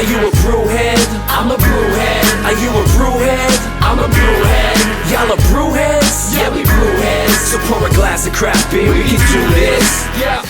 Are you a brewhead? I'm a brewhead. Are you a brewhead? I'm a brewhead. Y'all are brewheads? Yeah, we brewheads. So pour a glass of craft beer, we can do this. Yeah.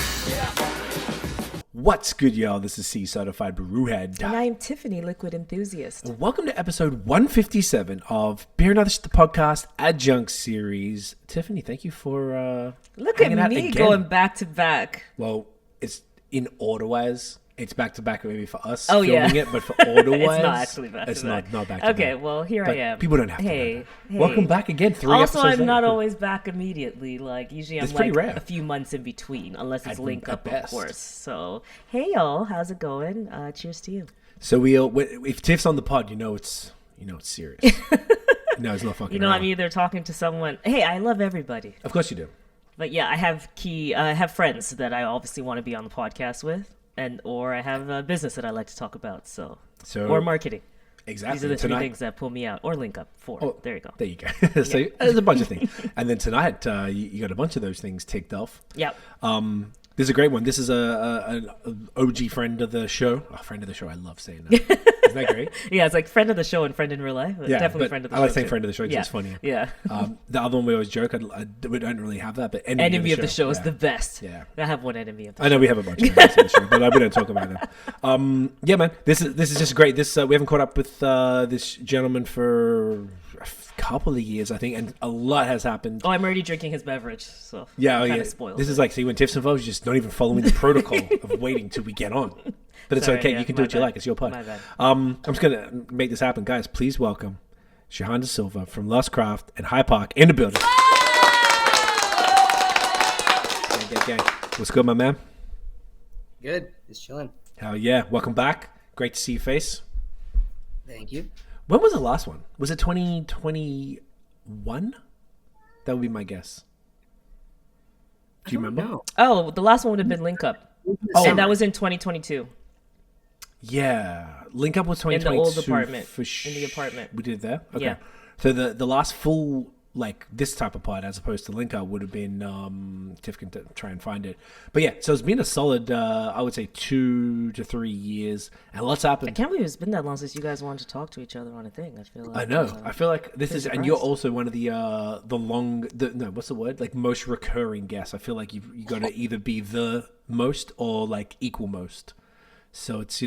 What's good, y'all? This is Cee, certified brewhead. And I'm Tiffany, liquid enthusiast. And welcome to episode 157 of Beer and Other Shit, the podcast Adjunct series. Tiffany, thank you for Look at hanging out me again. going back to back. Well, it's in order-wise. It's back to back maybe for us Oh, filming yeah. it, but for order-wise, It's not actually back it's to back. not back to back. Okay, well, here But I am. people don't have to know Hey, that. hey. Welcome back again. 3 Also, episodes I'm not later. always back immediately. Like, usually I'm It's pretty like rare. a few months in between, unless it's link at up, of best. course. So, hey, y'all. How's it going? Cheers to you. So if Tiff's on the pod, you know it's serious. No, it's not fucking You know, around. I'm either talking to someone. Hey, I love everybody. Of course you do. But yeah, I have friends that I obviously want to be on the podcast with. Or I have a business that I like to talk about, or marketing. Exactly. These are the three things that pull me out, or link up. 4. Oh, there you go. There you go. So there's a bunch of things, and then tonight you got a bunch of those things ticked off. Yep. This is a great one. This is an OG friend of the show. Oh, friend of the show. I love saying that. Isn't that great? Yeah, it's like friend of the show and friend in real life. Yeah, Definitely but friend of the I show. like saying too. friend of the show because Yeah. it's funnier. Yeah. The other one we always joke. We don't really have that, but Enemy of the show is Yeah. the best. Yeah. I have one enemy of the show. I know we have a bunch of enemies of the show, but we don't talk about them. Yeah, man. This is just great. This we haven't caught up with this gentleman for a couple of years, I think, and a lot has happened. Oh, I'm already drinking his beverage, so Yeah, kind yeah. of spoiled. This is like, see, when Tiff's involved, you're just not even following the protocol of waiting till we get on. But it's Sorry, okay. yeah, You can do my what you bad. like. It's your pod. My bad. I'm just going to make this happen. Guys, please welcome Shehan De Silva from Lost Craft and High Park in the building. Gang. What's good, my man? Good. Just chilling. Hell yeah. Welcome back. Great to see your face. Thank you. When was the last one? Was it 2021? That would be my guess. Do you remember? No. Oh, the last one would have been link up, Oh, and that was in 2022. Yeah, Link Up was In the 2022 old apartment. For In the apartment. We did it there. Okay. Yeah. So the last full like this type of pod as opposed to Link Up would have been Tiff can try and find it. But yeah, so it's been a solid I would say 2 to 3 years, and lots I happened. can't believe it's been that long since you guys wanted to talk to each other on a thing. I feel like I know. I feel like this is, and you're surprised. also one of what's the word? Like most recurring guests. I feel like you got to either be the most or like equal most. So it's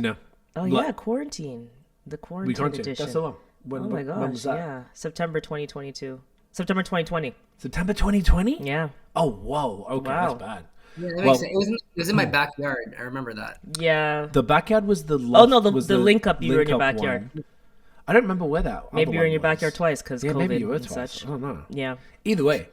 Oh yeah, quarantine. The quarantine edition. That's the one. Oh my gosh, when was that? yeah. September 2022. September 2020. September 2020? Yeah. Oh, whoa. Okay, Wow. that's bad. Yeah, that Well- makes sense. It was in my backyard. I remember that. Yeah. The backyard was the Oh no, the link up you were in your link up backyard. one. I don't remember where that Maybe other you were in one your was. backyard twice because Yeah, COVID maybe you were and twice. such. I don't know. Yeah. Either way.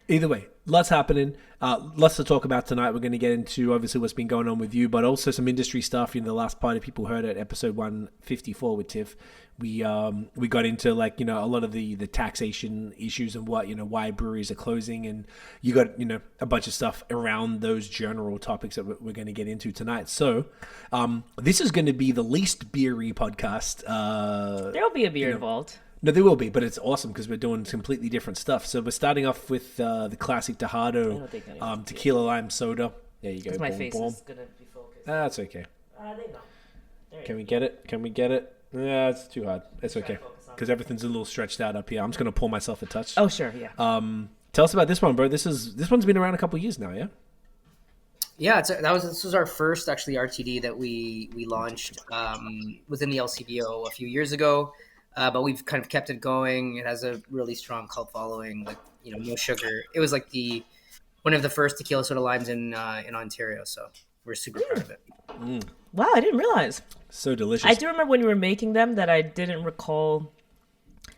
Either way, lots happening. Lots to talk about tonight. We're going to get into obviously what's been going on with you, but also some industry stuff. The last party people heard at episode 154 with Tiff. We got into like a lot of the taxation issues and what why breweries are closing, and you got a bunch of stuff around those general topics that we're going to get into tonight. So this is going to be the least beery podcast. There'll be a beer involved. No, there will be, but it's awesome because we're doing completely different stuff. So we're starting off with the classic Dejado Tequila Lime Soda. There you go. My Boom, face boom. is gonna be focused. That's okay. They know. There Can we get it? Can we get it? Yeah, it's too hard. It's okay because everything's a little stretched out up here. I'm just gonna pull myself a touch. Oh sure, yeah. Tell us about this one, bro. This one's been around a couple of years now, yeah. Yeah, this was our first actually RTD that we launched within the LCBO a few years ago, but we've kind of kept it going. It has a really strong cult following. Like no sugar. It was like one of the first tequila soda limes in Ontario, so we're super proud of it. Wow, I didn't realize. So delicious. I do remember when you were making them that I didn't recall.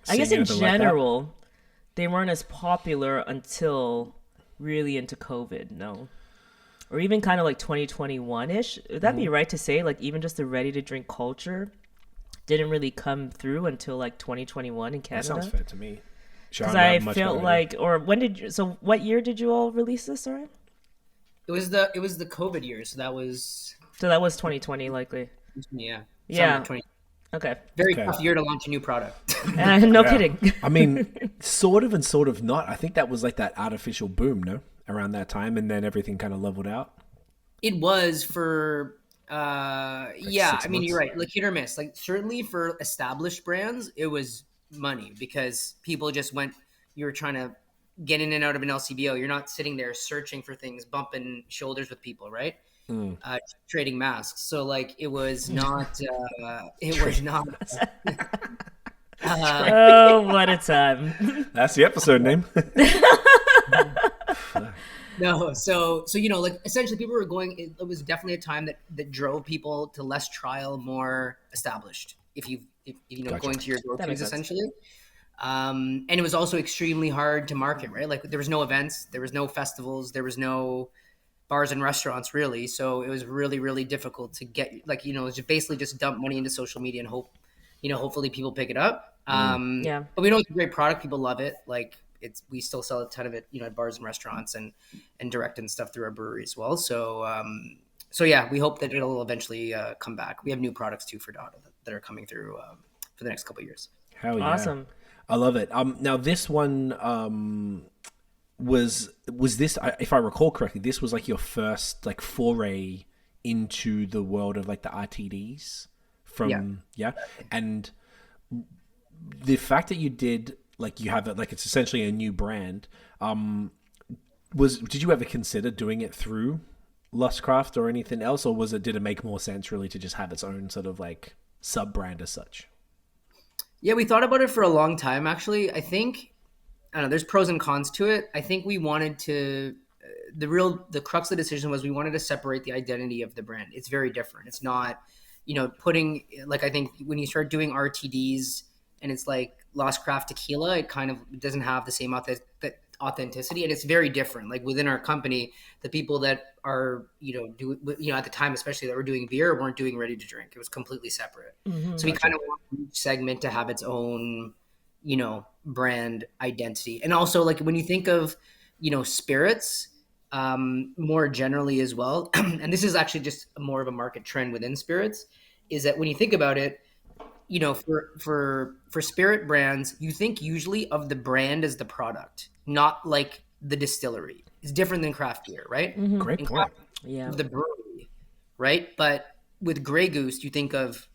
I guess Seeing in anything like that? general, they weren't as popular until really into COVID, no? Or even kind of like 2021-ish. Would that be right to say? Like even just the ready-to-drink culture didn't really come through until like 2021 in That Canada? sounds fair to me. Because I felt like, or when did you, so what year did you all release this, sorry? It was the COVID year, so that was So that was 2020 likely. yeah. Yeah. Summer 20 Okay. Very Okay. tough year to launch a new product. No kidding. I mean, sort of and sort of not. I think that was like that artificial boom, no? Around that time, and then everything kind of leveled out. It was for Yeah, 6 I mean, months? you're right. Like hit or miss. Like certainly for established brands, it was money because people just went. You were trying to get in and out of an LCBO. You're not sitting there searching for things, bumping shoulders with people, right? Trading masks. So like it was not. It was not. Oh, what a time. That's the episode name. No, so you know, like essentially, people were going. It was definitely a time that drove people to less trial, more established. If you know Gotcha. going to your That go-tos makes sense. essentially, and it was also extremely hard to market. Right, like there was no events, there was no festivals, there was no bars and restaurants really. So it was really really difficult to get like you know just basically just dump money into social media and hope you know hopefully people pick it up. Yeah. But we know it's a great product. People love it. Like we still sell a ton of it, you know, at bars and restaurants and direct and stuff through our brewery as well. So yeah, we hope that it'll eventually come back. We have new products too for Dada that are coming through for the next couple of years. Hell yeah. Awesome. I love it. Now this one was this, if I recall correctly, this was like your first like foray into the world of like the RTDs from yeah. And the fact that you did like you have it like it's essentially a new brand. Did you ever consider doing it through Lustcraft or anything else, or did it make more sense really to just have its own sort of like sub brand as such? Yeah, we thought about it for a long time. Actually, I don't know. There's pros and cons to it. I think we wanted to. The crux of the decision was we wanted to separate the identity of the brand. It's very different. It's not, you know, putting like I think when you start doing RTDs and it's like Lost Craft Tequila, it kind of doesn't have the same authenticity, and it's very different. Like within our company, the people that are at the time especially that were doing beer weren't doing ready to drink. It was completely separate. So we kind of want each segment to have its own, you know, brand identity. And also like when you think of, you know, spirits more generally as well, and this is actually just more of a market trend within spirits, is that when you think about it, you know, for spirit brands, you think usually of the brand as the product, not like the distillery. It's different than craft beer, right? Great In point. Yeah. the brewery, right? But with Grey Goose, you think of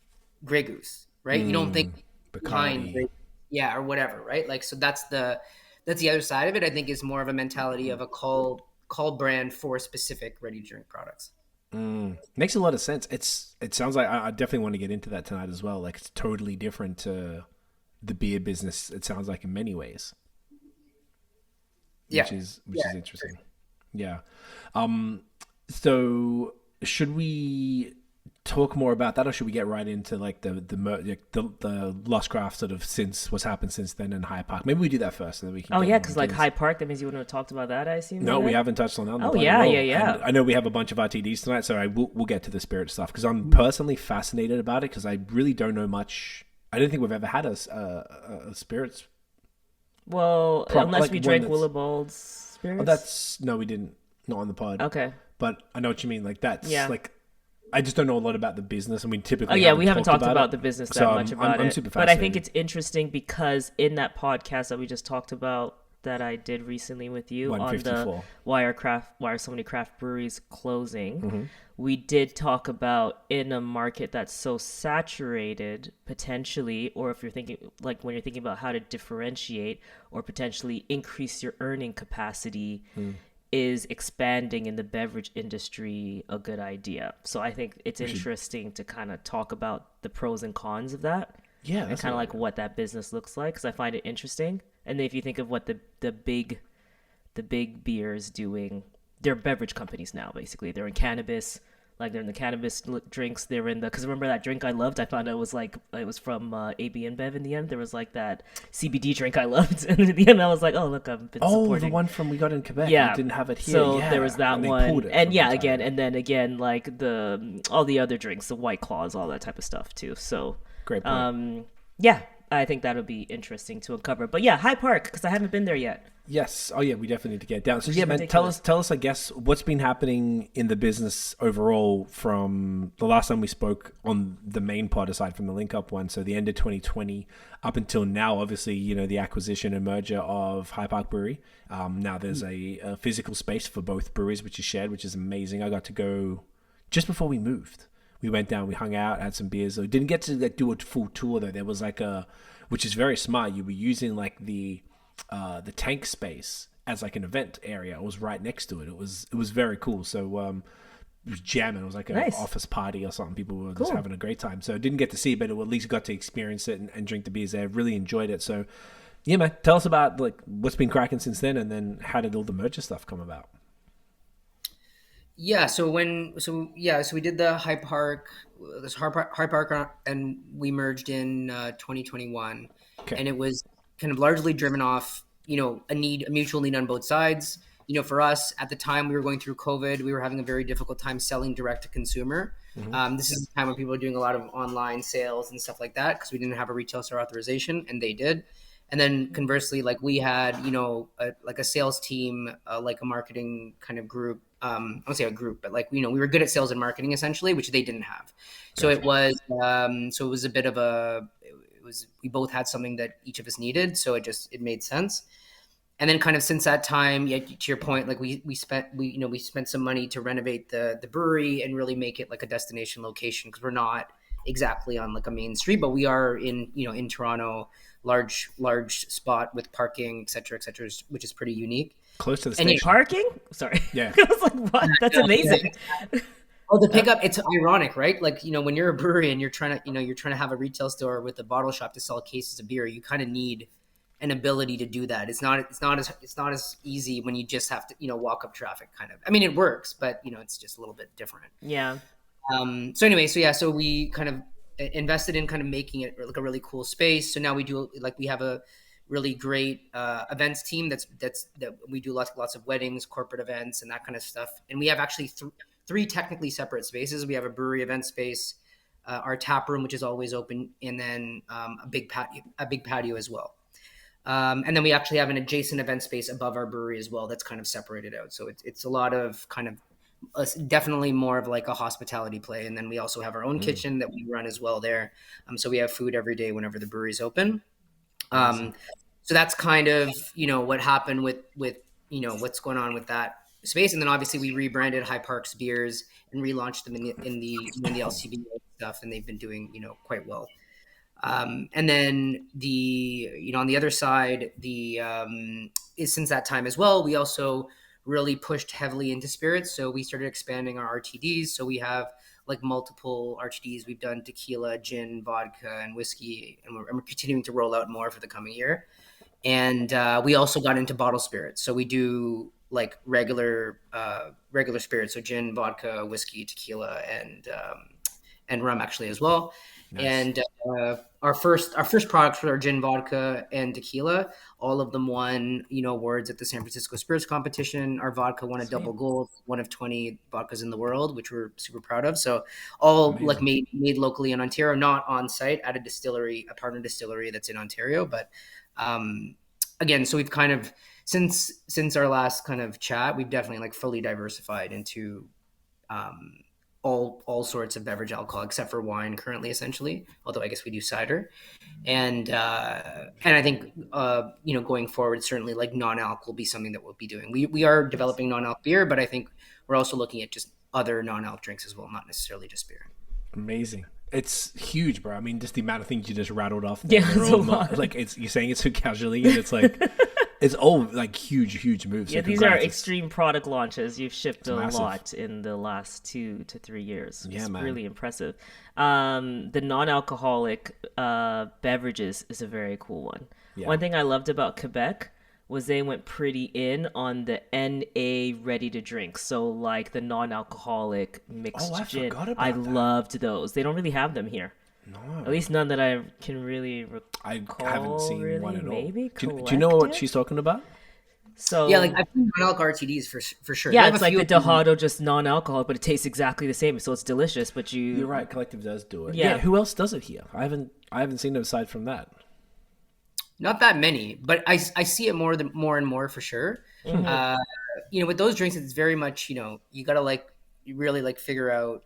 Grey Goose, right? You don't think behind Bacardi. or whatever, right? Like so that's the other side of it. I think is more of a mentality of a call brand for specific ready to drink products. Makes a lot of sense. It sounds like I definitely want to get into that tonight as well. Like it's totally different to the beer business. It sounds like in many ways, which is interesting. Yeah. So should we talk more about that, or should we get right into like the Lost Craft sort of since what's happened since then in High Park? Maybe we do that first, and then we can. Oh yeah, because like High Park, that means you wouldn't have talked about that. I assume. No, we right? haven't touched on that. Oh yeah. And I know we have a bunch of RTDs tonight, so we'll get to the spirit stuff because I'm personally fascinated about it because I really don't know much. I don't think we've ever had a spirits. Well, unless we drank Willibald's spirits. No, we didn't. Not on the pod. Okay. But I know what you mean. Like that's like. I just don't know a lot about the business, and we typically. Oh yeah, we haven't talked about the business that much about I'm it. super But I think it's interesting because in that podcast that we just talked about that I did recently with you on the why are so many craft breweries closing, we did talk about in a market that's so saturated potentially, or if you're thinking like when you're thinking about how to differentiate or potentially increase your earning capacity. Is expanding in the beverage industry a good idea? So I think it's interesting to kind of talk about the pros and cons of that. Yeah, and kind of like what that business looks like, because I find it interesting. And then if you think of what the big beers doing, they're beverage companies now. Basically, they're in cannabis. Like they're in the cannabis drinks. They're in the because remember that drink I loved? I found out it was from AB and Bev. In the end, there was like that CBD drink I loved, and in the end, I was like, oh look, I've been supporting. The one from we got in Quebec. Yeah, we didn't have it here. So yeah. there was that and one, and yeah, again, time. and then again, like all the other drinks, the White Claws, all that type of stuff too. So great point. Yeah, I think that'll be interesting to uncover. But yeah, High Park because I haven't been there yet. Yes. Oh yeah, we definitely need to get down. So yeah, man, tell us, I guess, what's been happening in the business overall from the last time we spoke on the main pod, aside from the link up one. So the end of 2020 up until now, obviously, you know, the acquisition and merger of High Park Brewery. Now there's a physical space for both breweries, which is shared, which is amazing. I got to go just before we moved, we went down, we hung out, had some beers. So didn't get to like do a full tour though. There was like which is very smart. You were using like the tank space as like an event area. It was right next to it. It was very cool. So it was jamming. It was like an Nice. office party or something. People were just having a great time. So I didn't get to see, but at least got to experience it and drink the beers there. Really enjoyed it. So yeah, man, tell us about like what's been cracking since then, and then how did all the merger stuff come about? Yeah, so we did the High Park, and we merged in 2021, Okay. and it was kind of largely driven off, a mutual need on both sides. For us at the time, we were going through COVID. We were having a very difficult time selling direct to consumer. This is the time when people are doing a lot of online sales and stuff like that because we didn't have a retail store authorization, and they did. And then conversely, like we had, like a sales team, like a marketing kind of group. I won't say a group, but like, we were good at sales and marketing essentially, which they didn't have. So it was a bit of we both had something that each of us needed. So it made sense. And then kind of since that time, yeah, to your point, like we spent some money to renovate the brewery and really make it like a destination location because we're not exactly on like a main street, but we are in Toronto, large spot with parking, et cetera, which is pretty unique. Close to the And station. Parking? Sorry. Yeah. I was like, what? That's amazing. Oh, the pickup, it's ironic, right? Like, when you're a brewery and you're trying to have a retail store with a bottle shop to sell cases of beer, you kind of need an ability to do that. It's not as easy when you just have to, walk up traffic kind of. I mean, it works, but it's just a little bit different. Yeah. So we kind of invested in kind of making it like a really cool space. So now we have a really great events team that we do lots of weddings, corporate events, and that kind of stuff. And we have actually three technically separate spaces. We have a brewery event space, our tap room, which is always open, and then a big patio as well. And then we actually have an adjacent event space above our brewery as well that's kind of separated out. So it's a lot of kind of definitely more of like a hospitality play. And then we also have our own kitchen that we run as well there. So we have food every day whenever the brewery's open. So that's kind of, what happened with what's going on with that space. And then obviously we rebranded High Park's beers and relaunched them in the LCBO stuff. And they've been doing, quite well. And then on the other side, is since that time as well, we also really pushed heavily into spirits. So we started expanding our RTDs. So we have like multiple RTDs. We've done tequila, gin, vodka, and whiskey, and we're continuing to roll out more for the coming year. And we also got into bottle spirits. So we do like regular spirits. So gin, vodka, whiskey, tequila, and rum actually as well. Nice. And our first products for our gin, vodka, and tequila, all of them won, awards at the San Francisco Spirits Competition. Our vodka won a double gold, one of 20 vodkas in the world, which we're super proud of. So all amazing. Like made locally in Ontario, not on site at a partner distillery that's in Ontario. But again, so we've kind of since our last kind of chat, we've definitely like fully diversified into all sorts of beverage alcohol except for wine currently, essentially, although I guess we do cider. And I think going forward, certainly like non-alc will be something that we'll be doing. We are developing non-alc beer, but I think we're also looking at just other non-alc drinks as well, not necessarily just beer. Amazing. It's huge, bro. I mean, just the amount of things you just rattled off. Yeah, it's a lot. Like you're saying it so casually, and it's like it's all like huge moves. Yeah, so these are extreme product launches. You've shipped a massive. lot in the last 2 to 3 years. Yeah, it's man. Really impressive. The non-alcoholic beverages is a very cool one. Yeah. One thing I loved about Quebec was they went pretty in on the NA ready to drink. So like the non-alcoholic mixed gin. I loved those. They don't really have them here. No. At least none that I can really recall. I haven't seen really, one at all. Maybe do you know what she's talking about? So yeah, like I've seen non-alc RTDs for sure. Yeah, it's like the Dejado, just non-alcoholic, but it tastes exactly the same, so it's delicious. But you're right. Collective does do it. Yeah. Who else does it here? I haven't seen it aside from that. Not that many, but I see it more and more for sure. Mm-hmm. With those drinks, it's very much you gotta really figure out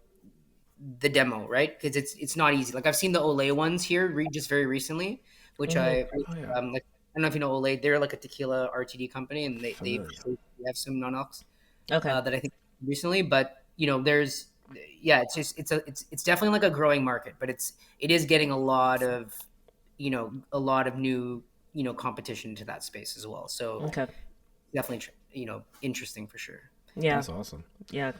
the demo, right? Because it's not easy. Like I've seen the Olay ones here just very recently, which I don't know if you know Olay. They're like a tequila RTD company, and they have some non-alcs. Okay. That I think recently, but there's yeah, it's definitely like a growing market, but it is getting a lot of new competition to that space as well. So Okay. definitely interesting for sure. Yeah. That's awesome. Yeah.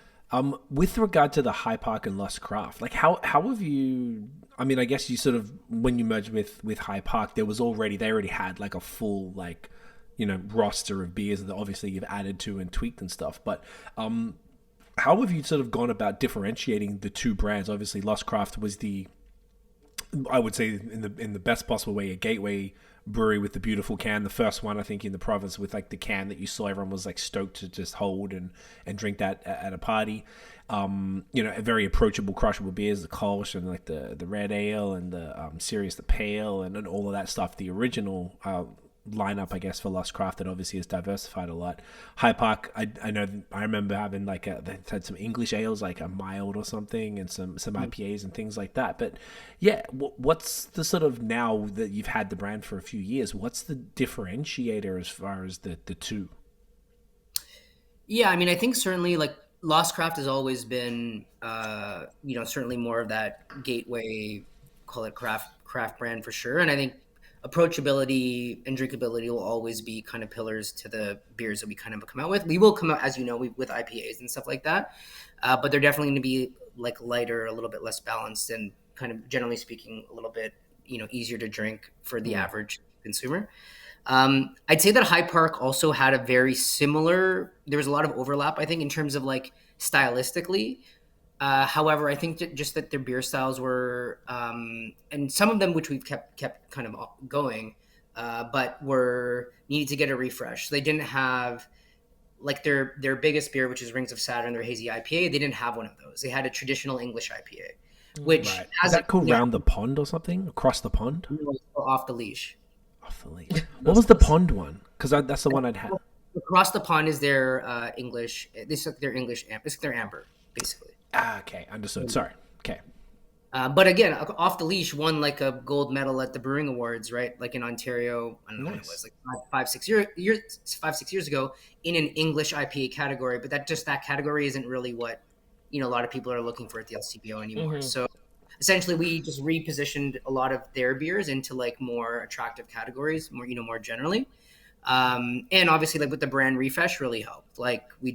With regard to the High Park and Lost Craft, like how have you? I mean, I guess you sort of when you merged with High Park, they already had like a full like roster of beers that obviously you've added to and tweaked and stuff. But how have you sort of gone about differentiating the two brands? Obviously, Lost Craft was I would say in the best possible way, a gateway brewery with the beautiful can. The first one, I think, in the province with like the can that you saw, everyone was like stoked to just hold and drink that at a party. A very approachable, crushable beers, the Kolsch and like the red ale and the Sirius the pale and all of that stuff. The original lineup, I guess, for Lost Craft that obviously has diversified a lot. High Park, I know, I remember having like they had some English ales, like a mild or something, and some IPAs and things like that. But yeah, what's the sort of, now that you've had the brand for a few years, what's the differentiator as far as the two? Yeah, I mean, I think certainly like Lost Craft has always been, certainly more of that gateway, call it craft brand for sure. And I think approachability and drinkability will always be kind of pillars to the beers that we kind of come out with. We will come out, as you know, with IPAs and stuff like that, but they're definitely going to be like lighter, a little bit less balanced, and kind of generally speaking, a little bit easier to drink for the average consumer. I'd say that High Park also had a very similar. There was a lot of overlap, I think, in terms of like stylistically. However, I think just that their beer styles were, and some of them which we've kept kind of going, but were needed to get a refresh. So they didn't have like their biggest beer, which is Rings of Saturn, their hazy IPA. They didn't have one of those. They had a traditional English IPA, which Right. Is that called Round the Pond or something? Across the Pond? Off the Leash. Off the Leash. What was the Pond one? Because that's the one I'd had. Across the Pond is their English. This is their English. It's their amber, basically. Okay, understood. Sorry. Okay. But again, Off the Leash won like a gold medal at the Brewing Awards, right? Like in Ontario, I don't know when it was, like 5-6 years ago, in an English IPA category. But that category isn't really what a lot of people are looking for at the LCBO anymore. Mm-hmm. So essentially, we just repositioned a lot of their beers into like more attractive categories, more generally. And obviously, like with the brand refresh, really helped. Like we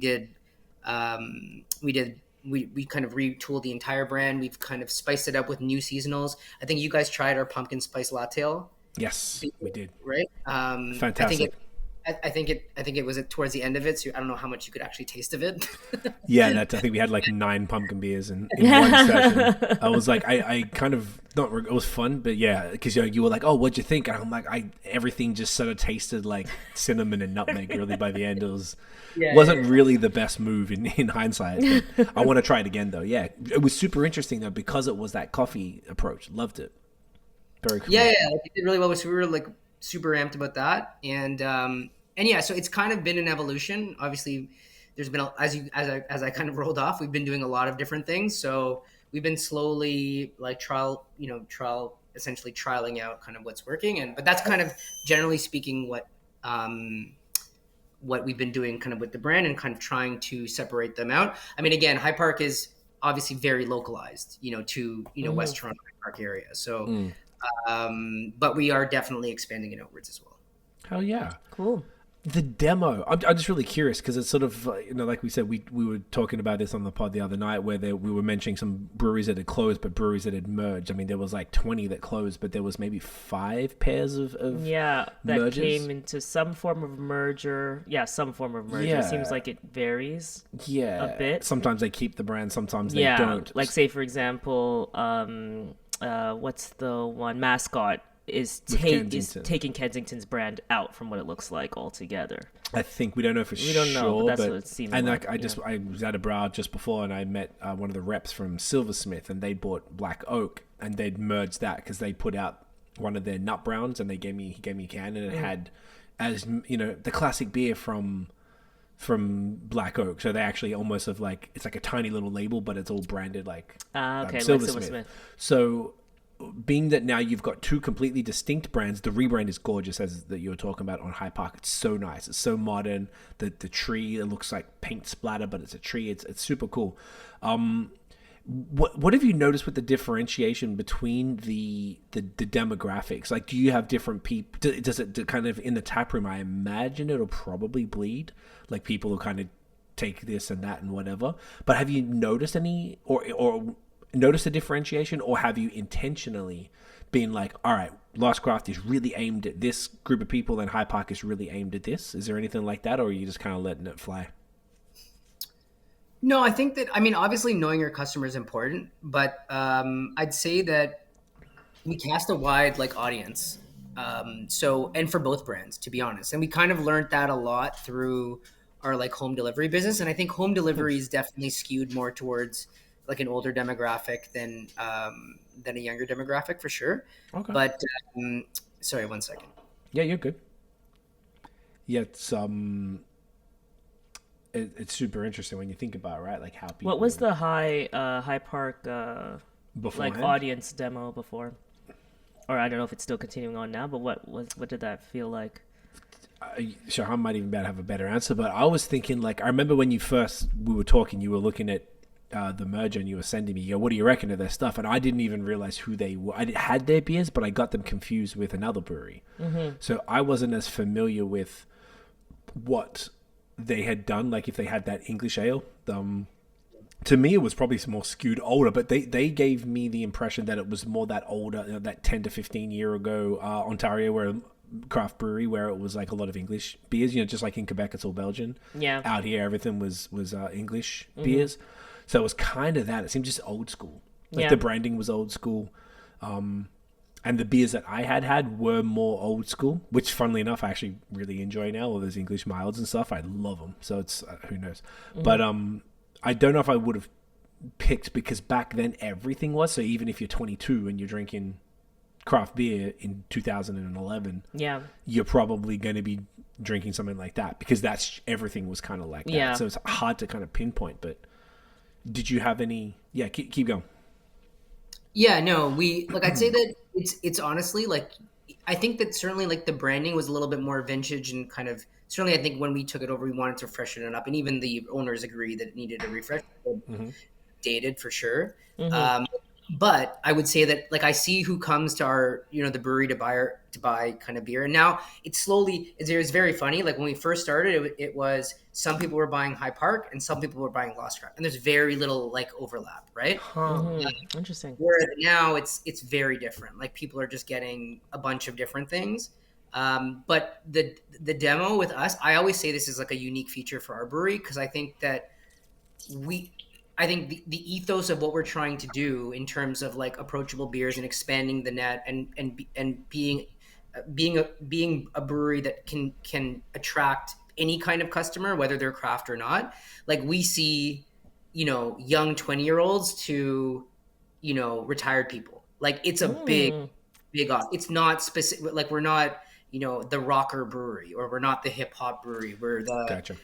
kind of retooled the entire brand. We've kind of spiced it up with new seasonals. I think you guys tried our pumpkin spice latte ale. Yes, we did. Right. Fantastic. I think it was towards the end of it, so I don't know how much you could actually taste of it. Yeah, I think we had like 9 pumpkin beers in one session. I was like, I kind of it was fun, but yeah, because you were like, oh, what'd you think? And I'm like, everything just sort of tasted like cinnamon and nutmeg. Really, by the end, it wasn't really the best move in hindsight. But I want to try it again, though. Yeah, it was super interesting though because it was that coffee approach. Loved it. Very cool. Yeah, like, it did really well. So we were like super amped about that, and yeah, so it's kind of been an evolution. Obviously, there's been as I kind of rolled off, we've been doing a lot of different things. So we've been slowly like essentially trialing out kind of what's working, but that's kind of generally speaking what we've been doing kind of with the brand and kind of trying to separate them out. I mean, again, High Park is obviously very localized, to West Toronto High Park area. So, but we are definitely expanding it outwards as well. Hell yeah, cool. The demo, I'm just really curious because it's sort of, like we said, we were talking about this on the pod the other night where we were mentioning some breweries that had closed, but breweries that had merged. I mean, there was like 20 that closed, but there was maybe 5 pairs of that mergers. Came into some form of merger. Yeah, some form of merger. Yeah. It seems like it varies a bit. Sometimes they keep the brand, sometimes they don't. Like say, for example, what's the one? Mascot is taking Kensington's brand out from what it looks like altogether. I think we don't know for sure. We don't know, but that's what it seems and like. I was at a brow just before, and I met one of the reps from Silversmith, and they bought Black Oak, and they'd merged that because they put out one of their nut browns, and he gave me a can, and it had, as the classic beer from Black Oak. So they actually almost have like, it's like a tiny little label, but it's all branded like Silversmith. Like So being that now you've got 2 completely distinct brands, the rebrand is gorgeous, as that you were talking about on High Park. It's so nice. It's so modern. The tree, it looks like paint splatter, but it's a tree. It's super cool. What have you noticed with the differentiation between the demographics? Like, do you have different people? Does it kind of in the tap room? I imagine it'll probably bleed. Like people who kind of take this and that and whatever. But have you noticed any or noticed a differentiation, or have you intentionally been like, all right, Lost Craft is really aimed at this group of people, and High Park is really aimed at this? Is there anything like that, or are you just kind of letting it fly? No, I think that, I mean, obviously knowing your customer is important, but I'd say that we cast a wide like audience. So, and for both brands, to be honest, and we kind of learned that a lot through our like home delivery business. And I think home delivery is definitely skewed more towards like an older demographic than a younger demographic for sure. Okay. But sorry, 1 second. Yeah, you're good. Yeah, it's super interesting when you think about it, right? Like how people. What was the High Park like Beforehand? audience demo before? Or I don't know if it's still continuing on now, but what did that feel like? Shehan might even have a better answer, but I was thinking, like, I remember when we were talking, you were looking at the merger and you were sending me, you go, what do you reckon of their stuff? And I didn't even realize who they were. I had their beers, but I got them confused with another brewery. Mm-hmm. So I wasn't as familiar with what they had done, like if they had that English ale. To me, it was probably more skewed older, but they gave me the impression that it was more that older, that 10 to 15 year ago Ontario, where craft brewery, where it was like a lot of English beers, just like in Quebec it's all Belgian. Yeah. Out here everything was English beers. So it was kind of that. It seemed just old school. Like the branding was old school. And the beers that I had were more old school, which funnily enough I actually really enjoy now. All those English milds and stuff, I love them. So it's who knows. But I don't know if I would have picked, because back then everything was. So even if you're 22 and you're drinking craft beer in 2011, you're probably going to be drinking something like that, because everything was kind of like that. Yeah. So it's hard to kind of pinpoint. But did you have any? Yeah, keep going. Yeah, no, I'd say that it's honestly like, I think that certainly like the branding was a little bit more vintage and kind of, certainly I think when we took it over, we wanted to freshen it up, and even the owners agreed that it needed a refresh. Dated for sure. But I would say that like I see who comes to our, the brewery to buy kind of beer. And now it's very funny. Like when we first started, it was some people were buying High Park and some people were buying Lost Craft. And there's very little like overlap, right? Interesting. Whereas now it's very different. Like people are just getting a bunch of different things. But the demo with us, I always say this is like a unique feature for our brewery, because I think that the ethos of what we're trying to do in terms of like approachable beers and expanding the net and being a brewery that can attract any kind of customer, whether they're craft or not. Like we see, young 20-year-olds to, retired people. Like it's a big off. It's not specific. Like we're not, the rocker brewery, or we're not the hip hop brewery. Gotcha.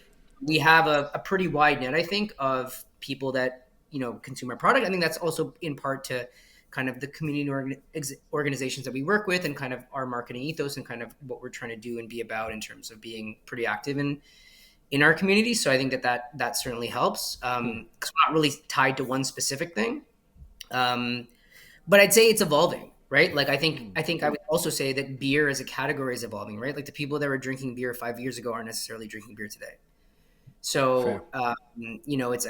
We have a pretty wide net, I think, of people that consume our product. I think that's also in part to kind of the community organizations that we work with, and kind of our marketing ethos, and kind of what we're trying to do and be about in terms of being pretty active in our community. So I think that certainly helps, because we're not really tied to one specific thing. But I'd say it's evolving, right? Like I think I would also say that beer as a category is evolving, right? Like the people that were drinking beer 5 years ago aren't necessarily drinking beer today. So, I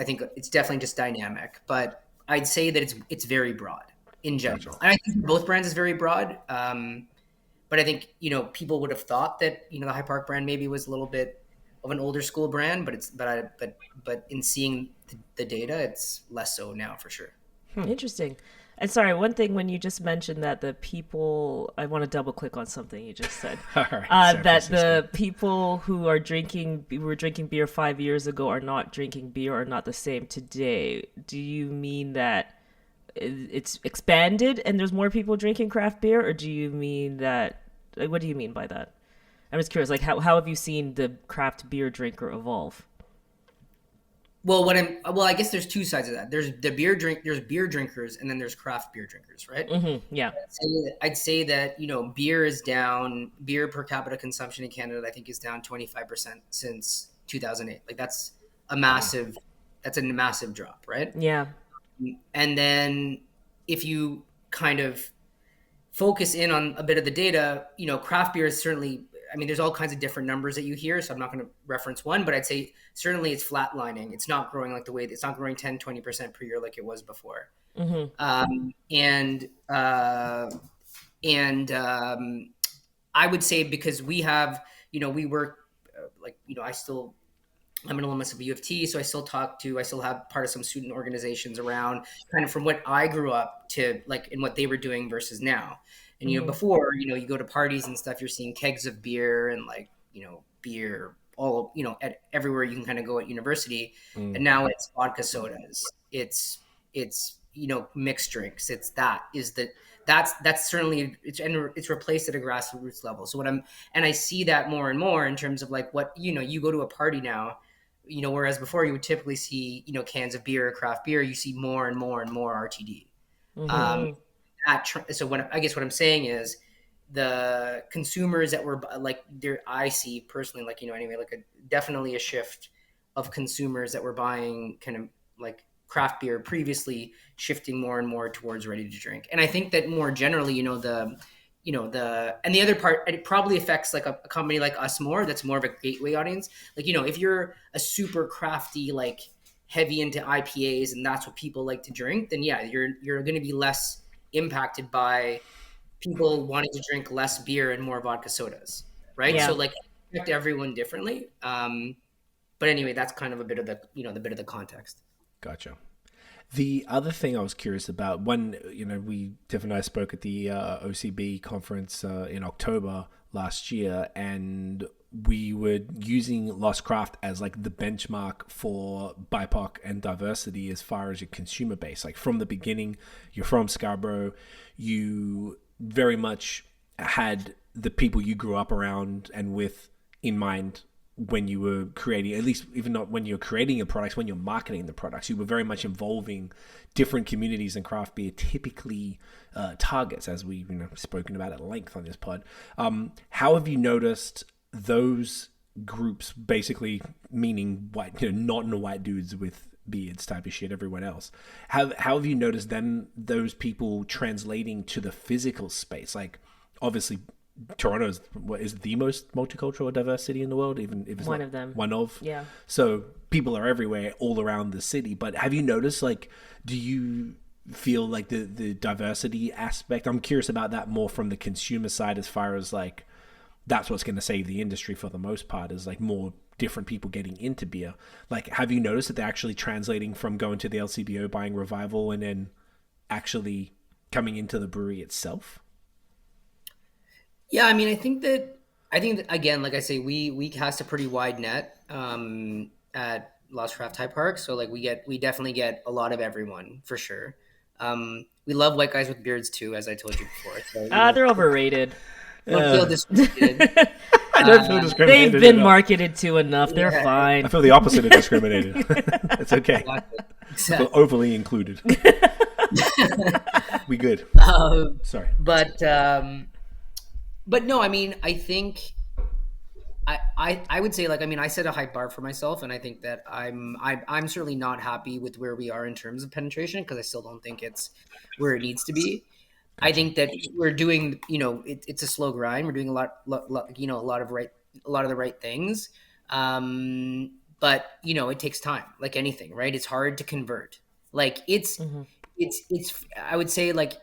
think it's definitely just dynamic, but I'd say that it's very broad in general. Gotcha. And I think both brands is very broad. But I think, people would have thought that, the High Park brand maybe was a little bit of an older school brand, but in seeing the data, it's less so now for sure. Interesting. And sorry, one thing when you just mentioned that the people, I want to double click on something you just said. All right, that the people who were drinking beer 5 years ago are not drinking beer, are not the same today. Do you mean that it's expanded and there's more people drinking craft beer, or do you mean that? Like, what do you mean by that? I'm just curious. Like, how have you seen the craft beer drinker evolve? Well, I guess there's two sides of that. There's there's beer drinkers, and then there's craft beer drinkers, right? Yeah. I'd say that, beer is down. Beer per capita consumption in Canada, I think, is down 25% since 2008. Like that's a massive drop, right? Yeah. And then if you kind of focus in on a bit of the data, craft beer is certainly, I mean, there's all kinds of different numbers that you hear, so I'm not going to reference one, but I'd say certainly it's flatlining. It's not growing like the way, it's not growing 10, 20% per year like it was before. I would say because we have, we work I'm an alumnus of U of T, so I still have part of some student organizations around kind of from what I grew up to like in what they were doing versus now. And, before, you go to parties and stuff, you're seeing kegs of beer and like, beer all, at everywhere you can kind of go at university. And now it's vodka sodas. It's mixed drinks. That's certainly, it's replaced at a grassroots level. So I see that more and more in terms of like what, you go to a party now, whereas before you would typically see, cans of beer, craft beer, you see more and more and more RTD. So I guess what I'm saying is the consumers that were like there, I see personally, like, anyway, like definitely a shift of consumers that were buying kind of like craft beer previously, shifting more and more towards ready to drink. And I think that more generally, and the other part, it probably affects like a company like us more, that's more of a gateway audience. Like, if you're a super crafty, like heavy into IPAs and that's what people like to drink, then yeah, you're going to be less impacted by people wanting to drink less beer and more vodka sodas, right? Yeah. So like affect everyone differently. But anyway, that's kind of a bit of the context. Gotcha. The other thing I was curious about, when Tiff and I spoke at the OCB conference in October last year, and we were using Lost Craft as like the benchmark for BIPOC and diversity as far as your consumer base. Like from the beginning, you're from Scarborough, you very much had the people you grew up around and with in mind when you were creating, at least even not when you're creating your products, when you're marketing the products, you were very much involving different communities and craft beer typically targets, as we've spoken about at length on this pod. How have you noticed those groups, basically meaning white, not white dudes with beards type of shit, everyone else, how have you noticed those people translating to the physical space? Like obviously Toronto is the most multicultural diverse city in the world, even if it's one of them. One of. Yeah. So people are everywhere, all around the city. But have you noticed, like, do you feel like the diversity aspect? I'm curious about that more from the consumer side, as far as like that's what's going to save the industry for the most part, is like more different people getting into beer. Like, have you noticed that they're actually translating from going to the LCBO, buying Revival, and then actually coming into the brewery itself? Yeah, I mean, I think that again, like I say, we cast a pretty wide net at Lost Craft High Park, so like we definitely get a lot of everyone for sure. We love white guys with beards too, as I told you before. So, they're overrated. Don't feel discriminated. I don't feel discriminated. They've been marketed to enough. Yeah. They're fine. I feel the opposite of discriminated. It's okay. Exactly. I feel overly included. We good. Sorry. But no, I mean, I think I would say, like, I mean, I set a high bar for myself, and I think that I'm certainly not happy with where we are in terms of penetration, because I still don't think it's where it needs to be. I think that we're doing, it's a slow grind. We're doing a lot of the right things, but it takes time, like anything, right? It's hard to convert. Like it's I would say, like.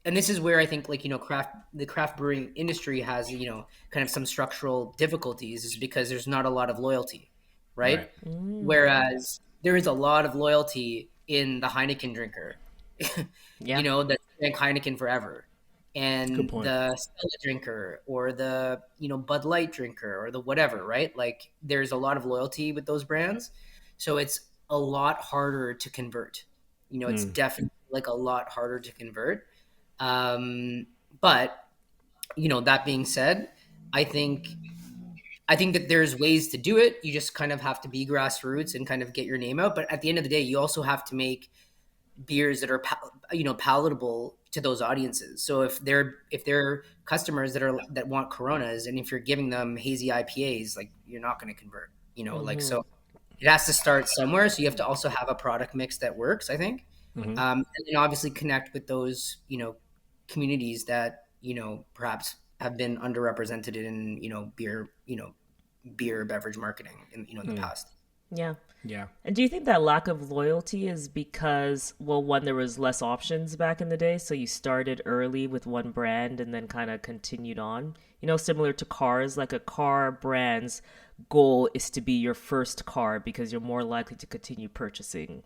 And this is where I think, like, the craft brewing industry has, kind of some structural difficulties, is because there's not a lot of loyalty, right? Whereas there is a lot of loyalty in the Heineken drinker, that drank Heineken forever, and the Stella drinker, or the, Bud Light drinker, or the whatever, right? Like, there's a lot of loyalty with those brands. So it's a lot harder to convert. It's definitely like a lot harder to convert. But that being said, I think that there's ways to do it. You just kind of have to be grassroots and kind of get your name out. But at the end of the day, you also have to make beers that are, palatable to those audiences. So if they're customers that want Coronas, and if you're giving them hazy IPAs, like, you're not going to convert, like, so it has to start somewhere. So you have to also have a product mix that works, I think. And then obviously connect with those, communities that, perhaps have been underrepresented in, beer beverage marketing in the past. Yeah. Yeah. And do you think that lack of loyalty is because, well, one, there was less options back in the day, so you started early with one brand and then kind of continued on? Similar to cars, like a car brand's goal is to be your first car because you're more likely to continue purchasing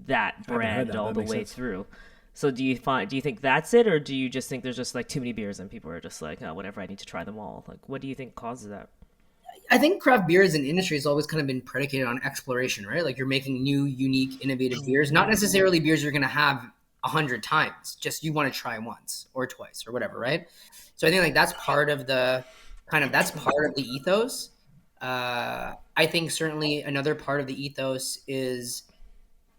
that brand all the way through. So do you think that's it, or do you just think there's just like too many beers and people are just like, oh, whatever, I need to try them all? Like, what do you think causes that? I think craft beer as an industry has always kind of been predicated on exploration, right? Like you're making new, unique, innovative beers, not necessarily beers you're going to have 100 times. Just you want to try once or twice or whatever, right? So I think like that's part of the ethos. I think certainly another part of the ethos is,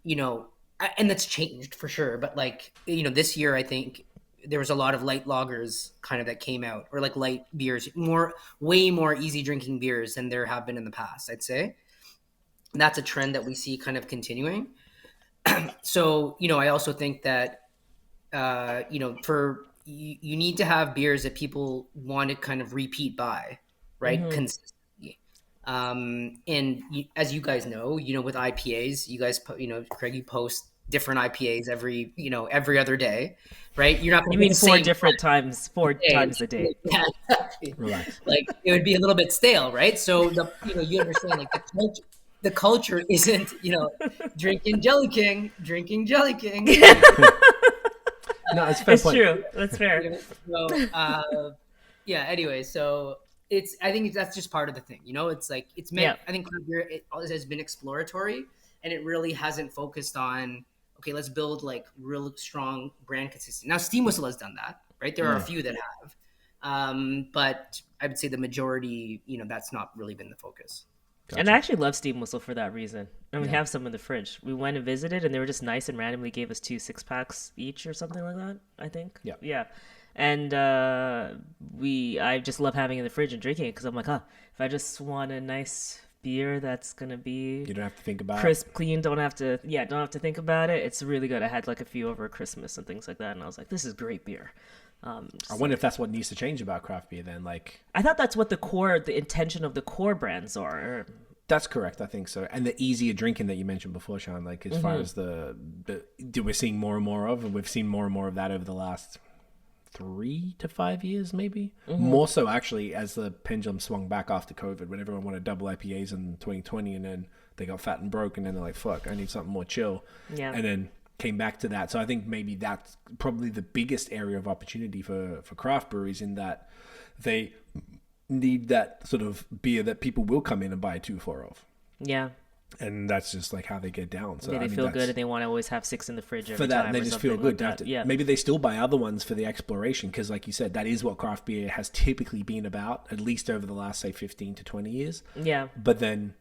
and that's changed for sure. But like, this year I think there was a lot of light lagers kind of that came out, or like light beers, way more easy drinking beers than there have been in the past, I'd say. And that's a trend that we see kind of continuing. So, I also think that, you need to have beers that people want to kind of repeat by, right? Consistently. And as you guys know, with IPAs, you guys, Craig, you post different IPAs every other day, right? You're not going to. You mean four times a day? Yeah, exactly. Relax. Like it would be a little bit stale, right? So you understand, like the culture isn't, drinking Jelly King. No, it's fair. It's point. true. That's fair. So, anyway, so I think that's just part of the thing, it's like, it's meant, I think craft beer, it always has been exploratory, and it really hasn't focused on, okay, let's build like real strong brand consistency. Now Steam Whistle has done that, right? There are a few that have, but I would say the majority, that's not really been the focus. Gotcha. And I actually love Steam Whistle for that reason. And we have some in the fridge. We went and visited, and they were just nice and randomly gave us 2 6-packs each or something like that, I think. Yeah. And I just love having it in the fridge and drinking it because I'm like, if I just want a nice beer that's going to be... You don't have to think about crisp, clean, don't have to think about it. It's really good. I had like a few over Christmas and things like that, and I was like, this is great beer. I wonder if that's what needs to change about craft beer then. Like, I thought that's what the intention of the core brands are. That's correct. I think so. And the easier drinking that you mentioned before, Sean, like as far as we're seeing more and more of, and we've seen more and more of that over the last 3 to 5 years, maybe more so actually as the pendulum swung back after COVID, when everyone wanted double IPAs in 2020, and then they got fat and broke, and then they're like, fuck, I need something more chill. Yeah. And then came back to that. So I think maybe that's probably the biggest area of opportunity for craft breweries, in that they need that sort of beer that people will come in and buy 2-4 of. Yeah. And that's just like how they get down. So they feel good, and they want to always have 6 in the fridge every for that, time, and they just feel good. Like Maybe they still buy other ones for the exploration, because like you said, that is what craft beer has typically been about, at least over the last, say, 15 to 20 years. Yeah. But then,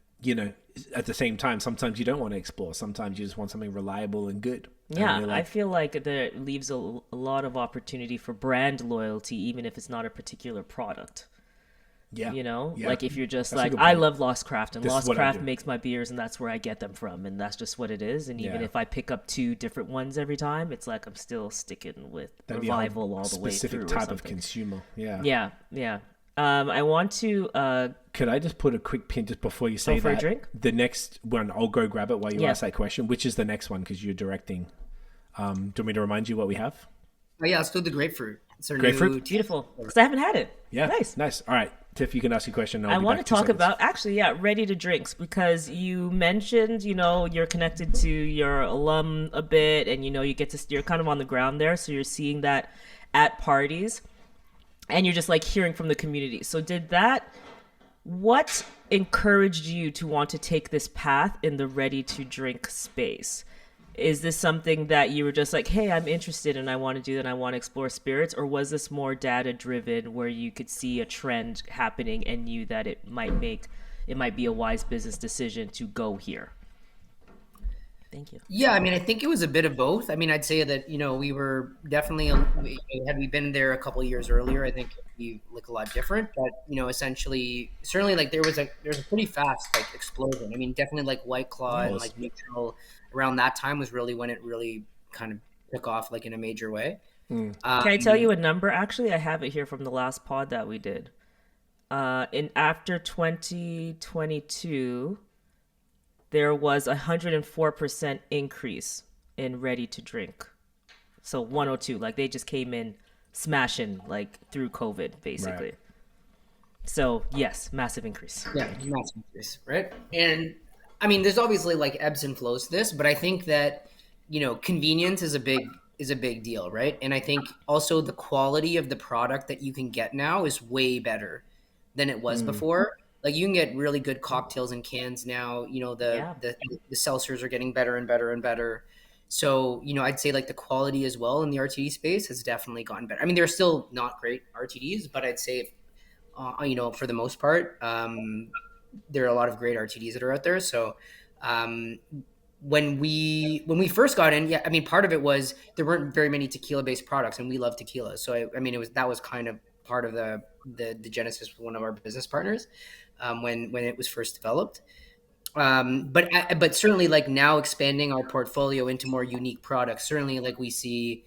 at the same time, sometimes you don't want to explore. Sometimes you just want something reliable and good. Yeah, I feel like that leaves a lot of opportunity for brand loyalty, even if it's not a particular product. Yeah. Like if you're just like, I love Lost Craft, and Lost Craft makes my beers, and that's where I get them from, and that's just what it is. And even if I pick up 2 different ones every time, it's like I'm still sticking with Revival all the way through. Specific type of consumer. Yeah. I want to. Could I just put a quick pin just before you say for that? A drink? The next one, I'll go grab it while you ask that question. Which is the next one, because you're directing? Do you want me to remind you what we have? Oh yeah, let's do the grapefruit. It's our grapefruit, new... beautiful. Because I haven't had it. Yeah, nice. All right, Tiff, you can ask your question. I want to talk about ready to drinks, because you mentioned you're connected to your alum a bit, and you're kind of on the ground there, so you're seeing that at parties, and you're just like hearing from the community. So what encouraged you to want to take this path in the ready to drink space? Is this something that you were just like, hey, I'm interested and I want to do that and I want to explore spirits? Or was this more data driven, where you could see a trend happening and knew that it might be a wise business decision to go here? Thank you. Yeah, I mean, I think it was a bit of both. I mean, I'd say that, we were definitely, had we been there a couple of years earlier, I think we look a lot different. But, essentially, certainly like there was a pretty fast like explosion. I mean, definitely like White Claw and like Neutral around that time was really when it really kind of took off like in a major way. Can I tell you a number? Actually, I have it here from the last pod that we did. In after 2022, there was 104% increase in ready to drink. So 102, like they just came in smashing like through COVID, basically. Right. So yes, massive increase. Yeah, massive increase, right? And I mean, there's obviously like ebbs and flows to this, but I think that convenience is a big deal, right? And I think also the quality of the product that you can get now is way better than it was before. Like you can get really good cocktails in cans now. The seltzers are getting better and better and better. So, I'd say like the quality as well in the RTD space has definitely gotten better. I mean, they're still not great RTDs, but I'd say, for the most part, there are a lot of great RTDs that are out there. So, when we first got in, I mean, part of it was there weren't very many tequila-based products, and we love tequila. So, I mean, that was kind of part of the genesis with one of our business partners when it was first developed. But certainly like now expanding our portfolio into more unique products, certainly like we see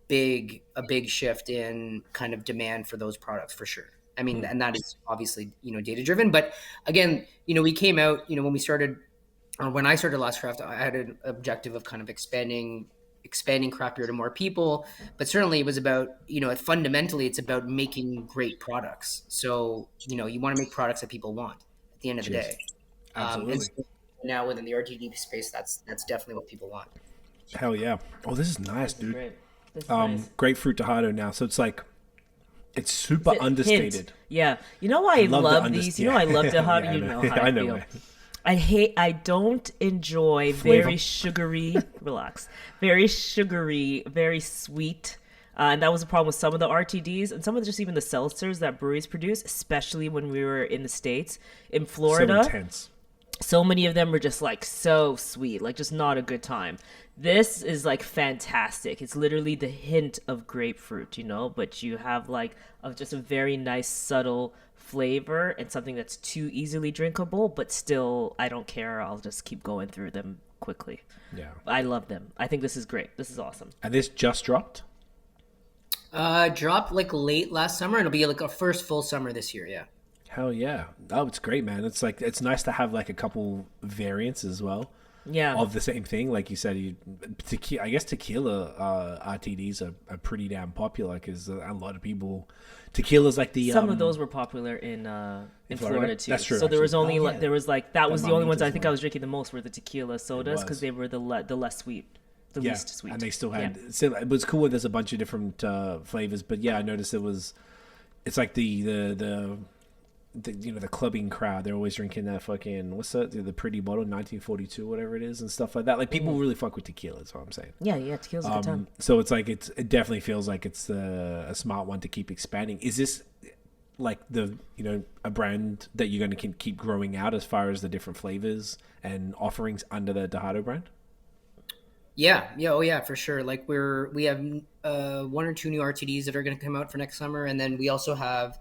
a big shift in kind of demand for those products for sure. I mean, and that is obviously, data driven, but again, we came out, when we started, or when I started Last Craft, I had an objective of kind of expanding craft beer to more people, but certainly it was about, fundamentally it's about making great products. So, you want to make products that people want at the end of the day. Absolutely. And so now within the RTD space, that's definitely what people want. Hell yeah. Oh, this is nice, dude. Great. This is nice. Grapefruit Dejado now. So it's like, it's super understated. Hint. Yeah. You know why I love these? You know I love Dejado. Yeah, you know how I I know. feel. I don't enjoy Flavor. very sugary, very sugary, very sweet. And that was a problem with some of the RTDs and some of just even the seltzers that breweries produce, especially when we were in the States. In Florida, So intense. so many of them were just like so sweet, like just not a good time. This is like fantastic. It's literally the hint of grapefruit, but you have like just a very nice subtle flavor and something that's too easily drinkable, but still I don't care. I'll just keep going through them quickly. Yeah. I love them. I think this is great. This is awesome. And this just dropped? Dropped like late last summer. It'll be like a first full summer this year. Yeah. Hell yeah. Oh, it's great, man. It's like, it's nice to have like a couple variants as well. Yeah. Of the same thing. Like you said, I guess tequila RTDs are pretty damn popular because a lot of people, tequila's like the... Some of those were popular in Florida too. That's true. So there was only actually. there was like that was the only ones I think one. I was drinking the most were the tequila sodas because they were the less sweet, the least sweet. And they still had... So it was cool. There's a bunch of different flavors, but yeah, I noticed it's like the clubbing crowd. They're always drinking that fucking, what's that? The pretty bottle, 1942, whatever it is, and stuff like that. Like people really fuck with tequila. That's what I'm saying. Yeah, tequila's a good time. So it's like it definitely feels like it's a smart one to keep expanding. Is this like a brand that you're going to keep growing out as far as the different flavors and offerings under the Dejado brand? Yeah, for sure. Like we have one or two new RTDs that are going to come out for next summer, and then we also have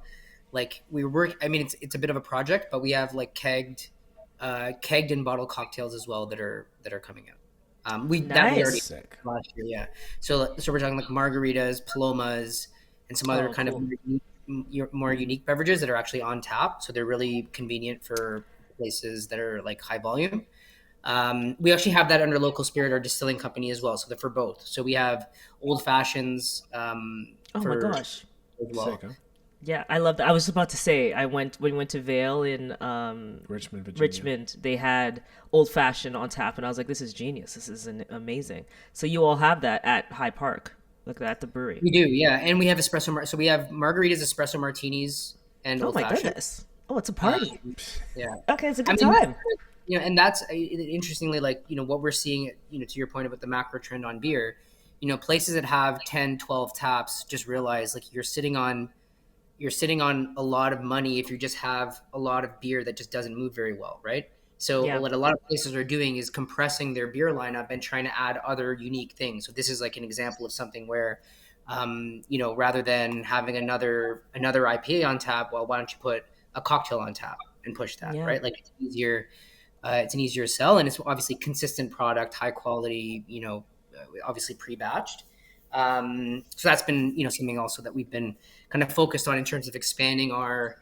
like I mean, it's a bit of a project, but we have like kegged and bottle cocktails as well that are coming out. That we already Sick. last year, yeah. So we're talking like margaritas, palomas, and some other kind of more unique beverages that are actually on tap. So they're really convenient for places that are like high volume. We actually have that under Local Spirit, our distilling company as well. So they're for both. So we have old fashions. Oh my gosh. As well. Sick, huh? Yeah, I love that. I was about to say, when we went to Vail in Richmond, Virginia. Richmond, they had old fashioned on tap, and I was like, "This is genius! This is amazing." So you all have that at High Park, like at the brewery. We do, yeah, and we have espresso. So we have margaritas, espresso martinis, and old Oh my fashioned. goodness! Oh, it's a party. Yeah. Okay, it's a good time. And that's interestingly, like, what we're seeing, to your point about the macro trend on beer, places that have 10, 12 taps just realize like you're sitting on a lot of money if you just have a lot of beer that just doesn't move very well, right? So what a lot of places are doing is compressing their beer lineup and trying to add other unique things. So this is like an example of something where, rather than having another IPA on tap, well, why don't you put a cocktail on tap and push that, right? Like it's easier It's an easier sell, and it's obviously consistent product, high quality. Obviously pre-batched. So that's been something also that we've been kind of focused on in terms of expanding our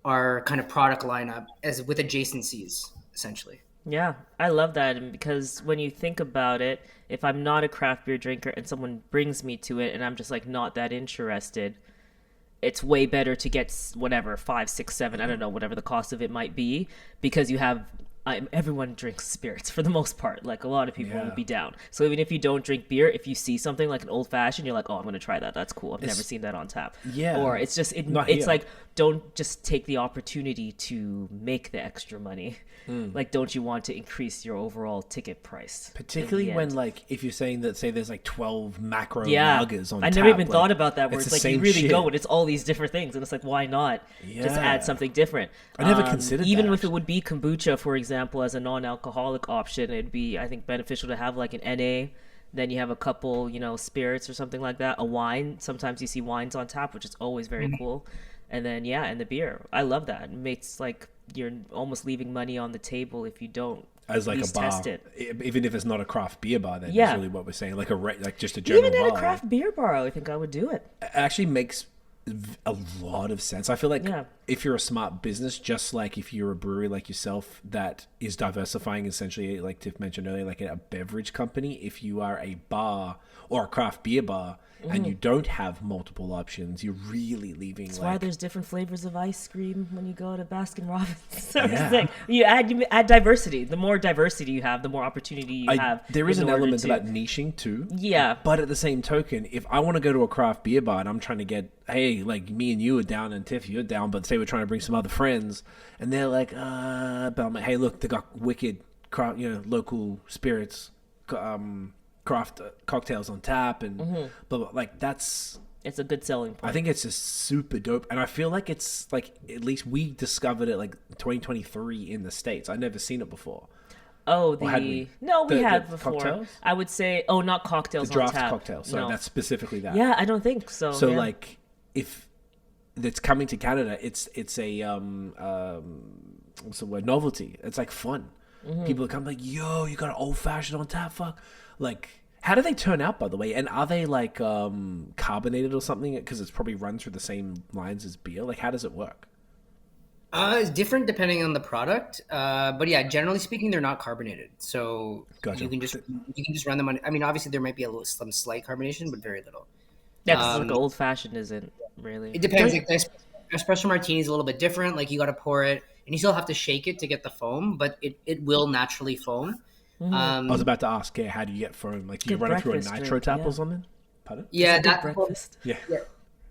kind of product lineup as with adjacencies essentially. Yeah, I love that. And because when you think about it, if I'm not a craft beer drinker and someone brings me to it and I'm just like not that interested, it's way better to get whatever, 5, 6, 7, I don't know, whatever the cost of it might be, because you have everyone drinks spirits for the most part. Like a lot of people will be down. So even if you don't drink beer, if you see something like an old fashioned, you're like, oh, I'm gonna try that. That's cool. I've never seen that on tap. Yeah. Or it's just it's like, don't just take the opportunity to make the extra money. Like, don't you want to increase your overall ticket price? Particularly when, like, if you're saying that, say, there's like 12 macro lagers on tap. I never even thought about that, where it's like you really shit. go and it's all these different things, and it's like, why not just add something different? I never considered even that. if it would be kombucha, for example, as a non-alcoholic option, it'd be, I think, beneficial to have like an NA. Then you have a couple, spirits or something like that. A wine. Sometimes you see wines on tap, which is always very cool. And then, and the beer. I love that. It makes like you're almost leaving money on the table if you don't as like at least a bar, test it. Even if it's not a craft beer bar. Then is really what we're saying, like like just a general Even at bar. a craft beer bar, I think I would do it. It actually makes a lot of sense. I feel like if you're a smart business, just like if you're a brewery like yourself that is diversifying, essentially, like Tiff mentioned earlier, like a beverage company, if you are a bar or a craft beer bar and you don't have multiple options, you're really leaving. That's why there's different flavors of ice cream when you go to Baskin Robbins. You add diversity. The more diversity you have, the more opportunity you have. There is an element to that niching too. Yeah. But at the same token, if I want to go to a craft beer bar and I'm trying to get, hey, like me and you are down and Tiff, you're down, but say we're trying to bring some other friends and they're like, but I'm like, hey, look, they got wicked craft, local spirits, craft cocktails on tap and but like it's a good selling point. I think it's just super dope, and I feel like it's like, at least we discovered it like 2023 in the States. I'd never seen it before. Oh, we had before. Cocktails? I would say, not cocktails The draft on tap. cocktail. So that's specifically that. Yeah, I don't think so. So like, if it's coming to Canada, it's a what's the word? Novelty. It's like fun. People come like, yo, you got an old fashioned on tap, fuck. Like, how do they turn out, by the way? And are they like carbonated or something? Because it's probably run through the same lines as beer. Like, how does it work? It's different depending on the product, but yeah, generally speaking, they're not carbonated. So you can just run them on. I mean, obviously there might be some slight carbonation, but very little. Yeah, because like old fashioned isn't really. It depends. Like, espresso martini is a little bit different. Like, you got to pour it, and you still have to shake it to get the foam, but it will naturally foam. I was about to ask, how do you get foam? Like, do you run it through a nitro tap or something? Pardon? Yeah, breakfast. Yeah.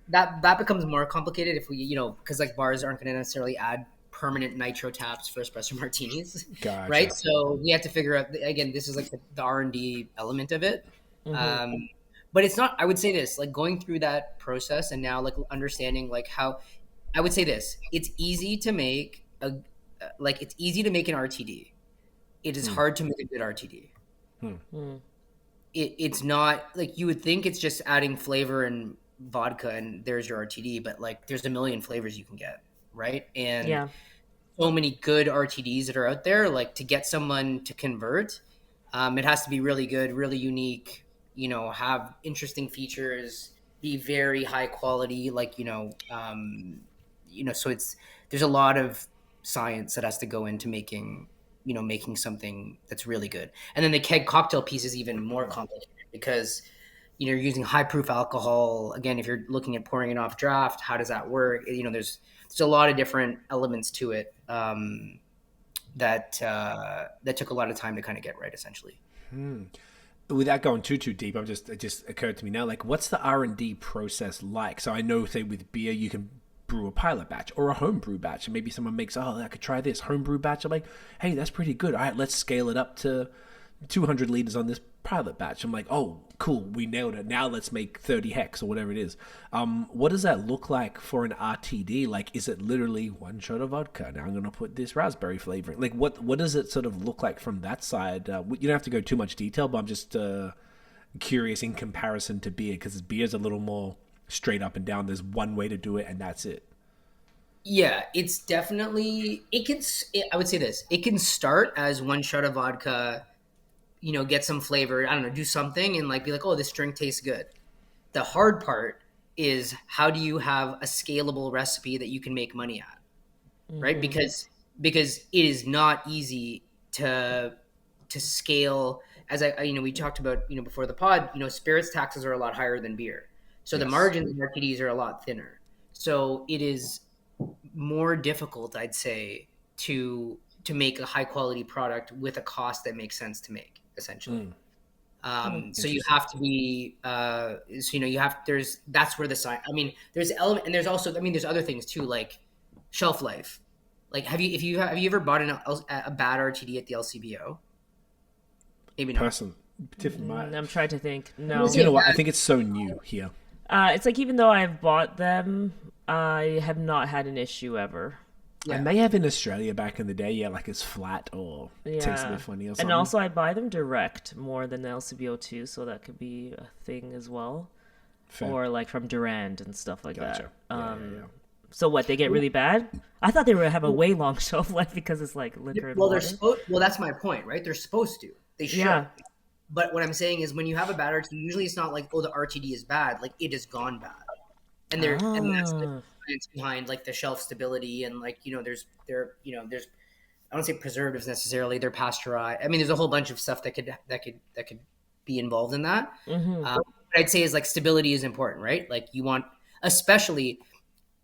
That becomes more complicated if we, because like bars aren't going to necessarily add permanent nitro taps for espresso martinis, Gotcha. Right? So we have to figure out, again, this is like the R&D element of it. But it's not, I would say this, like going through that process and now like understanding like how, I would say this, it's easy to make it's easy to make an RTD. It is hard to make a good RTD. It's not like, you would think it's just adding flavor and vodka and there's your RTD, but like there's a million flavors you can get, right? And so many good RTDs that are out there, like to get someone to convert, it has to be really good, really unique, have interesting features, be very high quality, like, so there's a lot of science that has to go into making something that's really good. And then the keg cocktail piece is even more complicated because, you're using high proof alcohol. Again, if you're looking at pouring it off draft, how does that work? There's a lot of different elements to it that took a lot of time to kind of get right, essentially. Without going too deep, it just occurred to me now, like, what's the R&D process like? So I know, say, with beer, you can brew a pilot batch or a homebrew batch, and maybe someone makes, I could try this homebrew batch. I'm like, hey, that's pretty good. All right, let's scale it up to 200 liters on this pilot batch. I'm like, oh, cool, we nailed it. Now let's make 30 hex or whatever it is. What does that look like for an RTD? Like, is it literally one shot of vodka? Now I'm going to put this raspberry flavoring. Like, what does it sort of look like from that side? You don't have to go too much detail, but I'm just curious in comparison to beer, because beer's a little more straight up and down. There's one way to do it, and that's it. Yeah, it's definitely I would say this. It can start as one shot of vodka, get some flavor, I don't know, do something and like be like, "Oh, this drink tastes good." The hard part is how do you have a scalable recipe that you can make money at, right? Because it is not easy to scale. As we talked about, before the pod, spirits taxes are a lot higher than beer. So the Yes. margins in RTDs are a lot thinner. So it is more difficult, I'd say, to make a high quality product with a cost that makes sense to make, essentially. So you Interesting. have to be, that's where the sign. I mean, there's element, and there's also, I mean, there's other things too, like shelf life. Like, have you ever bought a bad RTD at the LCBO? Maybe not. Person, Tiffany might. I'm trying to think. I'm gonna No. You say know what? I bad. think it's so new here. It's like even though I've bought them, I have not had an issue ever. I Yeah. may have in Australia back in the day, yeah, like it's flat or tastes a Yeah. bit funny or And something. also I buy them direct more than the LCBO too, so that could be a thing as well. Fair. Or like from Durand and stuff like Gotcha. that. Yeah. So what, they get really bad? I thought they would have a way long shelf life because it's like liquor and Well, water. well, that's my point, right? They're supposed to. They should. Yeah. But what I'm saying is, when you have a bad RTD, usually it's not like, oh, the RTD is bad. Like, it has gone bad, and that's the Ah. science behind like the shelf stability, and like there's I don't say preservatives necessarily. They're pasteurized. I mean, there's a whole bunch of stuff that could be involved in that. What I'd say is like stability is important, right? Like you want, especially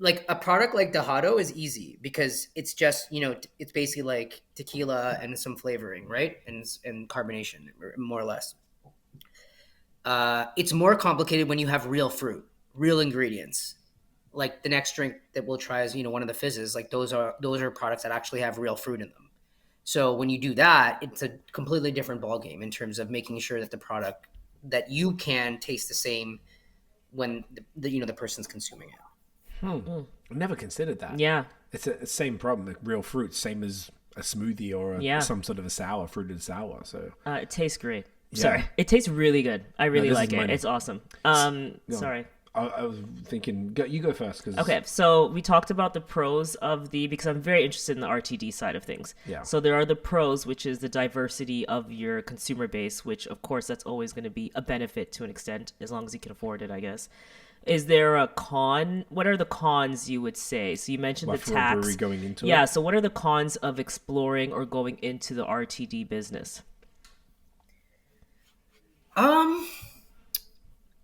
like a product like Dejado is easy because it's just it's basically like tequila and some flavoring, right, and carbonation, more or less. It's more complicated when you have real fruit, real ingredients. Like the next drink that we'll try is one of the fizzes. Like those are products that actually have real fruit in them. So when you do that, it's a completely different ballgame in terms of making sure that the product that you can taste the same when the person's consuming it. I never considered that. Yeah. It's the same problem, like real fruit, same as a smoothie or Yeah. some sort of a sour, fruited sour. So It tastes great. Yeah. Sorry. It tastes really good. I really this like is it. money. It's awesome. Sorry. I was thinking, you go first. Cause Okay, so we talked about the pros of because I'm very interested in the RTD side of things. Yeah. So there are the pros, which is the diversity of your consumer base, which of course that's always going to be a benefit to an extent, as long as you can afford it, I guess. Is there a con? What are the cons you would say? So you mentioned Like the for a tax. brewery going into Yeah. it? So what are the cons of exploring or going into the RTD business?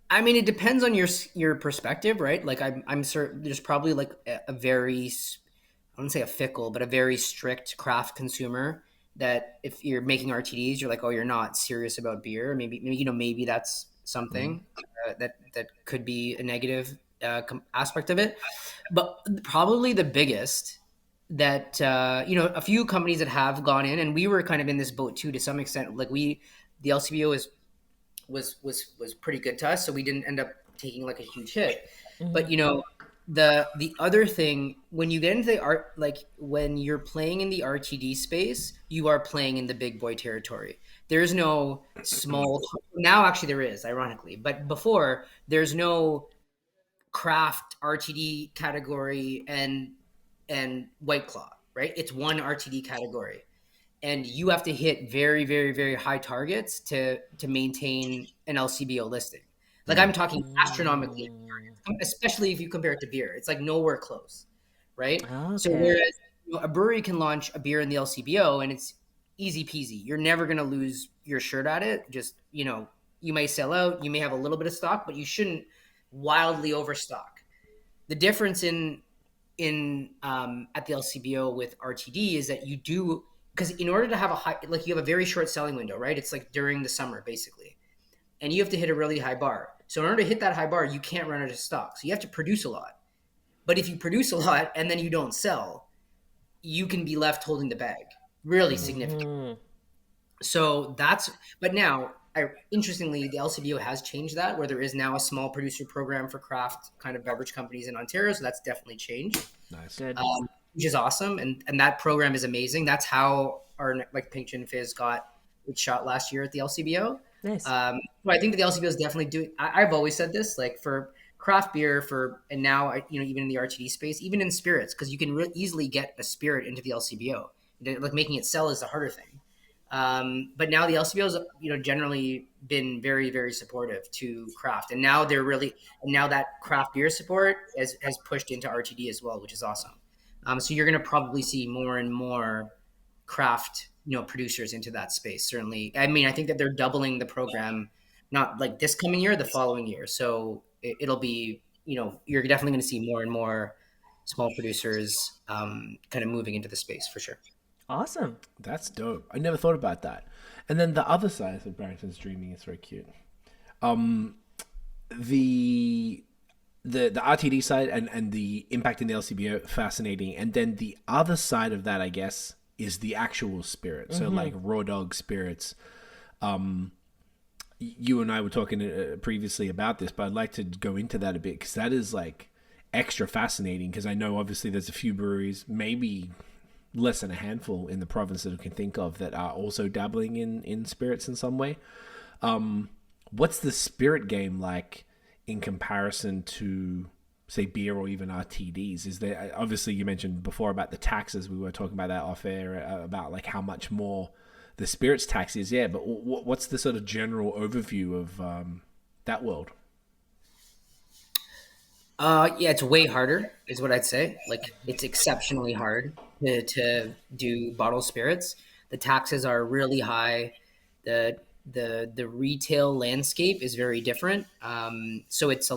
I mean, it depends on your perspective, right? Like I'm certain there's probably like a very, I wouldn't say a fickle, but a very strict craft consumer that if you're making RTDs, you're like, oh, you're not serious about beer. Maybe that's something that could be a negative aspect of it. But probably the biggest that a few companies that have gone in, and we were kind of in this boat too to some extent. Like the LCBO was pretty good to us, so we didn't end up taking like a huge hit. But the other thing, when you get into the art, like when you're playing in the RTD space, you are playing in the big boy territory. There's no small, now actually there is, ironically, but before there's no craft RTD category and White Claw, right? It's one RTD category, and you have to hit very, very, very high targets to maintain an LCBO listing. Like I'm talking astronomically, especially if you compare it to beer. It's like nowhere close, right? So Okay. whereas a brewery can launch a beer in the LCBO and it's easy peasy. You're never gonna lose your shirt at it. Just you may sell out, you may have a little bit of stock, but you shouldn't wildly overstock. The difference in at the LCBO with RTD is that you do, because in order to have a high, like you have a very short selling window, right? It's like during the summer basically, and you have to hit a really high bar. So in order to hit that high bar, you can't run out of stock. So you have to produce a lot. But if you produce a lot and then you don't sell, you can be left holding the bag really significant. So but now, interestingly, the LCBO has changed that, where there is now a small producer program for craft kind of beverage companies in Ontario. So that's definitely changed, Nice. Good. which is awesome. And that program is amazing. That's how our like Pink Gin Fizz got its shot last year at the LCBO. Nice. But I think that the LCBO is definitely doing, I've always said this, like for craft beer and now, even in the RTD space, even in spirits, because you can easily get a spirit into the LCBO. Like making it sell is the harder thing. But now the LCBO has, generally been very, very supportive to craft, and now that craft beer support has pushed into RTD as well, which is awesome. So you're going to probably see more and more craft, producers into that space. Certainly, I mean, I think that they're doubling the program, not like this coming year, the following year. So it'll be, you're definitely going to see more and more small producers kind of moving into the space for sure. Awesome. That's dope. I never thought about that. And then the other side of Barrington's Dreaming is very cute. The RTD side and the impact in the LCBO, fascinating. And then the other side of that, I guess, is the actual spirit. So like raw dog spirits. You and I were talking previously about this, but I'd like to go into that a bit, because that is like extra fascinating, because I know obviously there's a few breweries, maybe less than a handful in the province that I can think of, that are also dabbling in spirits in some way. What's the spirit game like in comparison to, say, beer or even RTDs? Is there, obviously you mentioned before about the taxes, we were talking about that off air, about like how much more the spirits tax is, but what's the sort of general overview of that world? It's way harder, is what I'd say. Like, it's exceptionally hard to do bottled spirits. The taxes are really high. The retail landscape is very different. So it's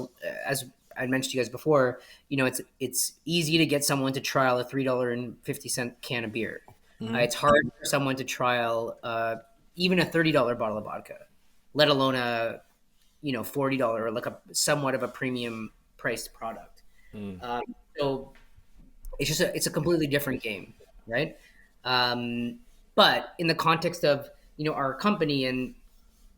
as I mentioned to you guys before, it's easy to get someone to trial a $3.50 can of beer. It's hard for someone to trial even a $30 bottle of vodka, let alone a $40 or like a somewhat of a premium priced product. So it's a completely different game, right? But in the context of our company and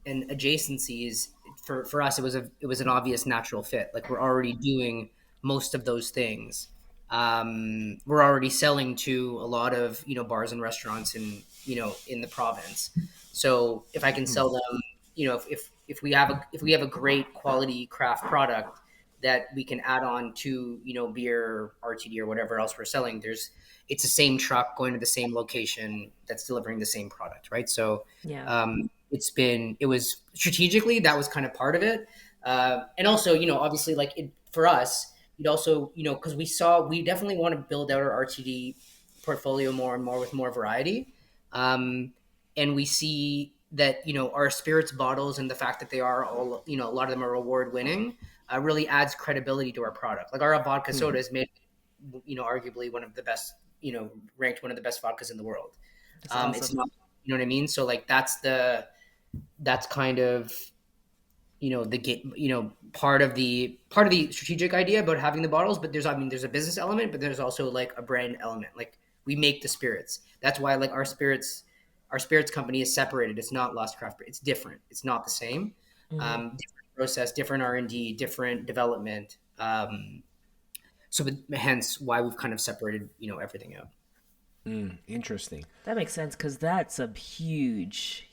adjacencies, for us, it was an obvious natural fit. Like, we're already doing most of those things. We're already selling to a lot of bars and restaurants in the province. So if I can sell them, if we have a great quality craft product that we can add on to beer, RTD, or whatever else we're selling, it's the same truck going to the same location that's delivering the same product, right? So it was strategically, that was kind of part of it, and also obviously, like, for us, it also because we definitely want to build out our RTD portfolio more and more with more variety, and we see that our spirits bottles and the fact that they are all a lot of them are award winning really adds credibility to our product. Like, our vodka soda is made arguably one of the best, ranked one of the best vodkas in the world. Awesome. It's not, what I mean? So like that's kind of the game, part of the strategic idea about having the bottles. But there's a business element, but there's also like a brand element. Like, we make the spirits. That's why like our spirits company is separated. It's not Lost Craft Beer. It's different. It's not the same. Different process, different R&D, different development. So hence why we've kind of separated Mm. everything out. Interesting. That makes sense, because that's a huge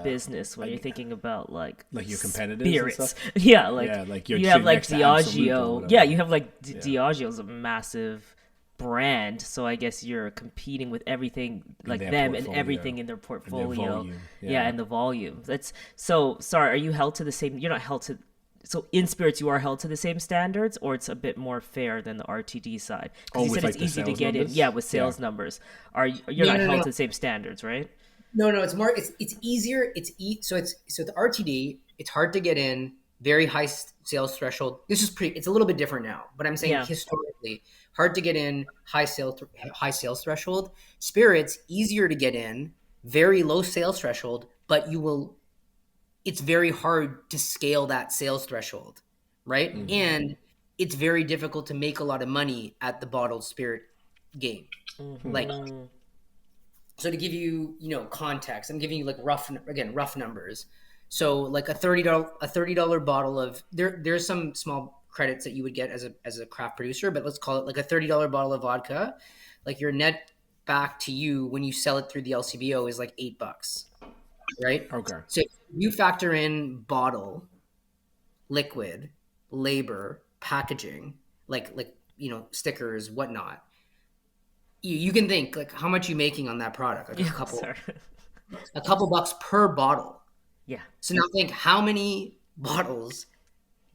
business when you're thinking about like your competitors spirits. and stuff? Like you're you have like next to Absolut or Diageo. whatever. Yeah, you have like Diageo's a massive brand, so I guess you're competing with everything like their them and portfolio. everything in their portfolio. volume, And the volume. That's so. Sorry, are you held to the same? You're not held to. So in spirits, you are held to the same standards, or it's a bit more fair than the RTD side? Because you said with, it's like, the easy to sales get numbers? in. Yeah, with sales numbers. You're not held to the same standards, right? No, it's more. It's easier. So the RTD. It's hard to get in. Very high sales threshold. It's a little bit different now, but I'm saying historically, hard to get in. High sales threshold. Spirits, easier to get in. Very low sales threshold, but it's very hard to scale that sales threshold, right? And it's very difficult to make a lot of money at the bottled spirit game. Like, so to give you, context, I'm giving you like rough numbers. So like a $30 bottle of there's some small credits that you would get as a craft producer, but let's call it like a $30 bottle of vodka. Like, your net back to you when you sell it through the LCBO is like $8, right? Okay. So you factor in bottle, liquid, labor, packaging, like stickers, whatnot, you can think like how much you making on that product, like a couple bucks per bottle. Yeah. So now think, how many bottles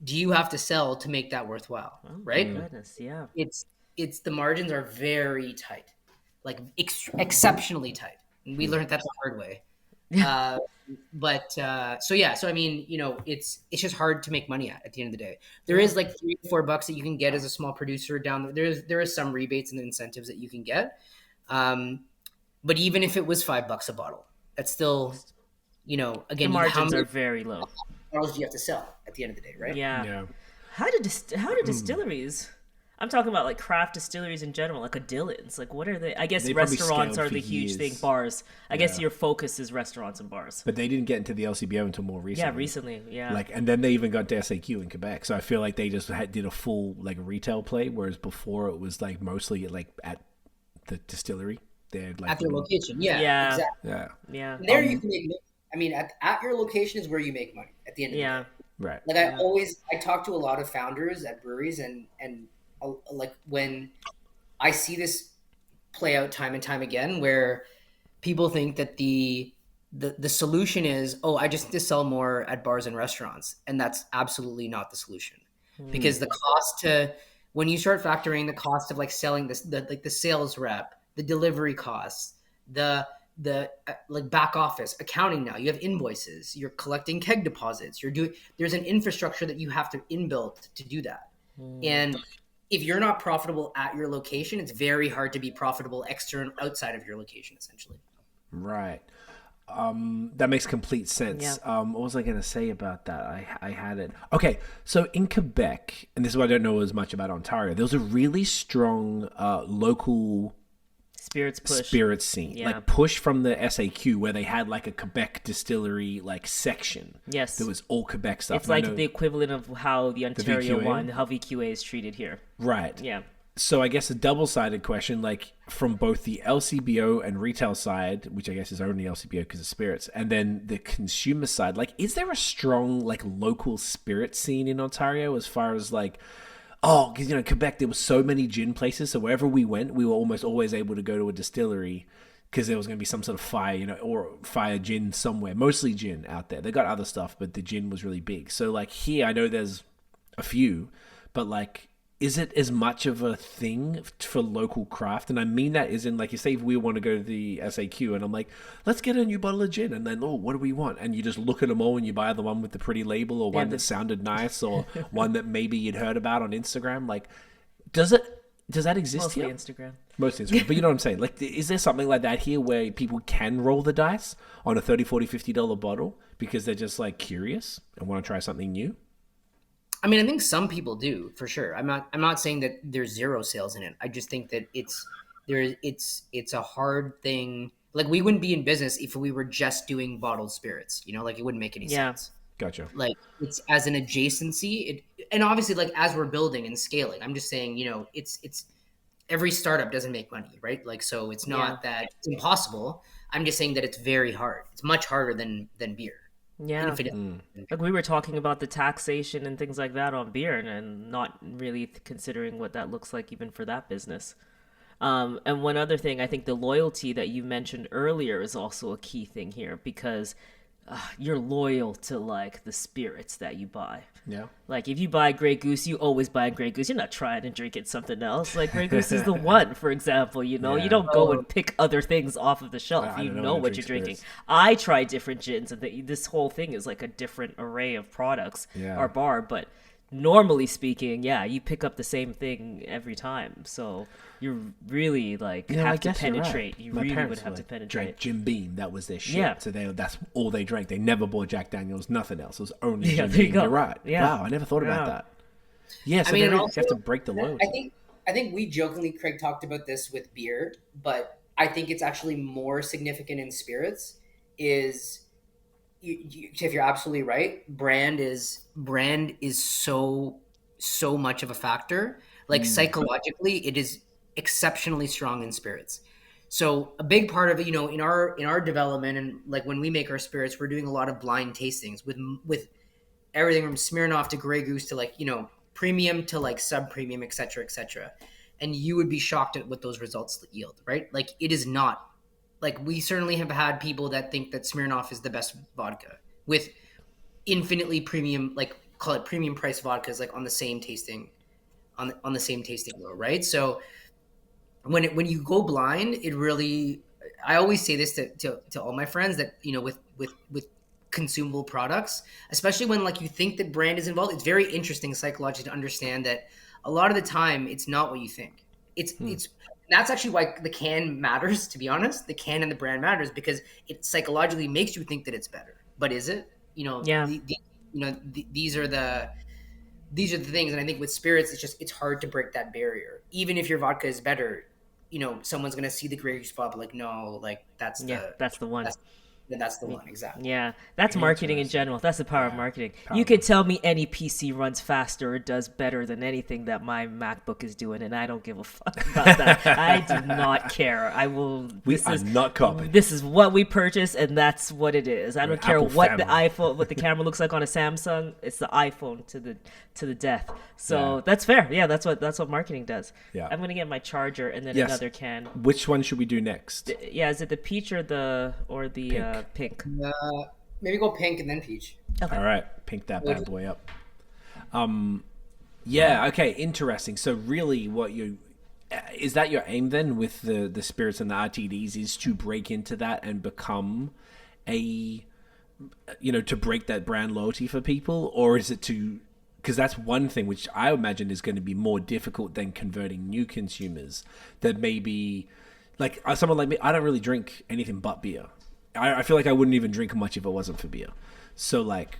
do you have to sell to make that worthwhile, right? Goodness, yeah. It's the margins are very tight, like exceptionally tight. And we learned that the hard way. So I mean, it's just hard to make money at the end of the day. There is like $3-4 that you can get as a small producer down there. There is some rebates and incentives that you can get. But even if it was $5 a bottle, that's still, again, The margins are very low. bottles do you have to sell at the end of the day, right? Yeah. How do distilleries? I'm talking about like craft distilleries in general, like a Dillon's. Like, what are they? I guess They probably restaurants scaled are the for huge years. thing. Bars. I guess your focus is restaurants and bars. But they didn't get into the LCBO until more recently. Yeah, recently. Yeah. Like, and then they even got to SAQ in Quebec. So I feel like they just did a full like retail play, whereas before it was like mostly like at the distillery. They had like At their location, yeah, Yeah. exactly. yeah. And there you can make money. I mean, at your location is where you make money at the end of the day. Right. Like I talk to a lot of founders at breweries, and like when I see this play out time and time again, where people think that the solution is, I just need to sell more at bars and restaurants, and that's absolutely not the solution, because the cost when you start factoring the cost of like selling this, the sales rep, the delivery costs, the like back office accounting, now you have invoices, you're collecting keg deposits, there's an infrastructure that you have to inbuilt to do that. And if you're not profitable at your location, it's very hard to be profitable outside of your location, essentially. Right. That makes complete sense. Yeah. What was I going to say about that? I had it. Okay, so in Quebec, and this is what I don't know as much about Ontario, there was a really strong local spirits scene, like push from the SAQ, where they had like a Quebec distillery like section. Yes, there was all Quebec stuff. It's like the equivalent of how the Ontario how VQA is treated here. Right. Yeah. So I guess a double-sided question, like from both the LCBO and retail side, which I guess is only LCBO because of spirits, and then the consumer side, like is there a strong like local spirit scene in Ontario as far as like, because Quebec, there was so many gin places, so wherever we went, we were almost always able to go to a distillery because there was going to be some sort of fire, or fire gin somewhere. Mostly gin out there. They got other stuff, but the gin was really big. So like here, I know there's a few, but like, is it as much of a thing for local craft? And I mean that is in, like, you say, if we want to go to the SAQ and I'm like, let's get a new bottle of gin. And then, what do we want? And you just look at them all and you buy the one with the pretty label, or one that sounded nice, or one that maybe you'd heard about on Instagram. Like, does that exist Mostly here? Instagram. Mostly Instagram. But you know what I'm saying? Like, is there something like that here where people can roll the dice on a $30, $40, $50 bottle because they're just like curious and want to try something new? I mean, I think some people do, for sure. I'm not saying that there's zero sales in it. I just think that it's a hard thing. Like, we wouldn't be in business if we were just doing bottled spirits, like it wouldn't make any sense. Gotcha. Like, it's as an adjacency, and obviously, like, as we're building and scaling, I'm just saying, it's every startup doesn't make money, right? Like, so it's not that it's impossible. I'm just saying that it's very hard. It's much harder than beer. Yeah. Like we were talking about the taxation and things like that on beer, and not really considering what that looks like even for that business. And one other thing, I think the loyalty that you mentioned earlier is also a key thing here, because you're loyal to like the spirits that you buy. Yeah. Like if you buy Grey Goose, you always buy Grey Goose. You're not trying to drink it something else. Like Grey Goose is the one, for example. You don't go and pick other things off of the shelf. I You don't know when I what drink you're drinking. spirits. I try different gins, and this whole thing is like a different array of products. Yeah. Our bar, but normally speaking, you pick up the same thing every time. So you really like I have to guess you're right. penetrate. You My really parents would have to drank penetrate. Jim Beam. That was their shit. Yeah. So that's all they drank. They never bought Jack Daniels, nothing else. It was only Jim there you Beam. go. You're right. Yeah. Wow, I never thought about Yeah. that. Yeah, so I mean, you also, have to break the load. I think we jokingly, Craig, talked about this with beer, but I think it's actually more significant in spirits. Tiff, you're absolutely right. Brand is so much of a factor. Like psychologically, it is exceptionally strong in spirits. So a big part of it, in our development, and like when we make our spirits, we're doing a lot of blind tastings with everything from Smirnoff to Grey Goose to like premium to like sub premium, etc., and you would be shocked at what those results yield, right? Like it is not. Like we certainly have had people that think that Smirnoff is the best vodka with infinitely premium, like call it premium price vodkas, like on the same tasting, on the same tasting bill, right? So when you go blind, it really, I always say this to all my friends that, you know, with consumable products, especially when like you think that brand is involved, it's very interesting psychologically to understand that a lot of the time it's not what you think. It's that's actually why the can matters, to be honest. The can and the brand matters because it psychologically makes you think that it's better. But is it? You know, Yeah. These are the things, and I think with spirits, it's hard to break that barrier. Even if your vodka is better, you know, someone's gonna see the gray spot, but like, no, like that's the one. That's the one, exactly. Yeah, that's marketing in general. That's the power of marketing. Power You could tell me any PC runs faster or does better than anything that my MacBook is doing, and I don't give a fuck about that. I do not care. I will. We are not copying. This is what we purchase, and that's what it is. I don't care Apple what family. the iPhone, what the camera looks like on a Samsung. It's the iPhone to the death. So that's fair. Yeah, that's what marketing does. Yeah. I'm gonna get my charger and then Yes. another can. Which one should we do next? Yeah, is it the peach or the pink? Maybe go pink and then peach. Okay. All right, pink that bad boy up. Yeah, okay, interesting. So really what is that your aim then with the spirits and the RTDs is to break into that and become to break that brand loyalty for people? Or is it because that's one thing which I imagine is going to be more difficult than converting new consumers that maybe, like someone like me, I don't really drink anything but beer. I feel like I wouldn't even drink much if it wasn't for beer. So like,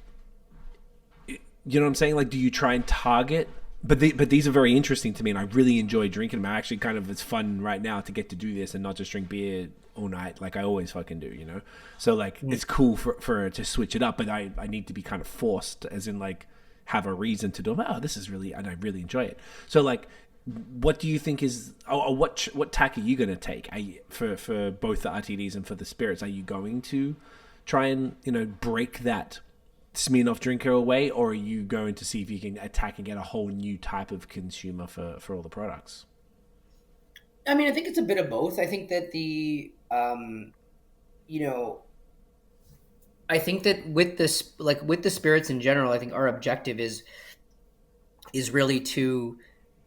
you know what I'm saying? Like, do you try and target? But these are very interesting to me, and I really enjoy drinking them. I actually it's fun right now to get to do this and not just drink beer all night like I always fucking do, you know? So like, it's cool for to switch it up, but I need to be kind of forced, as in like have a reason to do it. Oh, this is really, and I really enjoy it. So like, what do you think is, or what tack are you going to take for both the RTDs and for the spirits? Are you going to try and, break that Smirnoff drinker away, or are you going to see if you can attack and get a whole new type of consumer for all the products? I mean, I think it's a bit of both. I think that I think that with the spirits in general, I think our objective is really to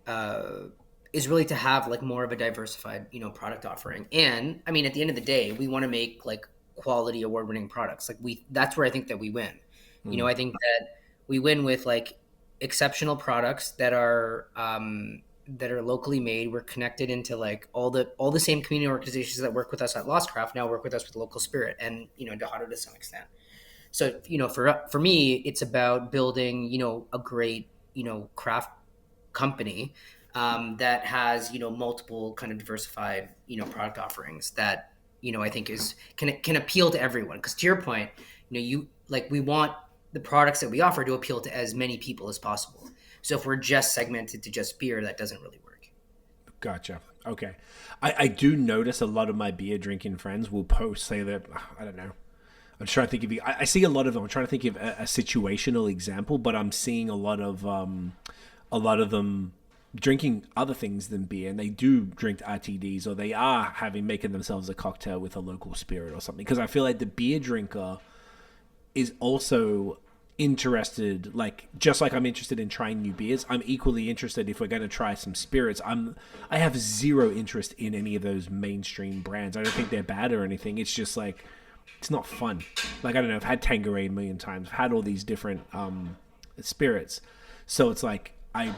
have like more of a diversified, product offering. And I mean, at the end of the day, we want to make like quality award-winning products. Like that's where I think that we win. I think that we win with like exceptional products that are locally made. We're connected into like all the same community organizations that work with us at Lost Craft now work with us with Local Spirit and, Dejado to some extent. So, for me, it's about building, a great, craft company that has, multiple kind of diversified, product offerings that, I think can appeal to everyone. Because to your point, we want the products that we offer to appeal to as many people as possible. So if we're just segmented to just beer, that doesn't really work. Gotcha. Okay. I do notice a lot of my beer drinking friends will say that, I don't know. I'm trying to think of, I see a lot of them. I'm trying to think of a situational example, but I'm seeing a lot of them drinking other things than beer, and they do drink RTDs, or they are making themselves a cocktail with a local spirit or something. Because I feel like the beer drinker is also interested, like just like I'm interested in trying new beers, I'm equally interested if we're going to try some spirits. I have zero interest in any of those mainstream brands. I don't think they're bad or anything. It's just like, it's not fun. Like, I don't know, I've had Tanqueray a million times. I've had all these different spirits. So it's like, I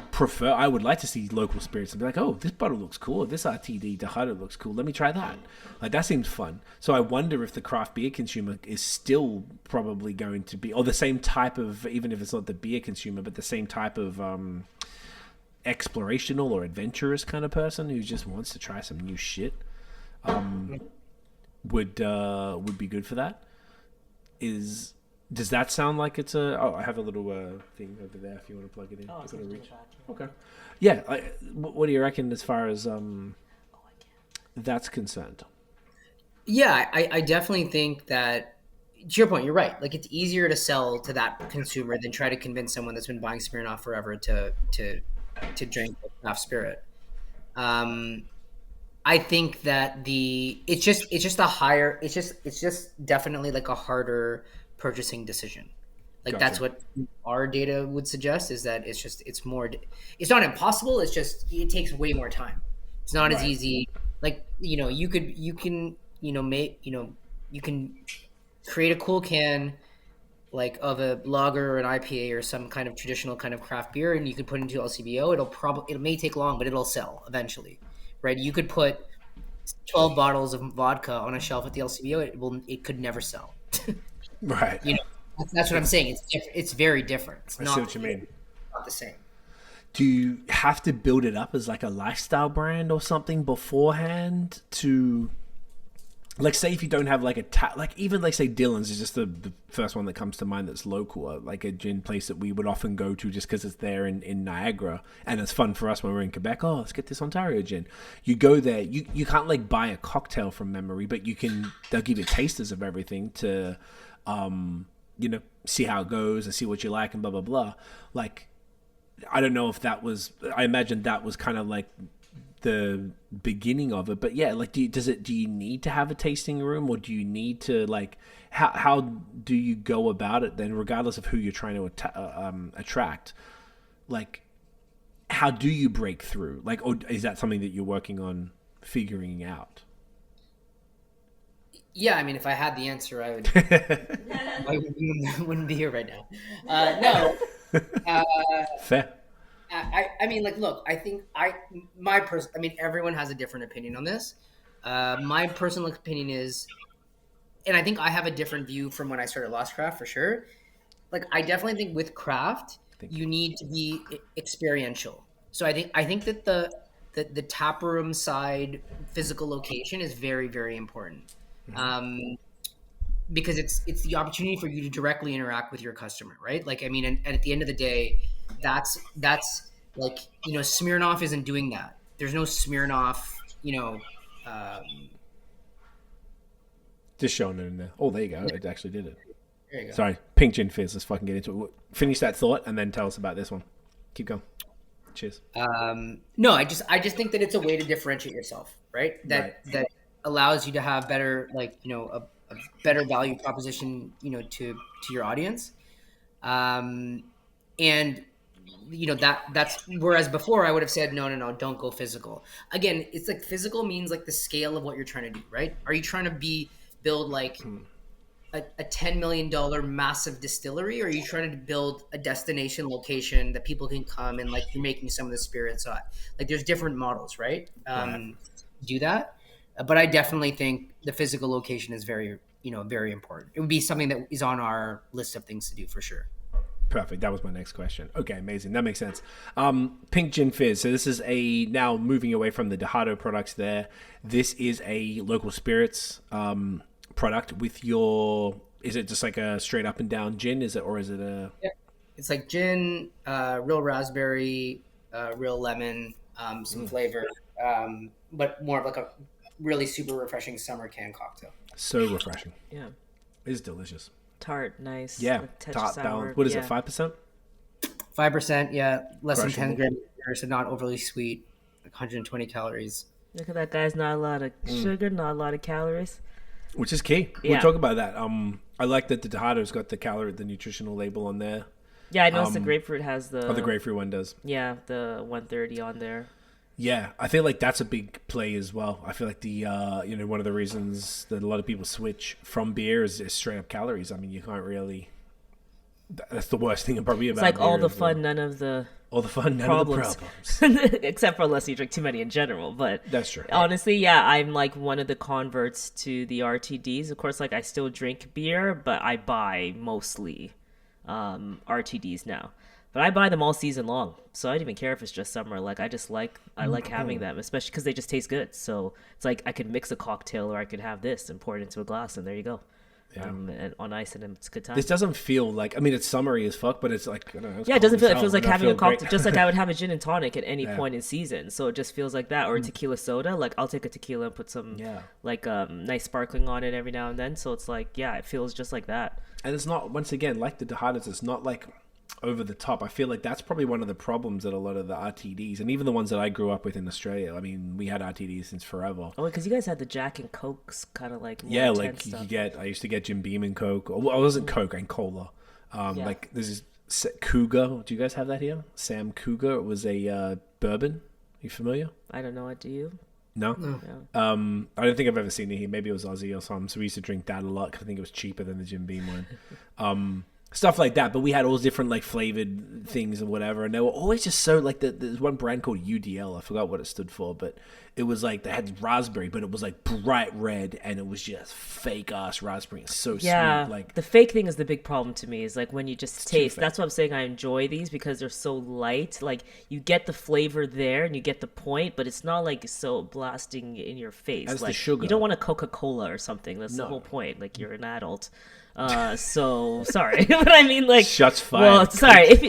would like to see local spirits and be like, oh, this bottle looks cool. This RTD Dejado looks cool. Let me try that. Like, that seems fun. So I wonder if the craft beer consumer is still probably going to be, or the same type of, even if it's not the beer consumer, but the same type of explorational or adventurous kind of person who just wants to try some new shit. Would be good for that. Does that sound like it's a... Oh, I have a little thing over there if you want to plug it in. Oh, it's reach. back. Okay. Yeah. What do you reckon as far as that's concerned? Yeah, I definitely think that, to your point, you're right. Like it's easier to sell to that consumer than try to convince someone that's been buying Smirnoff forever to drink enough spirit. I think that it's just definitely like a harder purchasing decision. Like Gotcha. that's what our data would suggest, is that it's not impossible. It's just, it takes way more time. It's not as easy. Like, you can create a cool can like of a lager or an IPA or some kind of traditional kind of craft beer, and you can put it into LCBO. It may take long, but it'll sell eventually, right? You could put 12 bottles of vodka on a shelf at the LCBO. It could never sell. Right. That's what I'm saying. It's very different. I see what you mean. Not the same. Do you have to build it up as like a lifestyle brand or something beforehand to, like, say if you don't have like like even like say Dylan's is just the first one that comes to mind that's local, like a gin place that we would often go to just because it's there in Niagara, and it's fun for us when we're in Quebec. Oh, let's get this Ontario gin. You go there, you can't like buy a cocktail from memory, but they'll give you tasters of everything to see how it goes and see what you like and blah blah blah. Like, I don't know if I imagine that was kind of like the beginning of it, but yeah, like do you need to have a tasting room, or do you need to, like, how do you go about it then, regardless of who you're trying to attract? Like, how do you break through? Like, or is that something that you're working on figuring out? Yeah, I mean, if I had the answer, I wouldn't be here right now. No. Fair. I mean, like, look, I think everyone has a different opinion on this. My personal opinion is, and I think I have a different view from when I started Lost Craft for sure. Like, I definitely think with craft, you need to be experiential. So I think that the taproom side physical location is very, very important. Because it's the opportunity for you to directly interact with your customer, right? Like, I mean, and at the end of the day, that's like, Smirnoff isn't doing that. There's no Smirnoff, just showing it in there. Oh, there you go. It actually did it. There you go. Sorry, pink Gin Fizz. Let's fucking get into it. Finish that thought and then tell us about this one. Keep going. Cheers. No, I just think that it's a way to differentiate yourself, right? That allows you to have better, like, a better value proposition, to your audience. And that's, whereas before I would have said, no, don't go physical. Again, it's like physical means like the scale of what you're trying to do, right? Are you trying to build like a $10 million massive distillery, or are you trying to build a destination location that people can come and, like, you're making some of the spirits? Like, there's different models, right? Do that. But I definitely think the physical location is very, very important. It would be something that is on our list of things to do for sure. Perfect. That was my next question. Okay, amazing. That makes sense. Pink Gin Fizz. So this is now moving away from the Dejado products there. This is a local spirits product with is it just like a straight up and down gin? Or is it a... Yeah. It's like gin, real raspberry, real lemon, some flavor, but more of like a really super refreshing summer can cocktail. So refreshing. Yeah. It's delicious. Tart, nice. Yeah. Like, touch Tart sour. balance. What is it, 5%? 5%, yeah. Less than 10 Crushable. grams, so not overly sweet. Like 120 calories. Look at that, guys. Not a lot of sugar, not a lot of calories. Which is key. Yeah. We'll talk about that. I like that the Dejado's got the nutritional label on there. Yeah, I noticed the grapefruit has the... Oh, the grapefruit one does. Yeah, the 130 on there. Yeah, I feel like that's a big play as well. I feel like the one of the reasons that a lot of people switch from beer is straight up calories. I mean, you can't really. That's the worst thing probably about. It's like all beer the fun, none of the problems. except for unless you drink too many in general. But That's true. Honestly, yeah, I'm like one of the converts to the RTDs. Of course, like I still drink beer, but I buy mostly RTDs now. But I buy them all season long, so I don't even care if it's just summer. Like I like having them, especially because they just taste good. So it's like I could mix a cocktail, or I could have this and pour it into a glass, and there you go. and on ice, and it's a good time. This doesn't feel like, I mean, it's summery as fuck, but it's like, I don't know, it's Yeah, it doesn't feel. It cold as feels hell, like and I having a feel cocktail, great. just like I would have a gin and tonic at any point in season. So it just feels like that, or a tequila soda. Like I'll take a tequila and put some like nice sparkling on it every now and then. So it's like, yeah, it feels just like that. And it's not, once again, like the Dejados, it's not like over the top. I feel like that's probably one of the problems that a lot of the RTDs, and even the ones that I grew up with in Australia. I mean, we had RTDs since forever. Oh, because you guys had the Jack and Cokes, kind of like more Yeah, intense like stuff. I used to get Jim Beam and Coke. Well, I wasn't Coke and cola. Like this is Cougar. Do you guys have that here? Sam Cougar. It was a bourbon. You familiar? I don't know. Do you? No. Yeah. I don't think I've ever seen it here. Maybe it was Aussie or something. So we used to drink that a lot because I think it was cheaper than the Jim Beam one. Stuff like that. But we had all different like flavored things and whatever. And they were always just so like there's one brand called UDL. I forgot what it stood for, but it was like they had raspberry, but it was like bright red and it was just fake ass raspberry. It's so sweet. Like the fake thing is the big problem to me, is like when you just taste. fake. That's what I'm saying. I enjoy these because they're so light. Like you get the flavor there and you get the point, but it's not like so blasting in your face. That's the like sugar. you don't want a Coca-Cola or something. That's the whole point. Like you're an adult. So sorry, but I mean, like, Shots fired. well, sorry, if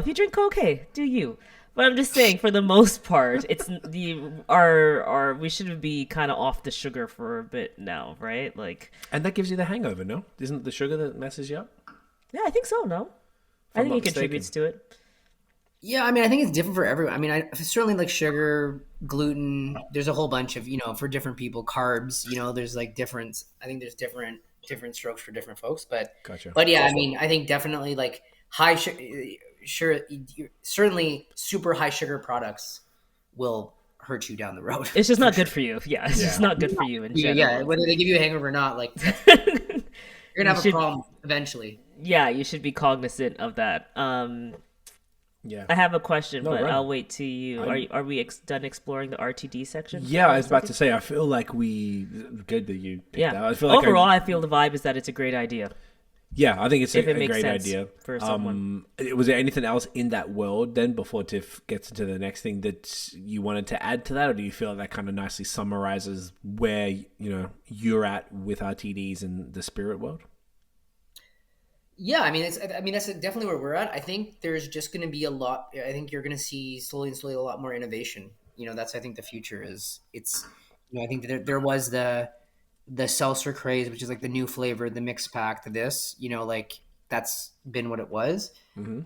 you drink Coke, hey, do you? But I'm just saying, for the most part, it's we should be kind of off the sugar for a bit now, right? Like, and that gives you the hangover, no? Isn't it the sugar that messes you up? yeah, I think so. No, I think not it contributes to it. Yeah, I mean, I think it's different for everyone. I mean, I certainly like sugar, gluten. There's a whole bunch of, for different people, carbs. There's like different. I think there's different strokes for different folks. But Gotcha. But yeah, I mean, I think definitely like high certainly super high sugar products will hurt you down the road. It's just not good for you. Yeah, it's just not good for you in general. Yeah, whether they give you a hangover or not, like you're gonna have a problem eventually. Yeah, you should be cognizant of that. Yeah. I have a question, but right. I'll wait till you. Are we done exploring the RTD section? Yeah, I was about to say, I feel like good that you picked that. I feel like overall, I feel the vibe is that it's a great idea. Yeah, I think it's a makes great sense idea for someone. Was there anything else in that world then, before Tiff gets into the next thing, that you wanted to add to that, or do you feel that kind of nicely summarizes where you're at with RTDs in the spirit world? Yeah, I mean, that's definitely where we're at. I think there's just going to be a lot. I think you're going to see slowly a lot more innovation. That's, I think, the future is. It's, I think that there was the seltzer craze, which is like the new flavor, the mix pack to this. Like that's been what it was. Mm-hmm.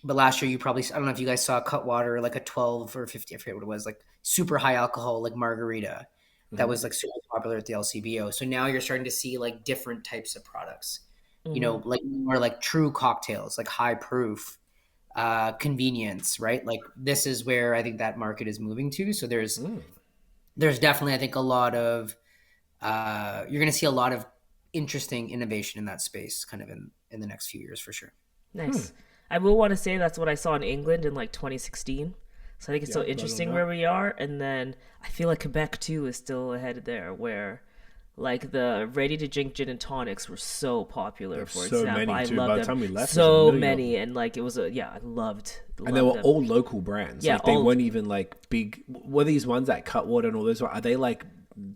But last year, I don't know if you guys saw Cutwater, like a 12 or 50, I forget what it was, like super high alcohol, like Margarita. That was like super popular at the LCBO. So now you're starting to see like different types of products. Like more like true cocktails, like high proof, convenience, right? Like this is where I think that market is moving to. So there's definitely, I think, a lot of, you're going to see a lot of interesting innovation in that space kind of in the next few years for sure. Nice. I will want to say that's what I saw in England in like 2016. So I think it's so interesting where we are. And then I feel like Quebec too is still ahead there, where like the ready to drink gin and tonics were so popular. For so example, many too. I By loved the time we them. left, So many, and like it was I loved and they were them. all local brands. Yeah, like they weren't even like big. Were these ones that Cutwater and all those? Are they like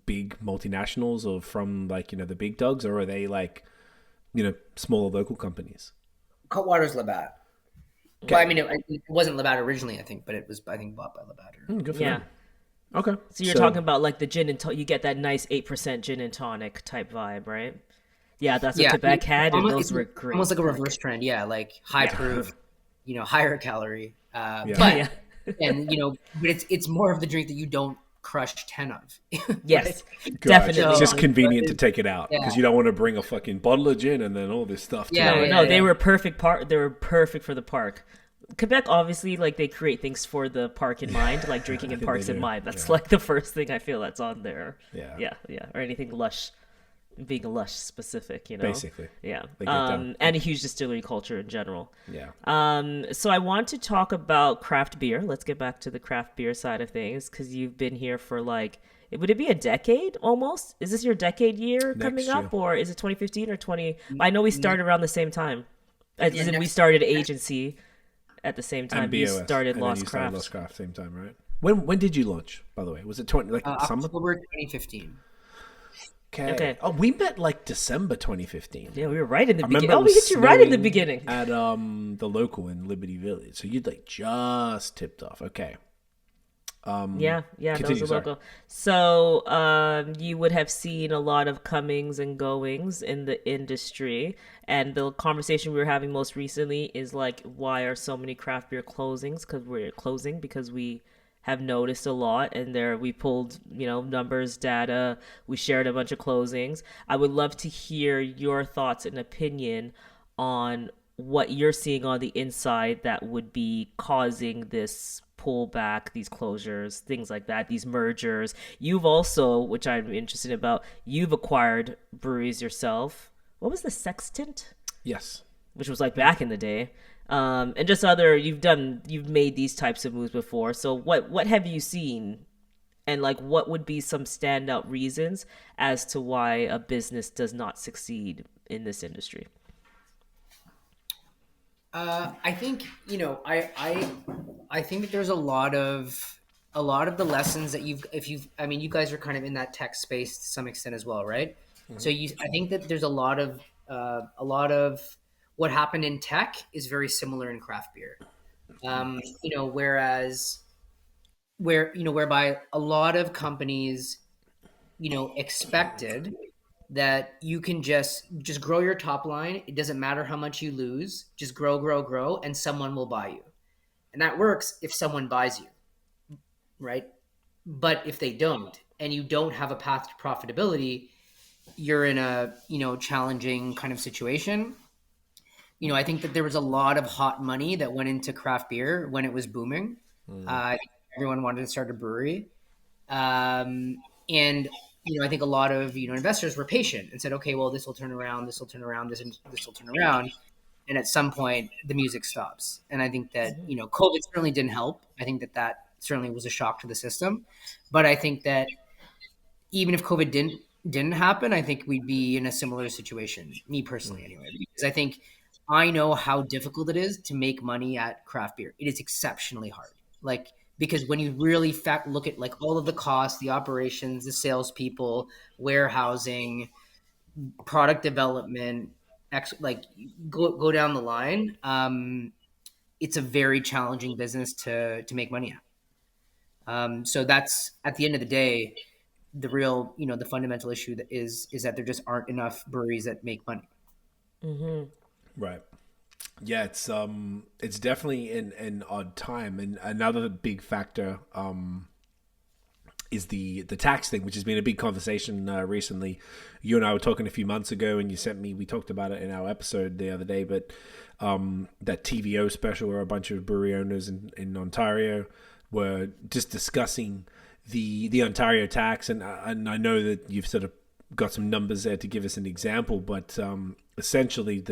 big multinationals or from like the big dogs, or are they like smaller local companies? Cutwater's Labatt. Okay. Well, I mean, it wasn't Labatt originally, I think, but it was, I think, bought by Labatt. Good for them. Okay. So you're talking about like the gin and you get that nice 8% gin and tonic type vibe, right? Yeah, that's what Quebec had, and those were great. Almost like a reverse trend, like high proof, higher calorie. But and but it's more of the drink that you don't crush 10 of. Yes, Gotcha. definitely. It's just convenient to take it out because you don't want to bring a fucking bottle of gin and then all this stuff. They were perfect. They were perfect for the park. Quebec, obviously, like they create things for the park in mind, like drinking in parks in mind. That's like the first thing I feel that's on there. Yeah. Or anything lush, being lush specific, Basically. Yeah. And a huge distillery culture in general. Yeah. So I want to talk about craft beer. Let's get back to the craft beer side of things, because you've been here for like, would it be a decade almost? Is this your decade year coming up, or is it 2015 or 20? I know we started around the same time. We started agency at the same time. BAOS, you started and Lost you started Craft. Lost Craft same time, right? When did you launch, by the way? Was it summer? October 2015. Okay. Okay. Oh, we met like December 2015. Yeah, we were right in the beginning. Remember it Oh, we was hit you right in the snowing beginning. at the local in Liberty Village. So you'd like just tipped off. Okay. Yeah, that was Continue, a sorry. logo. So you would have seen a lot of comings and goings in the industry. And the conversation we were having most recently is like, why are so many craft beer closings? Because we're closing because we have noticed a lot, and there we pulled, numbers, data. We shared a bunch of closings. I would love to hear your thoughts and opinion on what you're seeing on the inside that would be causing this pullback, these closures, things like that, these mergers. You've also, which I'm interested about, you've acquired breweries yourself. What was the Sextant? Yes. Which was like back in the day. And just you've made these types of moves before. So what have you seen? And like, what would be some standout reasons as to why a business does not succeed in this industry? I think I think that there's a lot of the lessons that you guys are kind of in that tech space to some extent as well, right? So I think that there's a lot of what happened in tech is very similar in craft beer. Whereas whereby a lot of companies expected that you can just grow your top line. It doesn't matter how much you lose, just grow, and someone will buy you. And that works if someone buys you, right? But if they don't, and you don't have a path to profitability, you're in a challenging kind of situation. I think that there was a lot of hot money that went into craft beer when it was booming. I think everyone wanted to start a brewery. And I think a lot of investors were patient and said, okay, well, this will turn around, this will turn around, this will turn around, and at some point the music stops. And I think that COVID certainly didn't help. I think that certainly was a shock to the system. But I think that even if COVID didn't happen, I think we'd be in a similar situation. Me personally, anyway, because I think I know how difficult it is to make money at craft beer. It is exceptionally hard. Like, because when you really look at like all of the costs, the operations, the salespeople, warehousing, product development, like go down the line, it's a very challenging business to make money at. So that's, at the end of the day, the real the fundamental issue that is that there just aren't enough breweries that make money. Right. Yeah, it's definitely an odd time, and another big factor is the tax thing, which has been a big conversation recently. You and I were talking a few months ago, and we talked about it in our episode the other day. But that TVO special, where a bunch of brewery owners in Ontario were just discussing the Ontario tax, and I know that you've sort of got some numbers there to give us an example, but essentially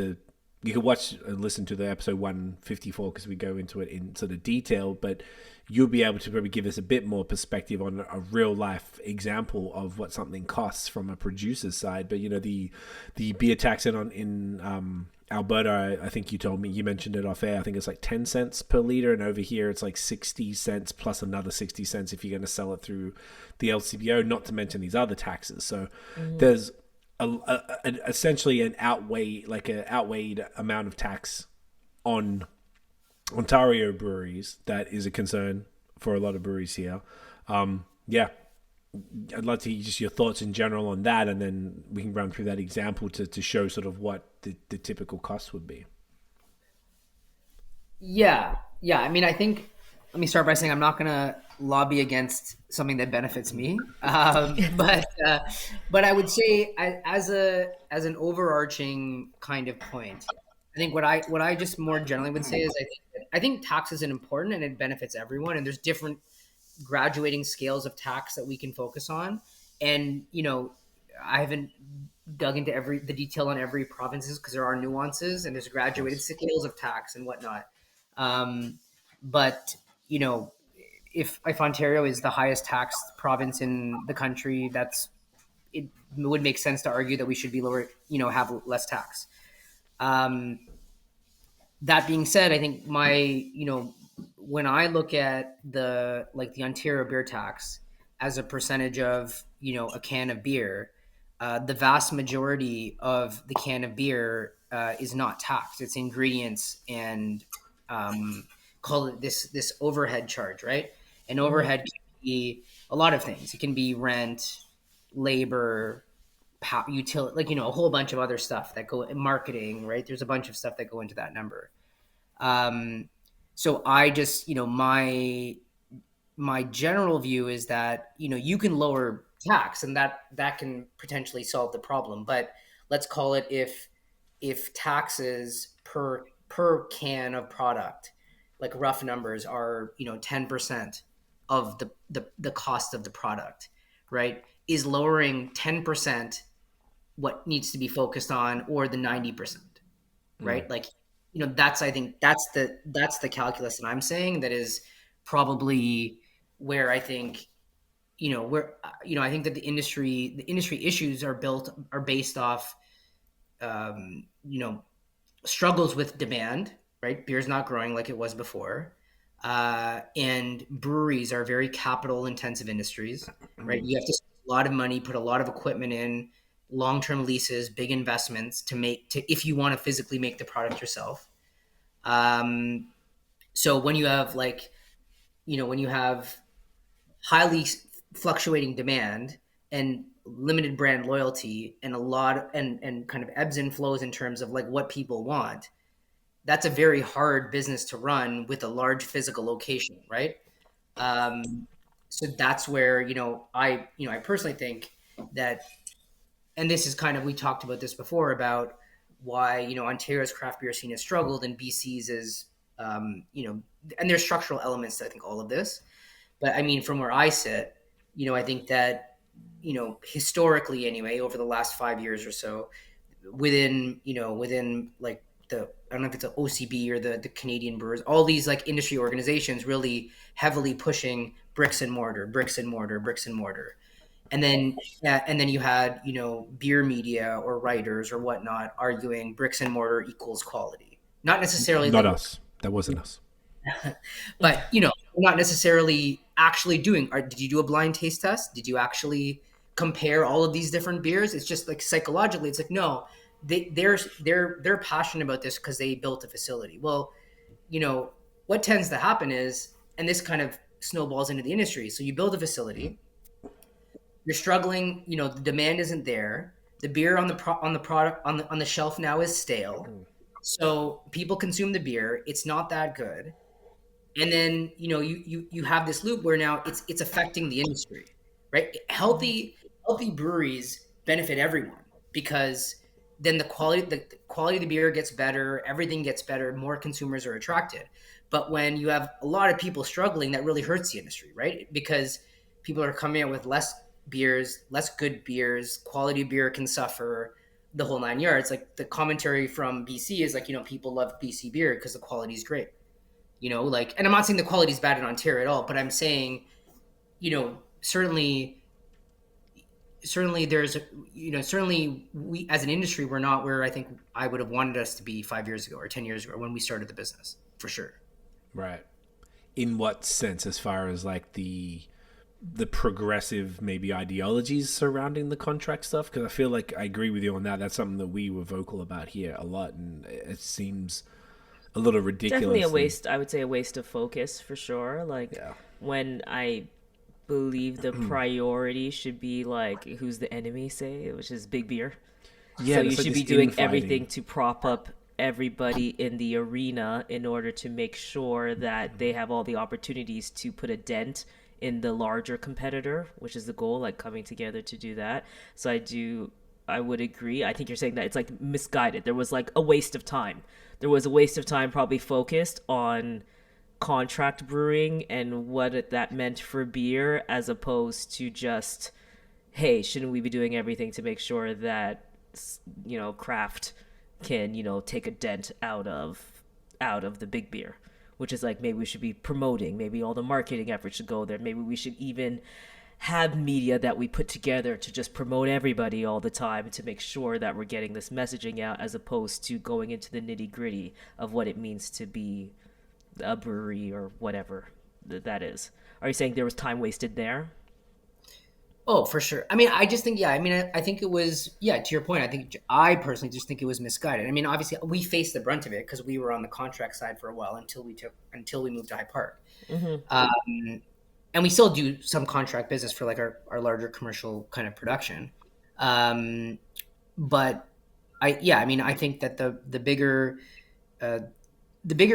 you can watch and listen to the episode 154 because we go into it in sort of detail, but you'll be able to probably give us a bit more perspective on a real life example of what something costs from a producer's side. But the beer tax in Alberta, I think you mentioned it off air. I think it's like 10 cents per liter, and over here it's like 60 cents plus another 60 cents if you're going to sell it through the LCBO. Not to mention these other taxes. So there's essentially an outweighed amount of tax on Ontario breweries that is a concern for a lot of breweries here. Yeah, I'd like to hear just your thoughts in general on that, and then we can run through that example to show sort of what the typical cost would be. Yeah. I mean, I think, let me start by saying I'm not going to lobby against something that benefits me, but I would say as an overarching kind of point, I think what I just more generally would say is I think tax is important and it benefits everyone, and there's different graduating scales of tax that we can focus on, and I haven't dug into the detail on every provinces because there are nuances and there's graduated scales of tax and whatnot. But if Ontario is the highest taxed province in the country, it would make sense to argue that we should be lower, have less tax. That being said, I think when I look at the Ontario beer tax as a percentage of, a can of beer, the vast majority of the can of beer is not taxed. It's ingredients and call it this overhead charge, right? And overhead can be a lot of things. It can be rent, labor, utility, like a whole bunch of other stuff that go marketing, right? There's a bunch of stuff that go into that number. Um, so I just my general view is that you can lower tax and that can potentially solve the problem, but let's call it if taxes per can of product, like rough numbers, are 10% of the cost of the product, right? Is lowering 10% what needs to be focused on, or the 90%, right? Like, I think that's the calculus that I'm saying that is probably where I think, I think that the industry issues are based off, um, you know, struggles with demand, right? Beer's not growing like it was before. And breweries are very capital intensive industries, right? You have to spend a lot of money, put a lot of equipment in, long-term leases, big investments if you want to physically make the product yourself. So when you have highly fluctuating demand and limited brand loyalty and a lot and kind of ebbs and flows in terms of like what people want, that's a very hard business to run with a large physical location, right? So that's where I personally think that, and this is kind of, we talked about this before about why Ontario's craft beer scene has struggled and BC's is, and there's structural elements to I think all of this. But I mean, from where I sit, I think that, historically anyway, over the last 5 years or so, within like I don't know if it's an OCB or the Canadian Brewers, all these like industry organizations really heavily pushing bricks and mortar, bricks and mortar, bricks and mortar. And then you had, beer media or writers or whatnot arguing bricks and mortar equals quality. Not necessarily Not us. That wasn't us. but not necessarily actually doing. Did you do a blind taste test? Did you actually compare all of these different beers? It's just like psychologically, it's like, no, they're passionate about this because they built a facility. Well, what tends to happen is, and this kind of snowballs into the industry. So you build a facility, you're struggling, the demand isn't there. The beer on the product on the shelf now is stale. So people consume the beer. It's not that good. And then you have this loop where now it's affecting the industry, right? Healthy breweries benefit everyone because then the quality of the beer gets better, everything gets better, more consumers are attracted. But when you have a lot of people struggling, that really hurts the industry, right? Because people are coming out with less beers, less good beers, quality beer can suffer, the whole nine yards. Like the commentary from BC is like, people love BC beer because the quality is great. And I'm not saying the quality is bad in Ontario at all, but I'm saying, certainly there's, certainly we as an industry, we're not where I think I would have wanted us to be 5 years ago or 10 years ago when we started the business, for sure. Right. In what sense, as far as like the progressive maybe ideologies surrounding the contract stuff? Because I feel like I agree with you on that. That's something that we were vocal about here a lot, and it seems a little ridiculous. Definitely a waste. I would say a waste of focus for sure. Like when I believe the priority should be like who's the enemy, say, which is big beer. Yeah, so you should be doing infighting. everything to prop up everybody in the arena in order to make sure that they have all the opportunities to put a dent in the larger competitor, which is the goal, like coming together to do that. So I would agree. I think you're saying that it's like misguided. There was like a waste of time. There was a waste of time probably focused on contract brewing and what that meant for beer, as opposed to just, hey, shouldn't we be doing everything to make sure that craft can take a dent out of the big beer, which is like, maybe we should be promoting, maybe all the marketing efforts should go there, maybe we should even have media that we put together to just promote everybody all the time to make sure that we're getting this messaging out, as opposed to going into the nitty gritty of what it means to be a brewery or whatever that is. Are you saying there was time wasted there? Oh, for sure. I mean, I just think, yeah, I mean, I think it was, yeah, to your point, I personally just think it was misguided. I mean, obviously, we faced the brunt of it because we were on the contract side for a while until we moved to High Park. And we still do some contract business for like our larger commercial kind of production. But I mean, I think that uh, the bigger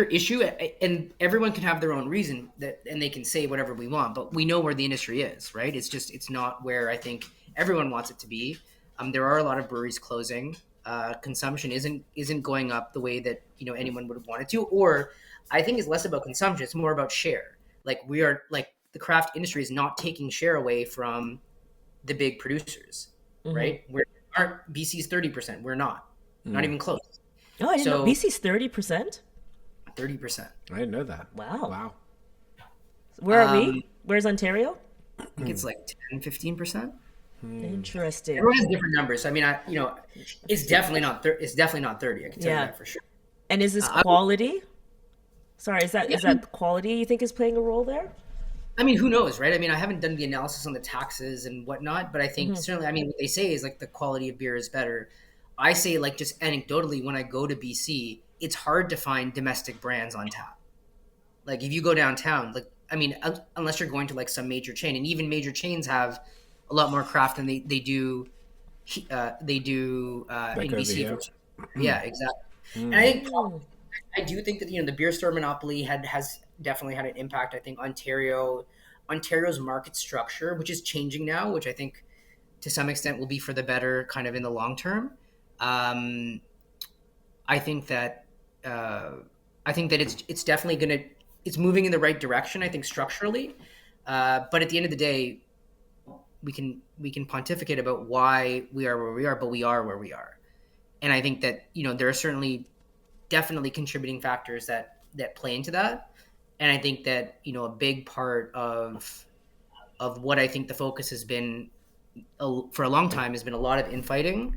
issue, and everyone can have their own reason and they can say whatever we want, but we know where the industry is, right? It's not where I think everyone wants it to be. There are a lot of breweries closing. Consumption isn't going up the way that anyone would have wanted to, or I think it's less about consumption. It's more about share. Like the craft industry is not taking share away from the big producers, right? Aren't BC's 30%. We're not even close. Oh, I didn't know BC's 30%. 30%. I didn't know that. Wow. Where are we? Where's Ontario? I think it's like 10-15%. Interesting. Everyone has different numbers. I mean, it's definitely not. It's definitely not 30. I can tell you that for sure. And is this quality? Sorry, is that quality you think is playing a role there? I mean, who knows, right? I mean, I haven't done the analysis on the taxes and whatnot, but I think certainly, I mean, what they say is like the quality of beer is better. I say, like, just anecdotally, when I go to BC, it's hard to find domestic brands on tap. Like, if you go downtown, like, I mean, unless you're going to like some major chain, and even major chains have a lot more craft than they do like in BC. Yeah, exactly. And I think I do think that the beer store monopoly has definitely had an impact. I think Ontario's market structure, which is changing now, which I think to some extent will be for the better, kind of in the long term. I think that it's definitely it's moving in the right direction. I think structurally, but at the end of the day, we can pontificate about why we are where we are, but we are where we are. And I think that there are definitely contributing factors that play into that. And I think that a big part of what I think the focus has been for a long time has been a lot of infighting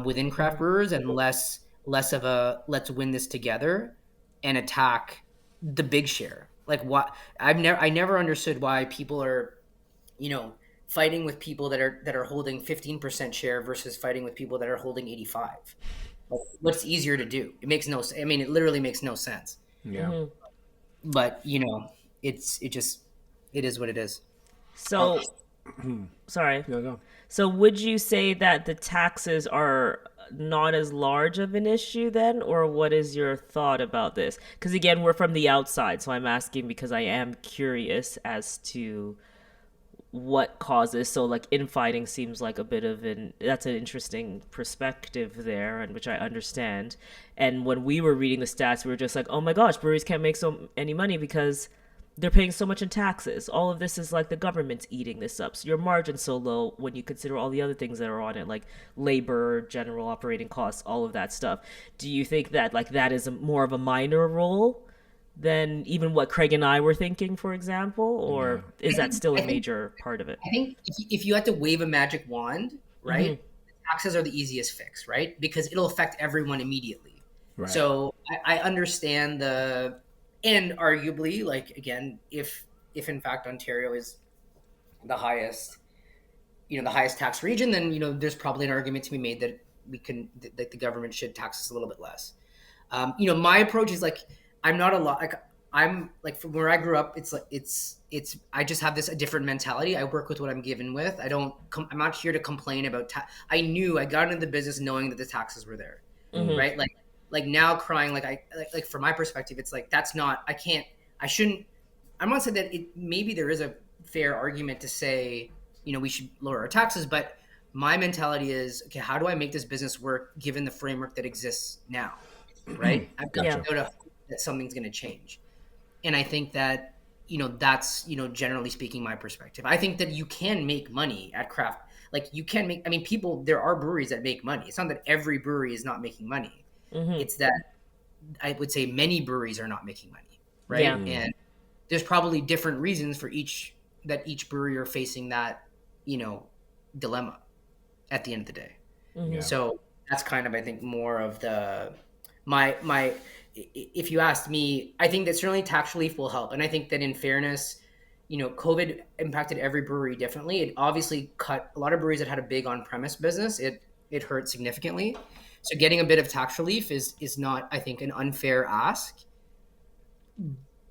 within craft brewers, and less of a let's win this together and attack the big share. Like, what I never understood why people are fighting with people that are holding 15% share versus fighting with people that are holding 85. Like, what's easier to do? It makes no sense. I mean, it literally makes no sense. Yeah. But it is what it is. So sorry. No. So would you say that the taxes are not as large of an issue then, or what is your thought about this? Because again, we're from the outside, so I'm asking because I am curious as to what causes. So like infighting seems like a bit of that's an interesting perspective there, and which I understand. And when we were reading the stats, we were just like, oh my gosh, breweries can't make any money because they're paying so much in taxes. All of this is like the government's eating this up. So your margin's so low when you consider all the other things that are on it, like labor, general operating costs, all of that stuff. Do you think that like that is more of a minor role than even what Craig and I were thinking, for example? Or is that still a major part of it? I think if you had to wave a magic wand, right, taxes are the easiest fix, right? Because it'll affect everyone immediately. Right. So I understand and arguably, like, again, if in fact Ontario is the highest tax region, then there's probably an argument to be made that that the government should tax us a little bit less. My approach is like, I'm not a lot like I'm like, from where I grew up, it's like it's I just have a different mentality. I work with what I'm given with. I'm not here to complain about I knew I got into the business knowing that the taxes were there, right? Like now crying, like from my perspective, it's like, I'm not saying that maybe there is a fair argument to say, we should lower our taxes, but my mentality is, okay, how do I make this business work given the framework that exists now, right? I've got to know that something's going to change. And I think that, that's, generally speaking, my perspective. I think that you can make money at craft. Like, you can make, I mean, there are breweries that make money. It's not that every brewery is not making money. It's that I would say many breweries are not making money, right? Yeah. And there's probably different reasons for each brewery are facing that, dilemma at the end of the day. Yeah. So that's kind of, I think, more of if you asked me, I think that certainly tax relief will help. And I think that in fairness, COVID impacted every brewery differently. It obviously cut a lot of breweries that had a big on-premise business. It hurt significantly. So getting a bit of tax relief is not, I think, an unfair ask.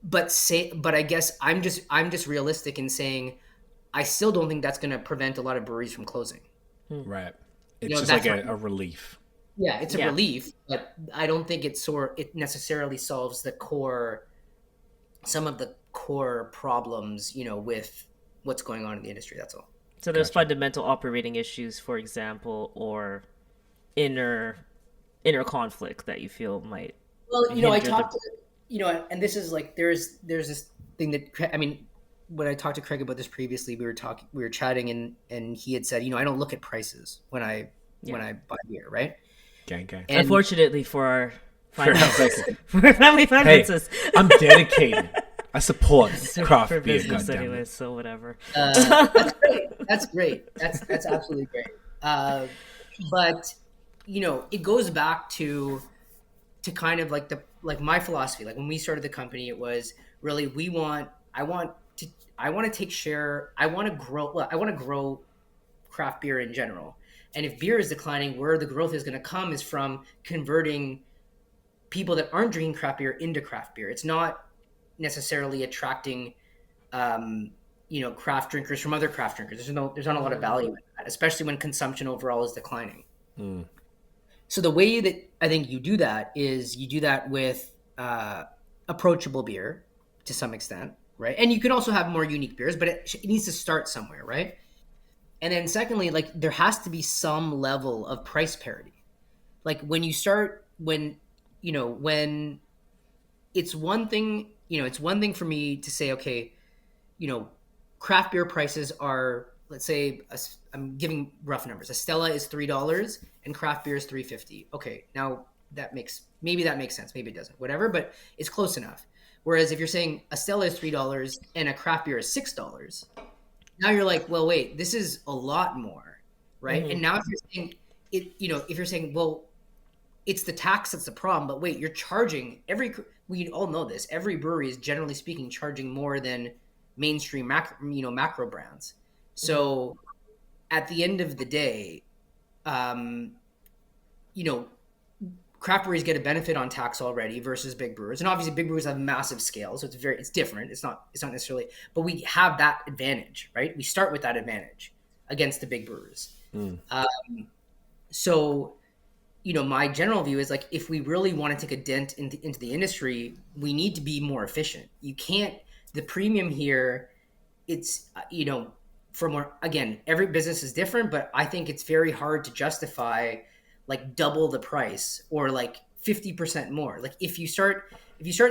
But I guess I'm just realistic in saying I still don't think that's going to prevent a lot of breweries from closing. Right. It's just like a relief. Yeah, it's a relief, but I don't think it necessarily solves some of the core problems, with what's going on in the industry. That's all. So there's fundamental operating issues, for example, or inner conflict that you feel might. Well, I talked to, and this is like there's this thing that, I mean, when I talked to Craig about this previously, we were chatting, and he had said, I don't look at prices when I buy beer, right? Gang. And unfortunately for our finances, for family finances, Hey, I'm dedicated. I support craft for beer. business anyway, so whatever. That's great. That's absolutely great. But it goes back to kind of like my philosophy. Like when we started the company, it was really I want to take share. I want to grow. Well, I want to grow craft beer in general. And if beer is declining, where the growth is going to come is from converting people that aren't drinking craft beer into craft beer. It's not necessarily attracting, craft drinkers from other craft drinkers. There's not a lot of value in that, especially when consumption overall is declining. Mm. So the way that I think you do that is you do that with approachable beer to some extent, right? And you can also have more unique beers, but it needs to start somewhere, right? And then secondly, like there has to be some level of price parity. Like when it's one thing, it's one thing for me to say, okay, craft beer prices are, let's say, I'm giving rough numbers. A Stella is $3 and craft beer is $3.50. Okay, now maybe that makes sense. Maybe it doesn't, whatever, but it's close enough. Whereas if you're saying a Stella is $3 and a craft beer is $6, now you're like, well, wait, this is a lot more, right? Mm-hmm. And now if you're saying well, it's the tax that's the problem, but wait, you're charging we all know this. Every brewery is generally speaking charging more than mainstream macro brands. So at the end of the day, craft breweries get a benefit on tax already versus big brewers. And obviously big brewers have massive scale, so it's different. It's not necessarily, but we have that advantage, right? We start with that advantage against the big brewers. Mm. So, my general view is like, if we really want to take a dent into the industry, we need to be more efficient. You can't, the premium here, it's, again, every business is different, but I think it's very hard to justify like double the price or like 50% more. Like if you start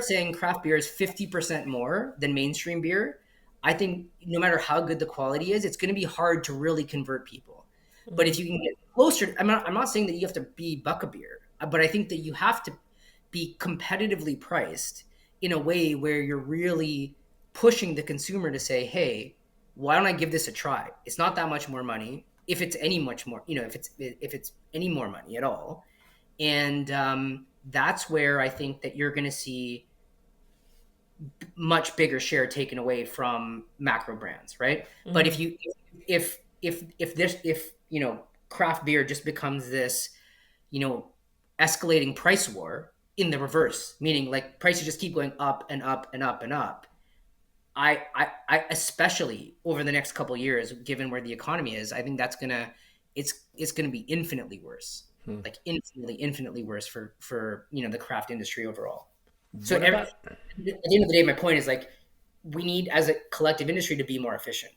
saying craft beer is 50% more than mainstream beer, I think no matter how good the quality is, it's going to be hard to really convert people. Mm-hmm. But if you can get closer, I'm not saying that you have to be buck a beer, but I think that you have to be competitively priced in a way where you're really pushing the consumer to say, hey, why don't I give this a try? It's not that much more money. If it's any much more, if it's any more money at all. And that's where I think that you're going to see much bigger share taken away from macro brands, right? Mm-hmm. But if craft beer just becomes this, escalating price war in the reverse, meaning like prices just keep going up and up and up and up. I especially over the next couple of years, given where the economy is, I think it's gonna be infinitely worse, like infinitely worse for the craft industry overall. So at the end of the day, my point is like we need as a collective industry to be more efficient.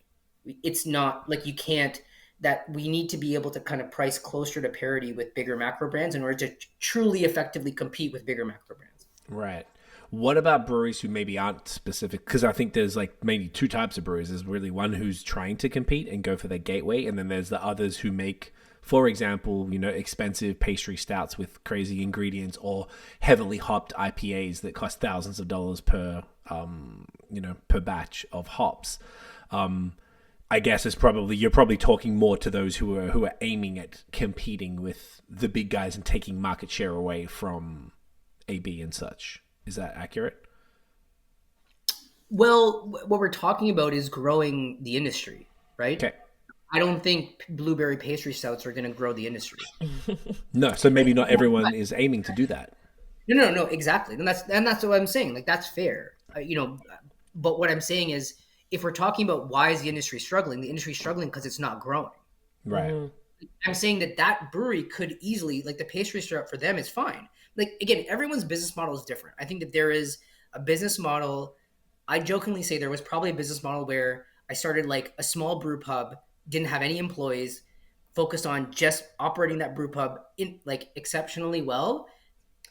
It's not like we need to be able to kind of price closer to parity with bigger macro brands in order to truly effectively compete with bigger macro brands. Right. What about breweries who maybe aren't specific? Because I think there's like maybe two types of breweries. There's really one who's trying to compete and go for their gateway. And then there's the others who make, for example, expensive pastry stouts with crazy ingredients or heavily hopped IPAs that cost thousands of dollars per batch of hops. I guess you're probably talking more to those who are aiming at competing with the big guys and taking market share away from AB and such. Is that accurate? Well, what we're talking about is growing the industry, right? Okay. I don't think blueberry pastry stouts are going to grow the industry. No, so maybe not everyone is aiming to do that. No, exactly. And that's what I'm saying. Like that's fair, But what I'm saying is, if we're talking about why is the industry struggling, the industry's struggling because it's not growing. Right. I'm saying that brewery could easily, like the pastry syrup for them is fine. Like again, everyone's business model is different. I think that there is a business model. I jokingly say there was probably a business model where I started like a small brew pub, didn't have any employees, focused on just operating that brew pub in like exceptionally well.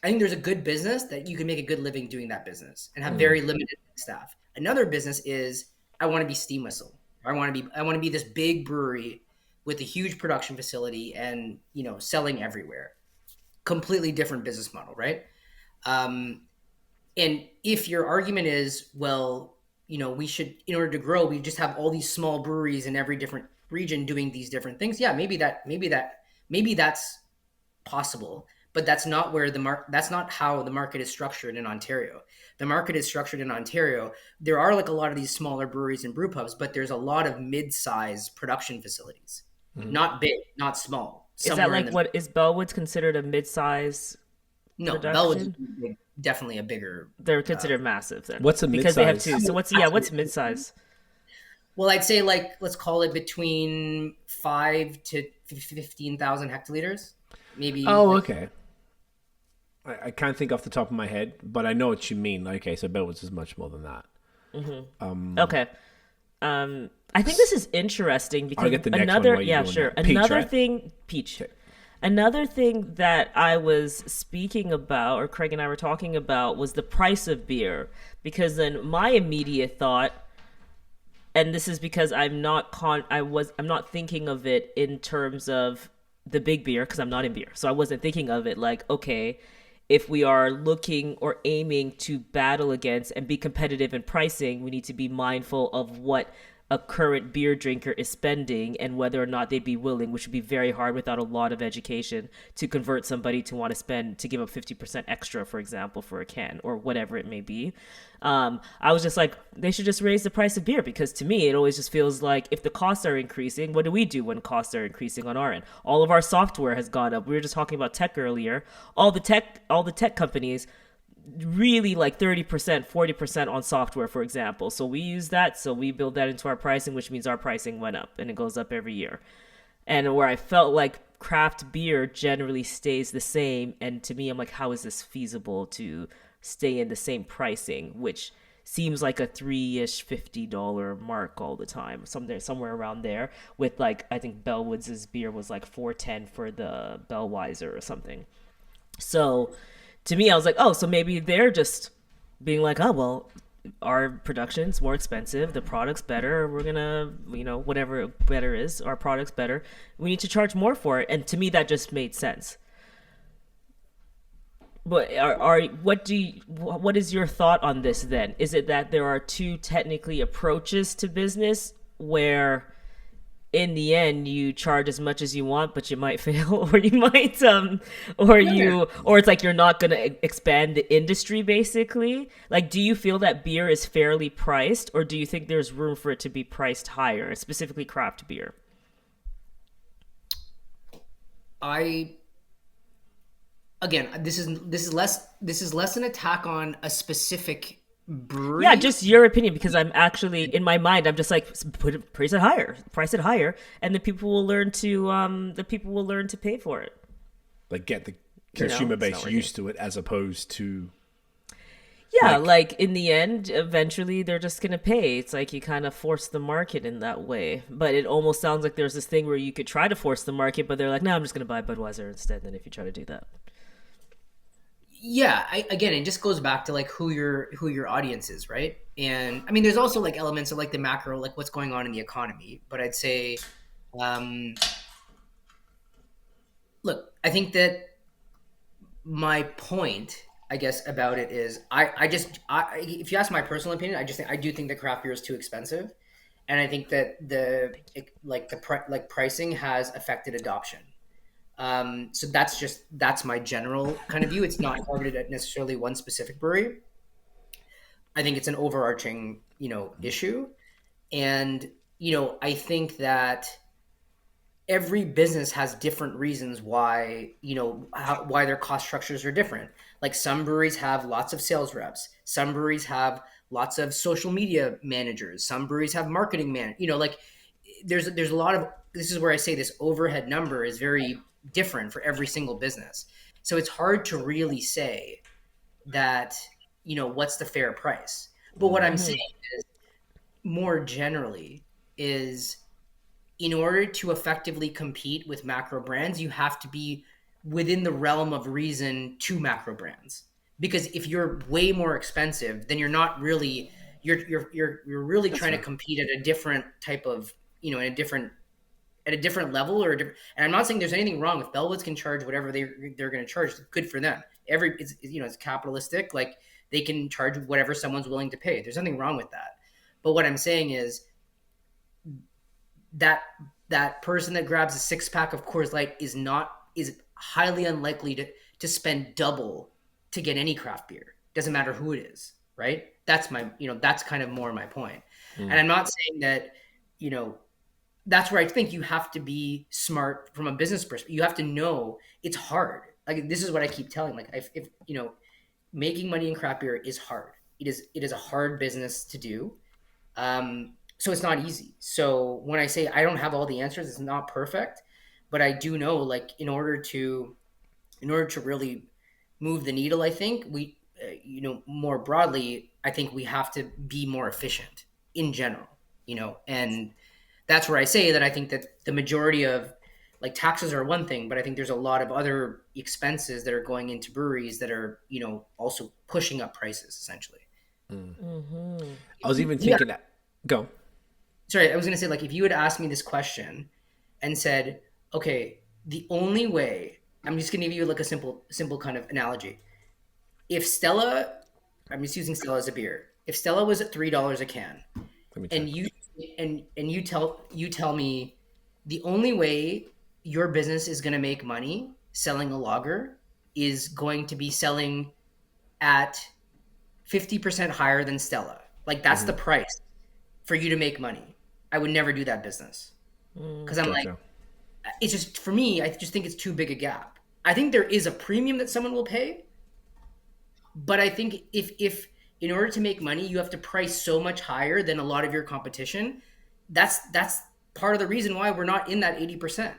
I think there's a good business that you can make a good living doing that business and have very limited staff. Another business is I want to be Steam Whistle. I want to be this big brewery with a huge production facility and selling everywhere. Completely different business model, right? Um, and if your argument is, well, we should, in order to grow, we just have all these small breweries in every different region doing these different things. Yeah, maybe that's possible, but that's not where that's not how the market is structured in Ontario. The market is structured in Ontario. There are like a lot of these smaller breweries and brew pubs, but there's a lot of mid-size production facilities. Not big, not small. Is that like what is Bellwoods considered a mid-size No, production? Bellwoods is definitely a bigger. They're considered massive then. What's a because they have mid-size? two. So what's mid-size? Well, I'd say like let's call it between 5 to 15,000 hectoliters, maybe. Oh, okay. I can't think off the top of my head, but I know what you mean. Okay, so Bellwoods is much more than that. Okay. I think this is interesting because I'll get the next another one while you're doing sure. that. Peach, Another right? thing, Peach. Okay. Another thing that I was speaking about, or Craig and I were talking about, was the price of beer. Because then my immediate thought, and this is because I'm not thinking of it in terms of the big beer because I'm not in beer. So I wasn't thinking of it like, okay, if we are looking or aiming to battle against and be competitive in pricing, we need to be mindful of what a current beer drinker is spending and whether or not they'd be willing, which would be very hard without a lot of education, to convert somebody to want to spend, to give up 50% extra, for example, for a can or whatever it may be. I was just like, they should just raise the price of beer, because to me, it always just feels like if the costs are increasing, what do we do when costs are increasing on our end? All of our software has gone up. We were just talking about tech earlier. All the tech companies really like 30%, 40% on software, for example. So we use that. So we build that into our pricing, which means our pricing went up and it goes up every year. And where I felt like craft beer generally stays the same. And to me, I'm like, how is this feasible to stay in the same pricing, which seems like a $3-ish, $50 mark all the time, somewhere around there, with like, I think Bellwoods' beer was like $4.10 for the Bellweiser or something. So to me, I was like, oh, so maybe they're just being like, oh, well, our production's more expensive, the product's better, we're gonna, whatever better is, our product's better, we need to charge more for it. And to me, that just made sense. But what is your thought on this then? Is it that there are two technically approaches to business where in the end you charge as much as you want, but you might fail, or you might or it's like you're not going to expand the industry, basically? Like, do you feel that beer is fairly priced, or do you think there's room for it to be priced higher, specifically craft beer? Again, this is less an attack on a specific brewery. Yeah, just your opinion, because I'm actually, in my mind, I'm just like, price it higher, and the people will learn to pay for it. Like, get the consumer base used to it, as opposed to. Yeah, like in the end, eventually they're just gonna pay. It's like you kind of force the market in that way. But it almost sounds like there's this thing where you could try to force the market, but they're like, no, I'm just gonna buy Budweiser instead. Then if you try to do that. Yeah, again, it just goes back to like who your audience is, right? And I mean, there's also like elements of like the macro, like what's going on in the economy. But I'd say, look, I think that my point, I guess, about it is, if you ask my personal opinion, I do think that craft beer is too expensive, and I think that pricing has affected adoption. So that's my general kind of view. It's not targeted at necessarily one specific brewery. I think it's an overarching issue. And, I think that every business has different reasons why, why their cost structures are different. Like some breweries have lots of sales reps. Some breweries have lots of social media managers. Some breweries have marketing like there's a lot of, this is where I say this overhead number is very different for every single business. So it's hard to really say that, what's the fair price. But what I'm saying is more generally is, in order to effectively compete with macro brands, you have to be within the realm of reason to macro brands. Because if you're way more expensive, then you're not really, you're really trying to compete at a different type of, at a different level and I'm not saying there's anything wrong if Bellwoods can charge whatever they're going to charge. Good for them. It's capitalistic. Like they can charge whatever someone's willing to pay. There's nothing wrong with that. But what I'm saying is, that person that grabs a 6-pack of Coors Light is highly unlikely to spend double to get any craft beer. Doesn't matter who it is, right? That's that's kind of more my point. And I'm not saying that, that's where I think you have to be smart from a business perspective. You have to know it's hard. Like this is what I keep telling. Like if making money in craft beer is hard. It is a hard business to do. So it's not easy. So when I say I don't have all the answers, it's not perfect, but I do know, like, in order to really move the needle, I think we, more broadly, I think we have to be more efficient in general, and that's where I say that I think that the majority of, like, taxes are one thing, but I think there's a lot of other expenses that are going into breweries that are, also pushing up prices essentially. I was even thinking that. Go. Sorry, I was going to say, like, if you had asked me this question and said, okay, the only way, I'm just going to give you like a simple kind of analogy. If Stella, I'm just using Stella as a beer. If Stella was at $3 a can, and you tell me the only way your business is going to make money selling a lager is going to be selling at 50% higher than Stella. Like that's the price for you to make money. I would never do that business because I'm like, it's just, for me, I just think it's too big a gap. I think there is a premium that someone will pay, but I think if in order to make money, you have to price so much higher than a lot of your competition. That's part of the reason why we're not in that 80%.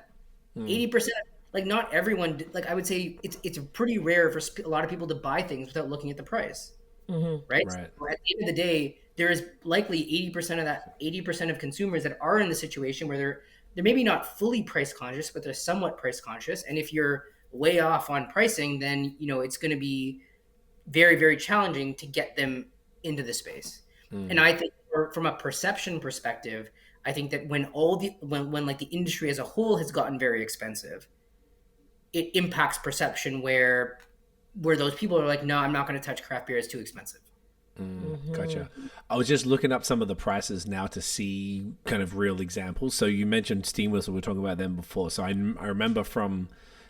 80%, like not everyone, like I would say it's pretty rare for a lot of people to buy things without looking at the price. Right? So at the end of the day, there is likely 80% of consumers that are in the situation where they're maybe not fully price conscious, but they're somewhat price conscious. And if you're way off on pricing, then it's going to be very, very challenging to get them into the space. And I think from a perception perspective, I think that when like the industry as a whole has gotten very expensive, it impacts perception where those people are like, no, I'm not going to touch craft beer, it's too expensive. Gotcha. I was just looking up some of the prices now to see kind of real examples. So you mentioned Steam Whistle, we were talking about them before. So I remember from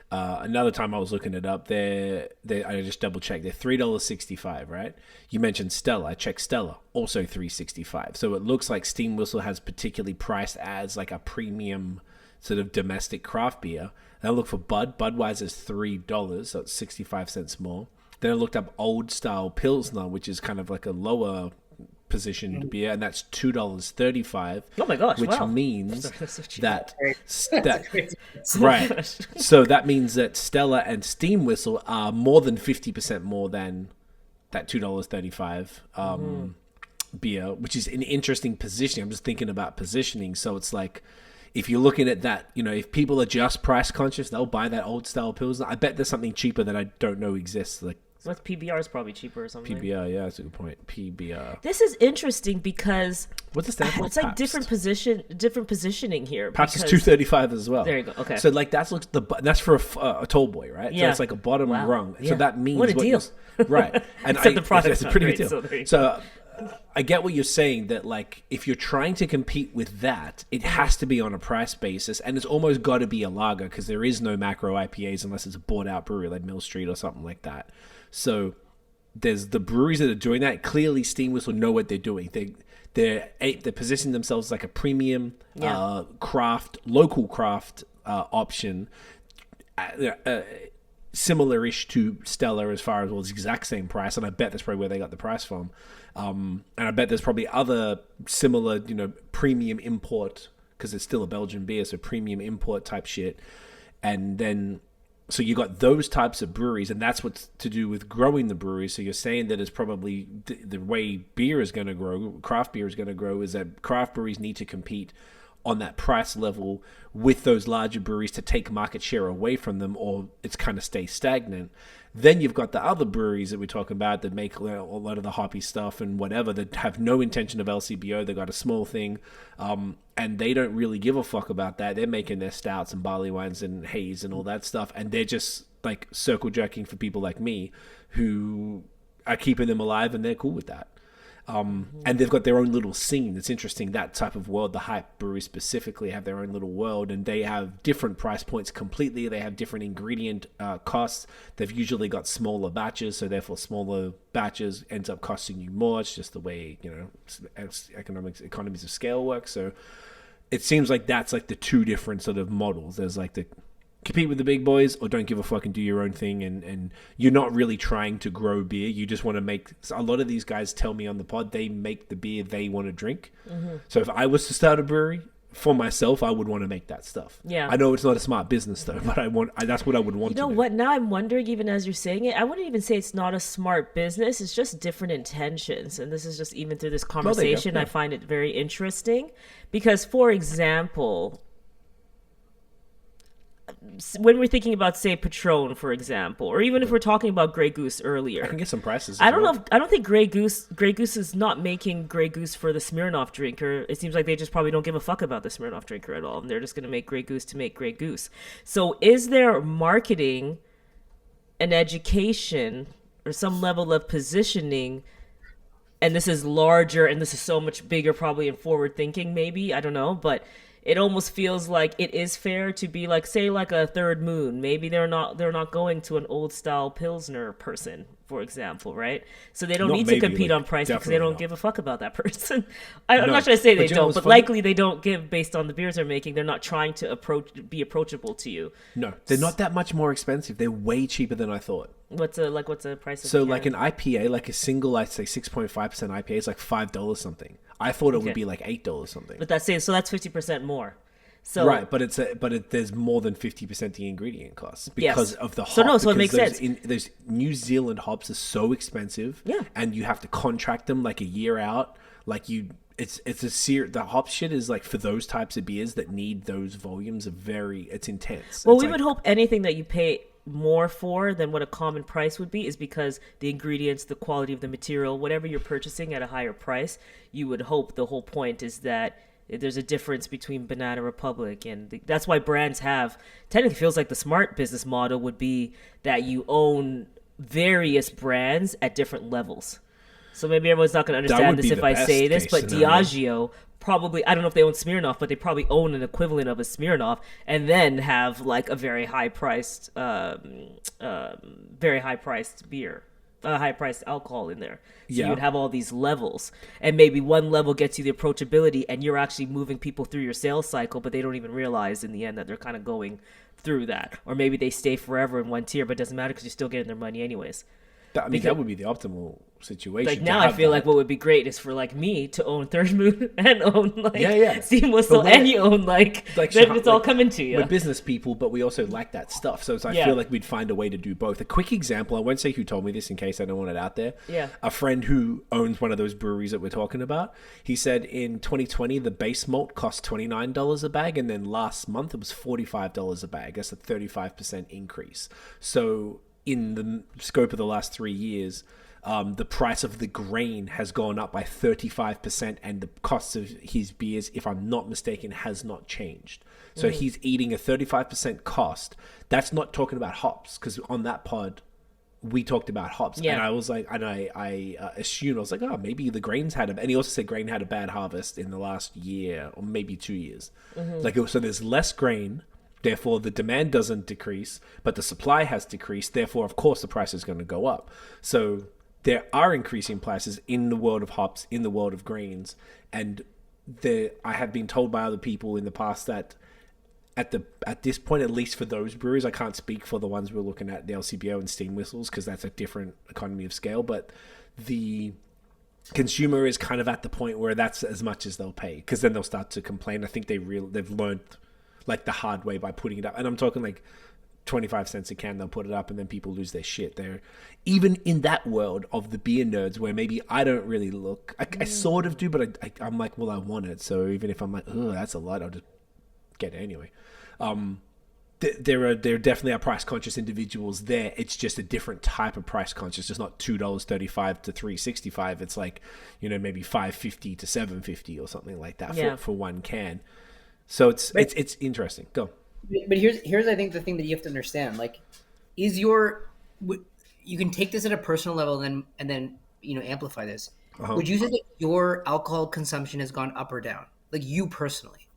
another time I was looking it up, I just double checked, they're $3.65, right? You mentioned Stella. I checked Stella, also $3.65. So it looks like Steam Whistle has particularly priced as like a premium sort of domestic craft beer. And I looked for Budweiser's $3, so it's 65 cents more. Then I looked up Old Style Pilsner, which is kind of like a lower positioned beer, and that's $2.35. Oh my gosh! Which wow. means that Right. So that means that Stella and Steam Whistle are more than 50% more than that $2.35 beer, which is an interesting positioning. I'm just thinking about positioning. So it's like, if you're looking at that, if people are just price conscious, they'll buy that Old Style Pilsner. I bet there's something cheaper that I don't know exists, like. What's PBR is probably cheaper or something. PBR, yeah, that's a good point. PBR. This is interesting because what's the stand for? It's like different positioning here. Pabst is $2.35 as well. There you go. Okay. So like that's for a tall boy, right? Yeah. So it's like a bottom rung. Yeah. So that means what a deal. Right. And the product's it's a pretty not good great, deal. so I get what you're saying, that like if you're trying to compete with that, it has to be on a price basis, and it's almost got to be a lager because there is no macro IPAs unless it's a bought out brewery like Mill Street or something like that. So there's the breweries that are doing that. Clearly, Steam Whistle know what they're doing. they're positioning themselves like a premium local craft option, similar-ish to Stella as far as, well, it's the exact same price, and I bet that's probably where they got the price from. And I bet there's probably other similar, premium import, because it's still a Belgian beer, so premium import type shit. And then, so you got those types of breweries, and that's what's to do with growing the breweries. So you're saying that it's probably the way beer is going to grow, craft beer is going to grow, is that craft breweries need to compete on that price level with those larger breweries to take market share away from them, or it's kind of stay stagnant. Then you've got the other breweries that we talk about that make a lot of the hoppy stuff and whatever, that have no intention of LCBO. They got a small thing, and they don't really give a fuck about that. They're making their stouts and barley wines and haze and all that stuff, and they're just like circle jerking for people like me who are keeping them alive, and they're cool with that. And they've got their own little scene. It's interesting, that type of world. The hype breweries specifically have their own little world, and they have different price points completely. They have different ingredient costs. They've usually got smaller batches, so therefore smaller batches ends up costing you more. It's just the way, economies of scale work. So it seems like that's like the two different sort of models. There's like the compete with the big boys, or don't give a fuck and do your own thing, and you're not really trying to grow beer. You just want to make, a lot of these guys tell me on the pod, they make the beer they want to drink. So if I was to start a brewery for myself, I would want to make that stuff. I know it's not a smart business though, but that's what I would want to do. What, now I'm wondering, even as you're saying it, I wouldn't even say it's not a smart business. It's just different intentions, and this is just, even through this conversation, I find it very interesting because, for example, when we're thinking about, say, Patron, for example, or even if we're talking about Grey Goose earlier, I can get some prices. I don't think Grey Goose is not making Grey Goose for the Smirnoff drinker. It seems like they just probably don't give a fuck about the Smirnoff drinker at all, and they're just going to make Grey Goose to make Grey Goose. So is there marketing and education or some level of positioning? And this is larger, and this is so much bigger, probably in forward thinking, maybe, I don't know, but it almost feels like it is fair to be like, say, like a Third Moon. Maybe they're not going to an old style Pilsner person, for example, right? So they don't need to compete on price because they don't give a fuck about that person. I'm not trying to say they don't, but likely they don't give based on the beers they're making. They're not trying to be approachable to you. No, they're not that much more expensive. They're way cheaper than I thought. What's a price of so like an IPA, like a single, I'd say 6.5% IPA is like $5 something. I thought it would be like $8 something. But that's 50% more. So right, but there's more than 50% the ingredient costs because of the hop. So it makes sense. Those New Zealand hops are so expensive, and you have to contract them like a year out. Like it's the hop shit is like, for those types of beers that need those volumes, it's intense. Well, we would hope anything that you pay more for than what a common price would be is because the ingredients, the quality of the material, whatever you're purchasing at a higher price, you would hope the whole point is that there's a difference between Banana Republic, and that's why brands technically feels like the smart business model would be that you own various brands at different levels. So maybe everyone's not going to understand this if I say this, but Diageo probably, I don't know if they own Smirnoff, but they probably own an equivalent of a Smirnoff, and then have like a very high priced beer, high priced alcohol in there. So you'd have all these levels, and maybe one level gets you the approachability, and you're actually moving people through your sales cycle, but they don't even realize in the end that they're kind of going through that. Or maybe they stay forever in one tier, but it doesn't matter because you're still getting their money anyways. That would be the optimal situation. Like now I feel like what would be great is for like me to own Third Moon and own like Steam Whistle, and you own like then it's all coming to you. We're business people, but we also like that stuff. So I feel like we'd find a way to do both. A quick example, I won't say who told me this in case I don't want it out there. A friend who owns one of those breweries that we're talking about, he said in 2020 the base malt cost $29 a bag, and then last month it was $45 a bag. That's a 35% increase. So in the scope of the last 3 years, the price of the grain has gone up by 35%, and the cost of his beers, if I'm not mistaken, has not changed. So he's eating a 35% cost. That's not talking about hops, because on that pod, we talked about hops. And I was like, and I assumed, I was like, oh, maybe the grain's and he also said grain had a bad harvest in the last year, or maybe 2 years. So there's less grain. Therefore, the demand doesn't decrease, but the supply has decreased. Therefore, of course, the price is going to go up. So there are increasing prices in the world of hops, in the world of grains, and I have been told by other people in the past that at this point, at least for those breweries, I can't speak for the ones we're looking at, the LCBO and steam whistles, because that's a different economy of scale, but the consumer is kind of at the point where that's as much as they'll pay, because then they'll start to complain. I think they've learned like the hard way by putting it up, and I'm talking like 25 cents a can, they'll put it up and then people lose their shit. They're even in that world of the beer nerds where maybe I don't really look, I sort of do, but I'm like, well, I want it, so even if I'm like, oh, that's a lot, I'll just get it anyway. There definitely are price conscious individuals there. It's just a different type of price conscious. It's not $2.35 to $3.65. It's like, maybe $5.50 to $7.50 or something like that for one can. So it's interesting. Go. But here's I think the thing that you have to understand. Like, you can take this at a personal level and then amplify this. Would you say that your alcohol consumption has gone up or down? Like, you personally,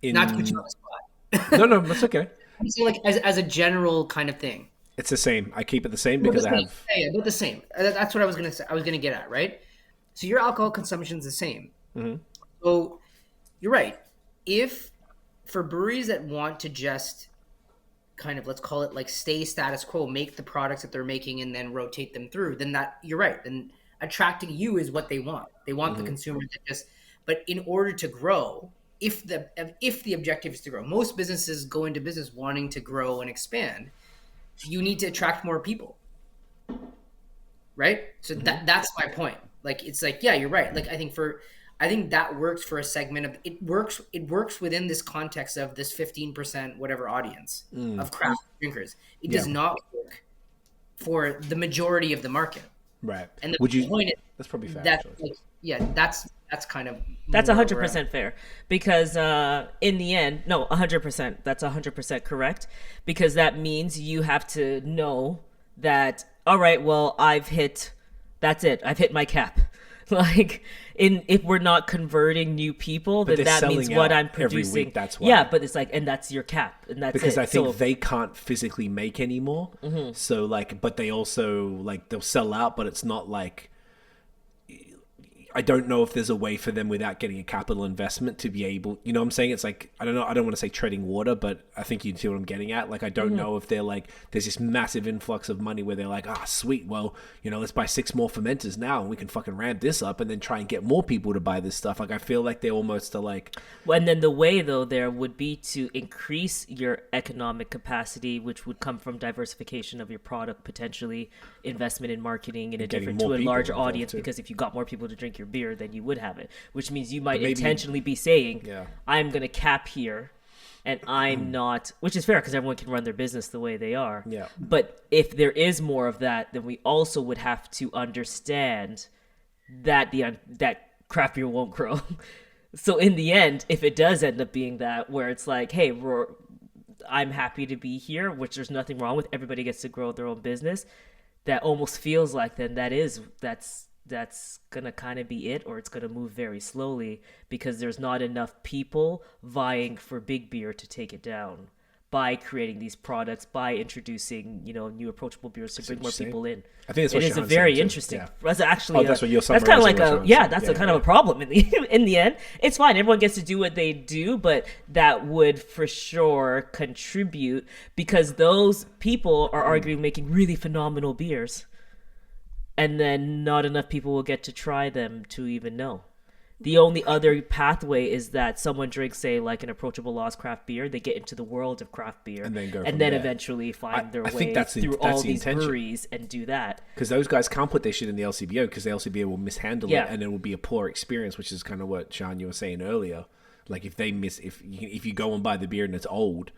not to put you on the spot. No, that's okay. I'm saying, like, as a general kind of thing. It's the same. I keep it the same because I have. Yeah, but the same. That's what I was gonna say. I was gonna get at, right? So your alcohol consumption is the same. Mm-hmm. So you're right. If for breweries that want to just kind of, let's call it like stay status quo, make the products that they're making and then rotate them through, then you're right. Then attracting you is what they want. They want the consumer to just. But in order to grow, if the objective is to grow, most businesses go into business wanting to grow and expand. You need to attract more people, right? So that's my point. Like, it's like, yeah, you're right. Like, I think that works for a segment of it works within this context of this 15% whatever audience of craft drinkers. It does not work for the majority of the market, right? And the point is, that's probably fair. That's kind of that's 100% fair, because in the end, no, 100%. That's 100% correct, because that means you have to know that, all right, well, that's it. I've hit my cap. Like, if we're not converting new people, then that means what I'm producing. Every week, that's why. Yeah, but it's like, and that's your cap, and that's because it. I think they can't physically make anymore. So like, but they also like they'll sell out, but it's not like. I don't know if there's a way for them without getting a capital investment to be able, what I'm saying? It's like, I don't know. I don't want to say treading water, but I think you see what I'm getting at. Like, I don't know if they're like, there's this massive influx of money where they're like, sweet. Well, let's buy 6 more fermenters now and we can fucking ramp this up and then try and get more people to buy this stuff. Like, I feel like they almost are like. Well, and then the way though there would be to increase your economic capacity, which would come from diversification of your product, potentially investment in marketing to a larger audience, because if you got more people to drink your beer, then you would have it, which means you might intentionally be saying, I'm going to cap here and I'm not, which is fair because everyone can run their business the way they are. Yeah. But if there is more of that, then we also would have to understand that that craft beer won't grow. So in the end, if it does end up being that, where it's like, hey, I'm happy to be here, which there's nothing wrong with, everybody gets to grow their own business, that almost feels like then that's gonna kind of be it, or it's gonna move very slowly because there's not enough people vying for big beer to take it down by creating these products, by introducing new approachable beers to bring more people in. I think it is a very interesting. Yeah. That's actually that's what you're that's kind of like that's kind of a problem in the end. It's fine. Everyone gets to do what they do, but that would for sure contribute, because those people are arguing making really phenomenal beers. And then not enough people will get to try them to even know. The only other pathway is that someone drinks, say, like an approachable Lost craft beer, they get into the world of craft beer, and then eventually find their way through all these breweries and do that. Because those guys can't put their shit in the LCBO because the LCBO will mishandle it, and it will be a poor experience, which is kind of what, Shehan, you were saying earlier. Like, if you go and buy the beer and it's old,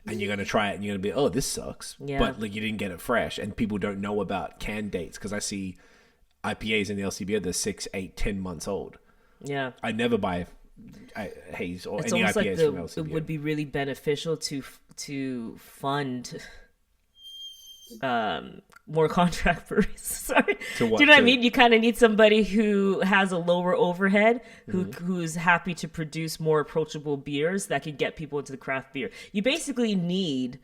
and you're going to try it and you're going to be, oh, this sucks. Yeah. But like, you didn't get it fresh. And people don't know about can dates, because I see IPAs in the LCBO that are 6, 8, 10 months old. Yeah. I never buy haze or any IPAs like from LCBO. It would be really beneficial to fund more contract breweries. Sorry. Do you know what I mean? You kind of need somebody who has a lower overhead, who's happy to produce more approachable beers that can get people into the craft beer. You basically need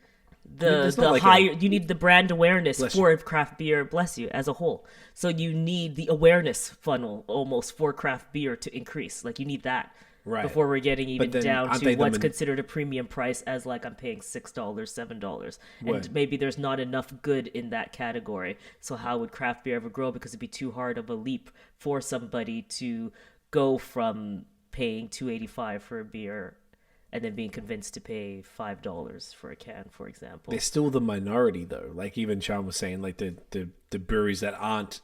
the higher you need the brand awareness for craft beer, bless you, as a whole. So you need the awareness funnel almost for craft beer to increase. Like you need that. Right. Before we're getting even down to what's considered a premium price as like I'm paying $6, $7. And maybe there's not enough good in that category. So how would craft beer ever grow? Because it'd be too hard of a leap for somebody to go from paying $2.85 for a beer and then being convinced to pay $5 for a can, for example. They're still the minority though. Like even Sean was saying, like the breweries that aren't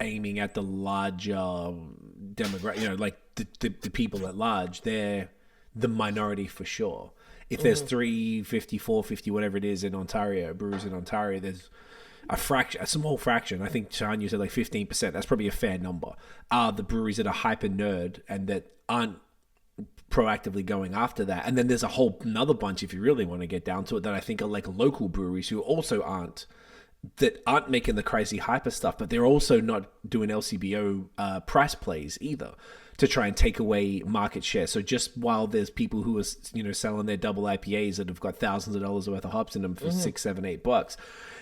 aiming at the larger demographic, like the people at large, they're the minority for sure. If there's 350, 450, whatever it is in Ontario, breweries in Ontario, there's a small fraction. I think, Sean, you said like 15%. That's probably a fair number. Are the breweries that are hyper nerd and that aren't proactively going after that. And then there's a whole another bunch, if you really want to get down to it, that I think are like local breweries who also aren't making the crazy hyper stuff, but they're also not doing LCBO price plays either to try and take away market share. So just while there's people who are selling their double IPAs that have got thousands of dollars worth of hops in them for $6, $7, $8,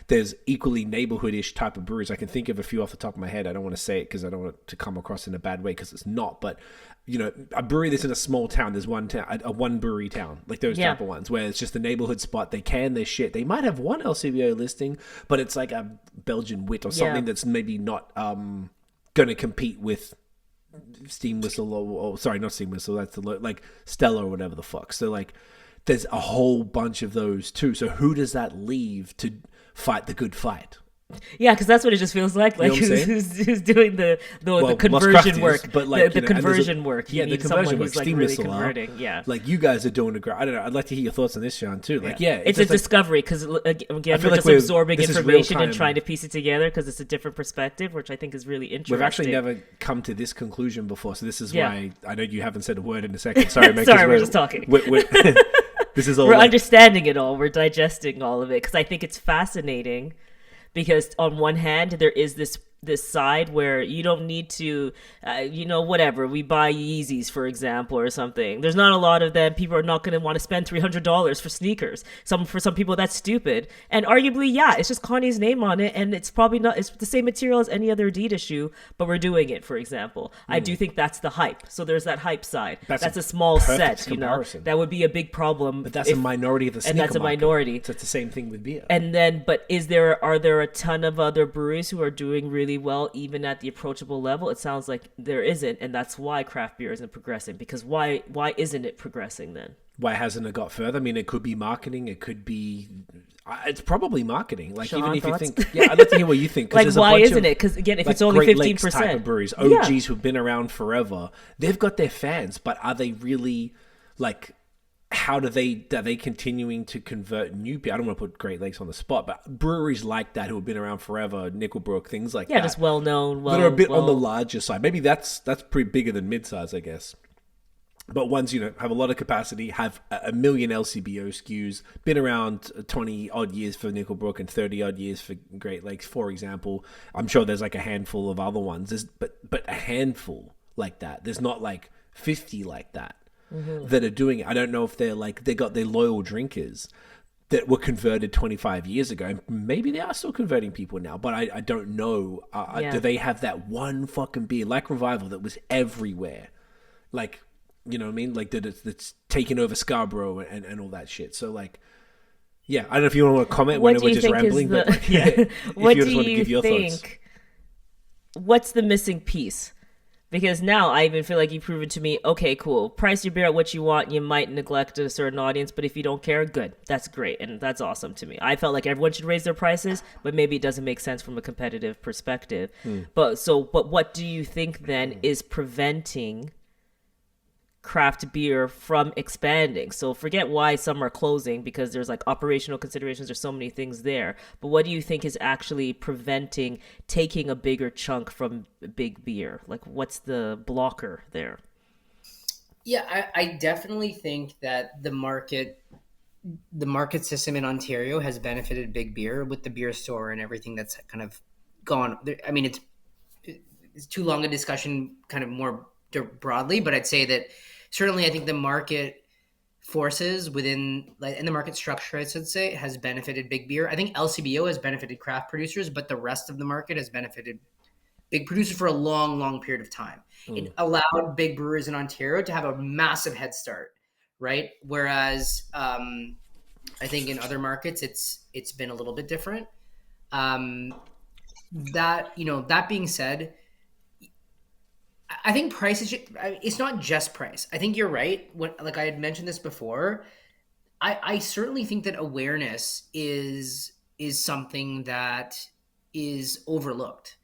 there's equally neighborhood-ish type of breweries. I can think of a few off the top of my head. I don't want to say it because I don't want it to come across in a bad way because it's not. But a brewery that's in a small town, there's one town, a one brewery town, like those type of ones where it's just a neighborhood spot. They can their shit. They might have one LCBO listing, but it's like a Belgian wit or something that's maybe not going to compete with Steam Whistle or sorry, not Steam Whistle. That's like Stella or whatever the fuck. So like, there's a whole bunch of those too. So who does that leave to fight the good fight? Yeah, because that's what it just feels like. Like who's doing the conversion work, but like the conversion work. Yeah, the conversion work. Steam really Whistle, converting. Yeah, like you guys are doing a great. I don't know. I'd like to hear your thoughts on this, Sean, too. Like, it's a discovery because again, we're just absorbing information and trying to piece it together because it's a different perspective, which I think is really interesting. We've actually never come to this conclusion before, so this is why I know you haven't said a word in a second. Sorry, man. Sorry, we're just talking. This is all we're understanding it all. We're digesting all of it because I think it's fascinating. Because on one hand, there is this side where you don't need to, whatever. We buy Yeezys, for example, or something. There's not a lot of them. People are not going to want to spend $300 for sneakers. For some people, that's stupid. And arguably, it's just Kanye's name on it. And it's probably not, it's the same material as any other Adidas shoe, but we're doing it, for example. I do think that's the hype. So there's that hype side. That's a small set, comparison. That would be a big problem. But that's a minority of the sneaker market. And that's a minority. So it's the same thing with beer. And then, but are there a ton of other breweries who are doing really well, even at the approachable level? It sounds like there isn't, and that's why craft beer isn't progressing. Because why isn't it progressing then? Why hasn't it got further? I mean, it could be marketing. It could be. It's probably marketing. Like Sean, even if thoughts? you think, I'd like to hear what you think. Like why isn't it? Because again, if it's only 15%, type of breweries, OGs who've been around forever, they've got their fans, but are they really like? How are they continuing to convert new people? I don't want to put Great Lakes on the spot, but breweries like that who have been around forever, Nickelbrook, things like that. Yeah, just well-known. That are a bit on the larger side. Maybe that's pretty bigger than mid-size, I guess. But ones, have a lot of capacity, have a million LCBO SKUs, been around 20-odd years for Nickelbrook and 30-odd years for Great Lakes, for example. I'm sure there's like a handful of other ones, but a handful like that. There's not like 50 like that. That are doing it. I don't know if they're like they got their loyal drinkers that were converted 25 years ago. And maybe they are still converting people now, but I don't know. Do they have that one fucking beer like Revival that was everywhere? Like, you know what I mean? Like that's taking over Scarborough and all that shit. So like, I don't know if you want to comment when we're just rambling, but what do you think? What's the missing piece? Because now I even feel like you've proven to me, okay, cool. Price your beer at what you want. You might neglect a certain audience, but if you don't care, good. That's great. And that's awesome to me. I felt like everyone should raise their prices, but maybe it doesn't make sense from a competitive perspective. But what do you think then is preventing craft beer from expanding? So forget why some are closing because there's like operational considerations. There's so many things there. But what do you think is actually preventing taking a bigger chunk from big beer? Like what's the blocker there? Yeah, I definitely think that the market system in Ontario has benefited big beer with the beer store and everything that's kind of gone. I mean, it's too long a discussion kind of more broadly, but I'd say that certainly I think the market forces within like in the market structure, I should say, has benefited big beer. I think LCBO has benefited craft producers, but the rest of the market has benefited big producers for a long, long period of time. It allowed big brewers in Ontario to have a massive head start, right? Whereas I think in other markets, it's been a little bit different. That being said, I think price is it's not just price. I think you're right. Like I had mentioned this before, I certainly think that awareness is something that is overlooked,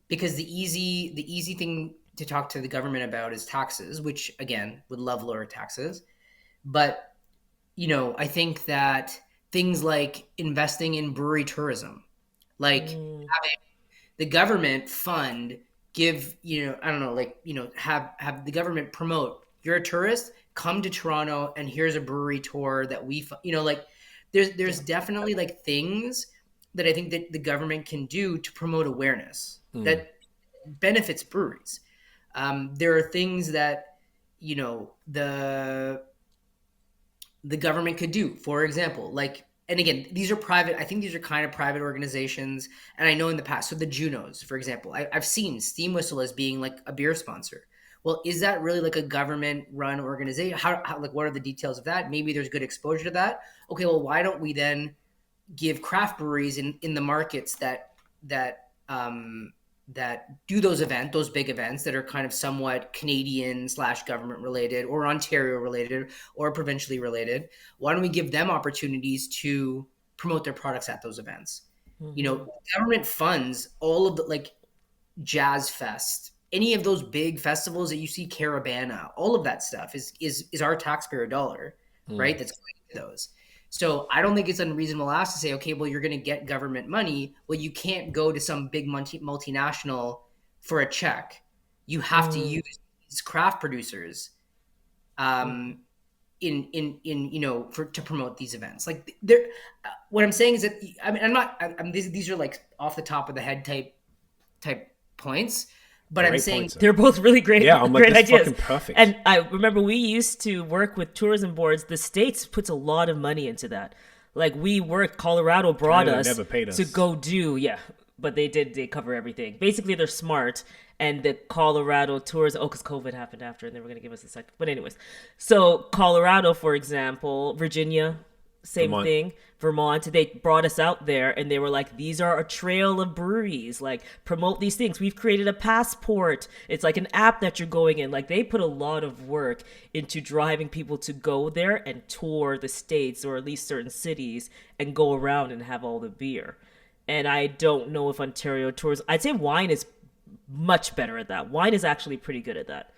because the easy thing to talk to the government about is taxes, which again would love lower taxes. But I think that things like investing in brewery tourism, like having the government fund, give, I don't know, like, have the government promote, you're a tourist, come to Toronto and here's a brewery tour that like there's definitely like things that I think that the government can do to promote awareness that benefits breweries. There are things that, the government could do, for example, like, and again, these are private. I think these are kind of private organizations. And I know in the past, so the Junos, for example, I've seen Steam Whistle as being like a beer sponsor. Well, is that really like a government run organization? How like, what are the details of that? Maybe there's good exposure to that. Okay, well, why don't we then give craft breweries in the markets that do those big events that are kind of somewhat Canadian/government related or Ontario related or provincially related? Why don't we give them opportunities to promote their products at those events? Government funds all of the, like, Jazz Fest, any of those big festivals that you see, Caravana, all of that stuff is our taxpayer dollar, right? That's going to those. So I don't think it's unreasonable to ask to say, okay, well, you're going to get government money. Well, you can't go to some big multinational for a check. You have to use these craft producers, to promote these events. Like, what I'm saying is that, I mean, these are like off the top of the head type points. But Great I'm saying points, They're both really great, Yeah, I'm like, great this is ideas. fucking perfect. And I remember we used to work with tourism boards. The States puts a lot of money into that. Like, Colorado brought Canada us never paid us. to go do, but they cover everything. Basically, they're smart. And the Colorado tourism, because COVID happened after, and they were going to give us a second. But anyways, so Colorado, for example, Virginia, same Vermont. thing. Vermont, they brought us out there and they were like, these are a trail of breweries, like, promote these things. We've created a passport. It's like an app that you're going in. Like, they put a lot of work into driving people to go there and tour the States, or at least certain cities, and go around and have all the beer. And I don't know if Ontario tours, I'd say wine is much better at that. Wine is actually pretty good at that.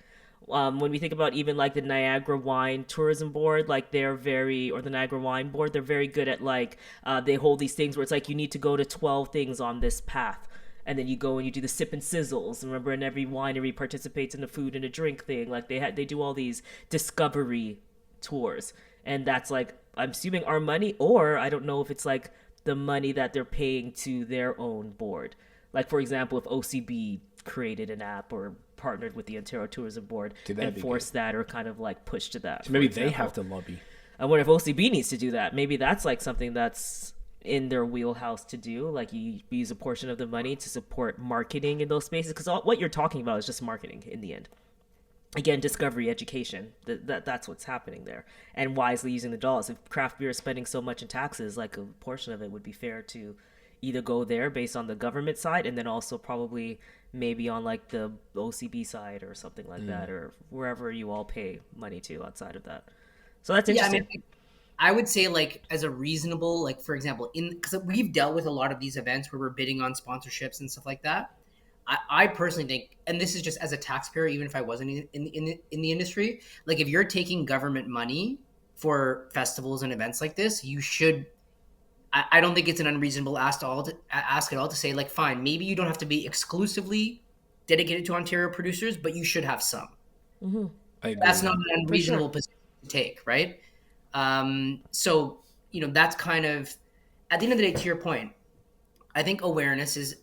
When we think about even like the Niagara Wine Tourism Board, like or the Niagara Wine Board, they're very good at like, they hold these things where it's like, you need to go to 12 things on this path. And then you go and you do the sip and sizzles. Remember, and every winery participates in the food and a drink thing. Like, they do all these discovery tours. And that's like, I'm assuming our money, or I don't know if it's like the money that they're paying to their own board. Like, for example, if OCB created an app or partnered with the Ontario Tourism Board and forced that, or kind of like pushed to that. So maybe they have to lobby. I wonder if OCB needs to do that. Maybe that's like something that's in their wheelhouse to do. Like, you use a portion of the money to support marketing in those spaces, because what you're talking about is just marketing in the end. Again, discovery, education. That's what's happening there, and wisely using the dollars. If craft beer is spending so much in taxes, like, a portion of it would be fair to either go there based on the government side, and then also probably maybe on like the OCB side or something like that, or wherever you all pay money to outside of that. So that's interesting. I mean, I would say, like, as a reasonable, like, for example, because we've dealt with a lot of these events where we're bidding on sponsorships and stuff like that. I personally think, and this is just as a taxpayer, even if I wasn't in the industry, like, if you're taking government money for festivals and events like this, you should. I don't think it's an unreasonable ask at all to say, like, fine, maybe you don't have to be exclusively dedicated to Ontario producers, but you should have some. Mm-hmm. That's not an unreasonable position to take, right? So, that's kind of, at the end of the day, to your point, I think awareness is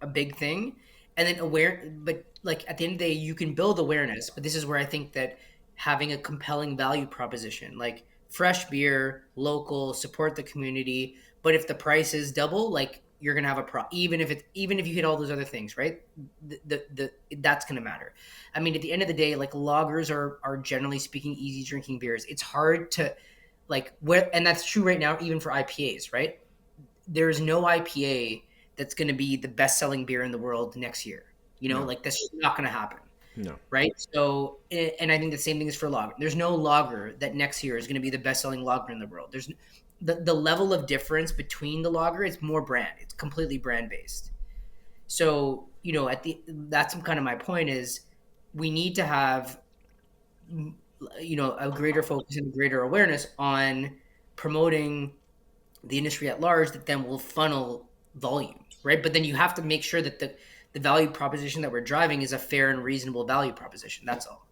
a big thing. And then but like, at the end of the day, you can build awareness, but this is where I think that having a compelling value proposition, like fresh beer, local, support the community. But if the price is double, like you're gonna have a even if you hit all those other things, right? That's gonna matter. I mean, at the end of the day, like lagers are generally speaking easy drinking beers. It's hard to like and that's true right now, even for IPAs, right? There's no IPA that's gonna be the best selling beer in the world next year. Like that's just not gonna happen. No. Right. So, and I think the same thing is for lager. There's no lager that next year is going to be the best selling lager in the world. There's the level of difference between the lager. It's more brand. It's completely brand based. So, that's kind of my point is we need to have, a greater focus and greater awareness on promoting the industry at large that then will funnel volume. Right. But then you have to make sure that the value proposition that we're driving is a fair and reasonable value proposition. That's all.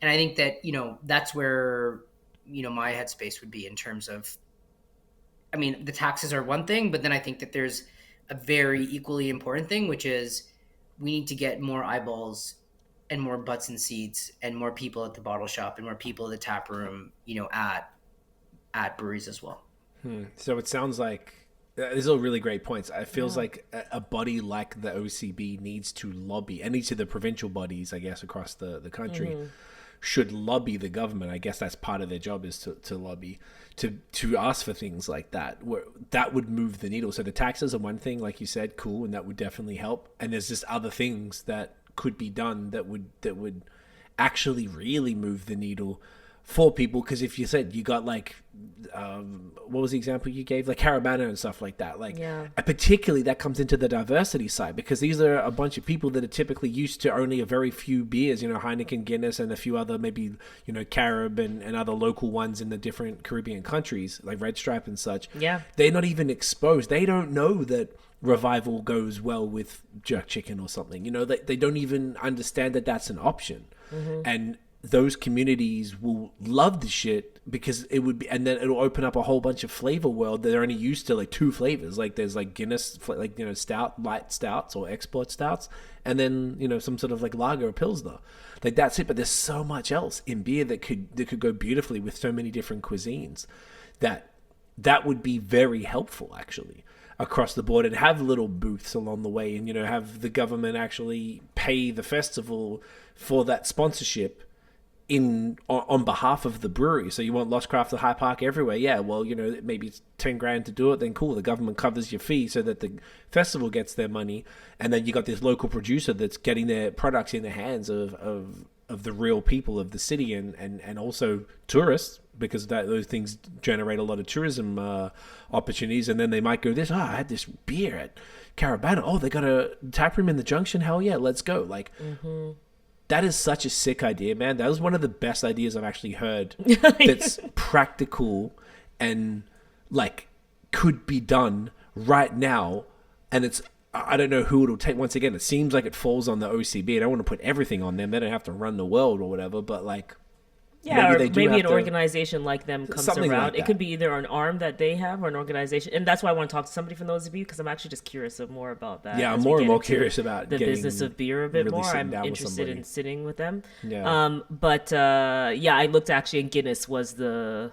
And I think that, that's where, my headspace would be in terms of, I mean, the taxes are one thing, but then I think that there's a very equally important thing, which is we need to get more eyeballs and more butts and seats and more people at the bottle shop and more people at the tap room, at breweries as well. So it sounds like, these are really great points. It feels like a body like the OCB needs to lobby, and each of the provincial bodies, I guess, across the country should lobby the government. I guess that's part of their job is to lobby, to ask for things like that. That would move the needle. So the taxes are one thing, like you said, cool, and that would definitely help. And there's just other things that could be done that would actually really move the needle for people, because if you said you got like what was the example you gave, like Carabana and stuff like that, like particularly that comes into the diversity side, because these are a bunch of people that are typically used to only a very few beers, Heineken, Guinness, and a few other maybe Carib and other local ones in the different Caribbean countries like Red Stripe and such. They're not even exposed. They don't know that Revival goes well with jerk chicken or something. They don't even understand that that's an option. And those communities will love the shit because it would be, and then it'll open up a whole bunch of flavor world. They're only used to like two flavors. Like there's like Guinness, like, stout, light stouts or export stouts. And then, some sort of like lager or pilsner. Like that's it. But there's so much else in beer that could go beautifully with so many different cuisines that would be very helpful actually across the board, and have little booths along the way, and, have the government actually pay the festival for that sponsorship on behalf of the brewery. So you want Lost Craft or High Park everywhere. Yeah, well, maybe it's 10 grand to do it, then cool. The government covers your fee so that the festival gets their money. And then you got this local producer that's getting their products in the hands of the real people of the city and also tourists, because those things generate a lot of tourism opportunities. And then they might go I had this beer at Carabana. Oh, they got a tap room in the Junction. Hell yeah, let's go. Like, that is such a sick idea, man. That was one of the best ideas I've actually heard that's practical and like could be done right now. And I don't know who it'll take. Once again, it seems like it falls on the OCB. I don't want to put everything on them. They don't have to run the world or whatever, but like, maybe an organization like them comes around. Like it could be either an arm that they have or an organization. And that's why I want to talk to somebody from the OCB, because I'm actually just curious more about that. Yeah, I'm more and more curious about the business of beer a bit really more. I'm interested in sitting with them. Yeah. I looked actually, and Guinness was the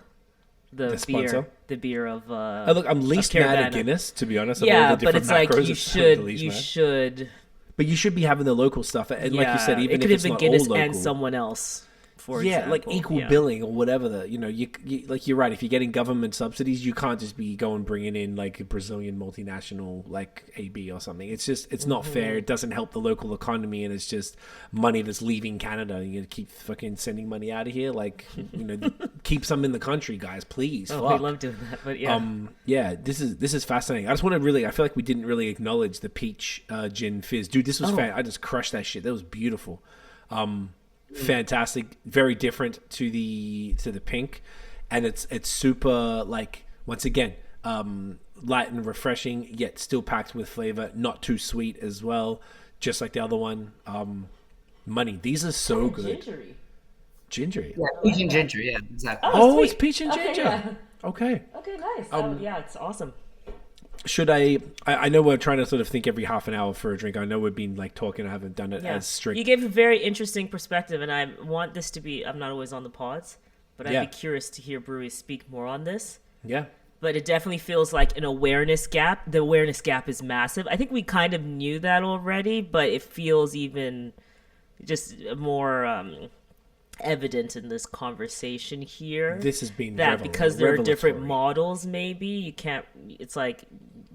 beer, sponsor? the beer of. Look, I'm least mad at Guinness, to be honest. Yeah, but it's like you should. But you should be having the local stuff, and like you said, even if it's not Guinness all local, and someone else. For example, like equal billing or whatever. You like you're right. If you're getting government subsidies, you can't just be bringing in like a Brazilian multinational like AB or something. It's not fair. It doesn't help the local economy, and it's just money that's leaving Canada. You keep fucking sending money out of here. Like keep some in the country, guys, please. Oh, we love doing that, but this is fascinating. I just want to I feel like we didn't really acknowledge the peach Gin Fizz, dude. This was I just crushed that shit. That was beautiful. Fantastic, very different to the pink, and it's super, like, once again, light and refreshing, yet still packed with flavor, not too sweet as well, just like the other one. Money, these are so good. Gingery. Yeah, peach and ginger. Yeah, exactly. Oh, it's peach and ginger. Yeah. Okay, nice. It's awesome. should I know we're trying to sort of think every half an hour for a drink. I know we've been like talking. I haven't done it as strict. You gave a very interesting perspective, and I want this to be, I'm not always on the pods, but I'd be curious to hear breweries speak more on this. Yeah. But it definitely feels like an awareness gap. The awareness gap is massive. I think we kind of knew that already, but it feels even just more evident in this conversation here. This has been that because there are different revelatory. models, maybe you can't. It's like,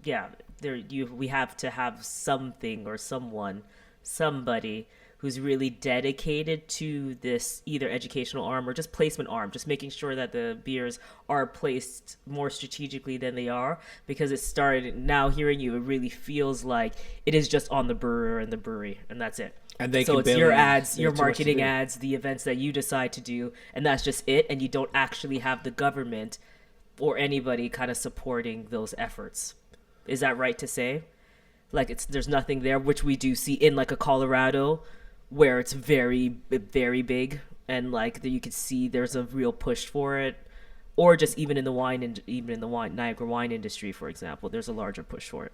we have to have something or somebody who's really dedicated to this either educational arm or just placement arm, just making sure that the beers are placed more strategically than they are, because it started, now hearing you, it really feels like it is just on the brewer and the brewery, and that's it. And they so can it's barely- your ads, they your have too much to marketing do. ads, the events that you decide to do, and that's just it, and you don't actually have the government or anybody kind of supporting those efforts. Is that right to say? Like, there's nothing there, which we do see in like a Colorado, where it's very, very big, and like you could see there's a real push for it, or just even in the Niagara wine industry, for example, there's a larger push for it.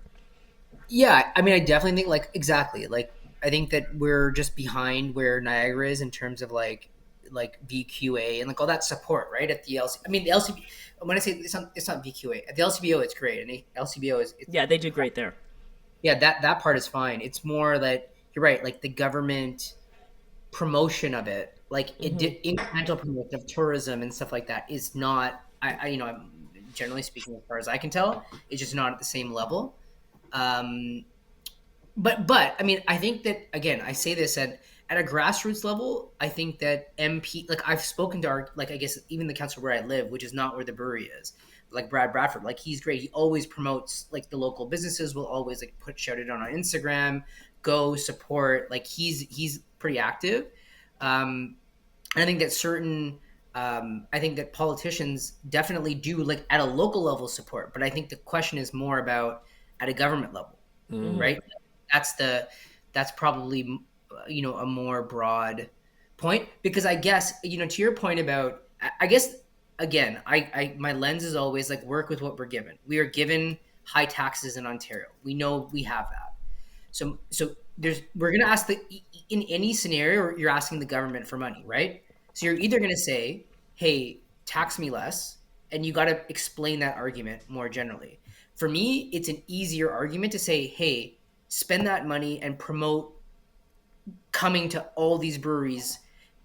Yeah, I mean, I definitely think like exactly like I think that we're just behind where Niagara is in terms of like VQA and like all that support, right? At the LC, I mean the LCB. When I say it's not VQA at the LCBO, it's great, and the LCBO is They do great there. Yeah, that part is fine. It's more that you're right, like the government promotion of it, like incremental promotion of tourism and stuff like that is not. I'm generally speaking, as far as I can tell, it's just not at the same level. But I mean, I think that again, I say this at a grassroots level. I think that MP, like I've spoken to our, like I guess even the council where I live, which is not where the brewery is, like Brad Bradford, like he's great. He always promotes like the local businesses. Will always like shout it on our Instagram, go support. Like he's pretty active. And I think that I think that politicians definitely do like at a local level support. But I think the question is more about at a government level, right? That's probably a more broad point, because I guess to your point about, I guess again, I my lens is always like work with what we're given. We are given high taxes in Ontario. We know we have that. So we're gonna ask in any scenario you're asking the government for money, right? So you're either gonna say, hey, tax me less, and you got to explain that argument more generally. For me, it's an easier argument to say, hey, spend that money and promote coming to all these breweries,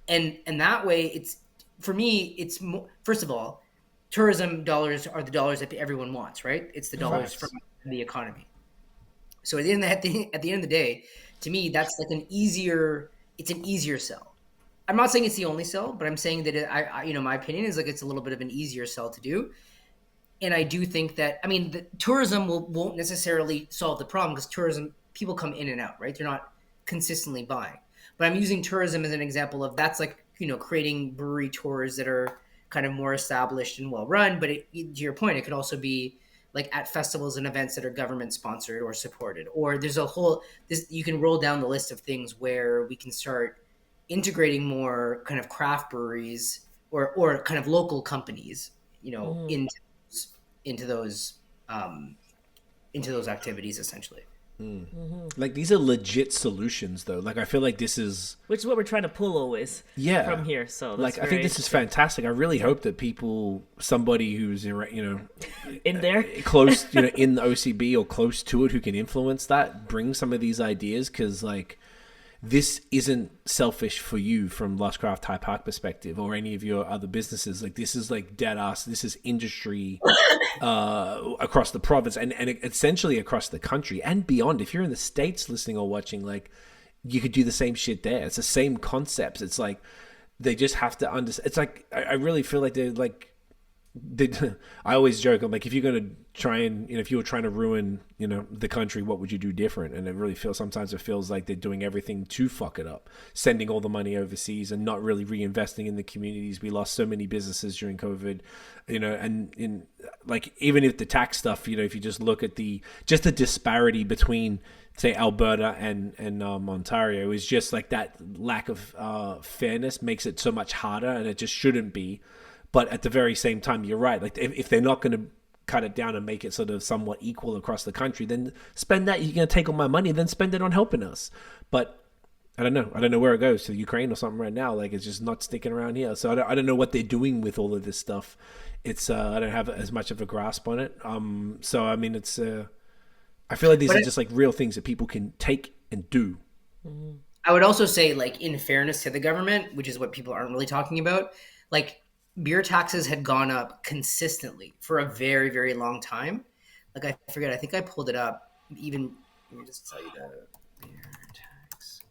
and that way it's, for me, it's more, first of all, tourism dollars are the dollars that everyone wants, right? It's the dollars from the economy. So at the end of the day, to me, that's like it's an easier sell. I'm not saying it's the only sell, but I'm saying that my opinion is like it's a little bit of an easier sell to do. And I do think that, I mean, the tourism won't necessarily solve the problem, because tourism, people come in and out, right? They're not consistently buying. But I'm using tourism as an example of that's like, creating brewery tours that are kind of more established and well run. But to your point, it could also be like at festivals and events that are government sponsored or supported. Or there's you can roll down the list of things where we can start integrating more kind of craft breweries or kind of local companies, into those activities essentially. Like these are legit solutions though. Like I feel like this is, Which is what we're trying to pull always from here. So that's like I think this is fantastic. I really hope that somebody who's in there close, in the OCB or close to it, who can influence that, bring some of these ideas, because like this isn't selfish for you from Lost Craft High Park perspective or any of your other businesses. Like this is like dead ass. This is industry across the province and essentially across the country and beyond. If you're in the States listening or watching, like you could do the same shit there. It's the same concepts. It's like they just have to understand. It's like I really feel like they're like I always joke, I'm like, if you're going to try and, if you were trying to ruin, the country, what would you do different? And sometimes it feels like they're doing everything to fuck it up, sending all the money overseas and not really reinvesting in the communities. We lost so many businesses during COVID, and in like, even if the tax stuff, if you just look at the disparity between, say, Alberta and Ontario, is just like that lack of fairness makes it so much harder, and it just shouldn't be. But at the very same time, you're right. Like if they're not going to cut it down and make it sort of somewhat equal across the country, then spend that. You're going to take all my money, then spend it on helping us. But I don't know where it goes, to Ukraine or something right now. Like, it's just not sticking around here. So I don't know what they're doing with all of this stuff. It's I don't have as much of a grasp on it. So I mean, it's I feel like these are just like real things that people can take and do. I would also say, like, in fairness to the government, which is what people aren't really talking about, like, beer taxes had gone up consistently for a very, very long time. Like, I forget, I think I pulled it up. Even, let me just tell you the beer tax.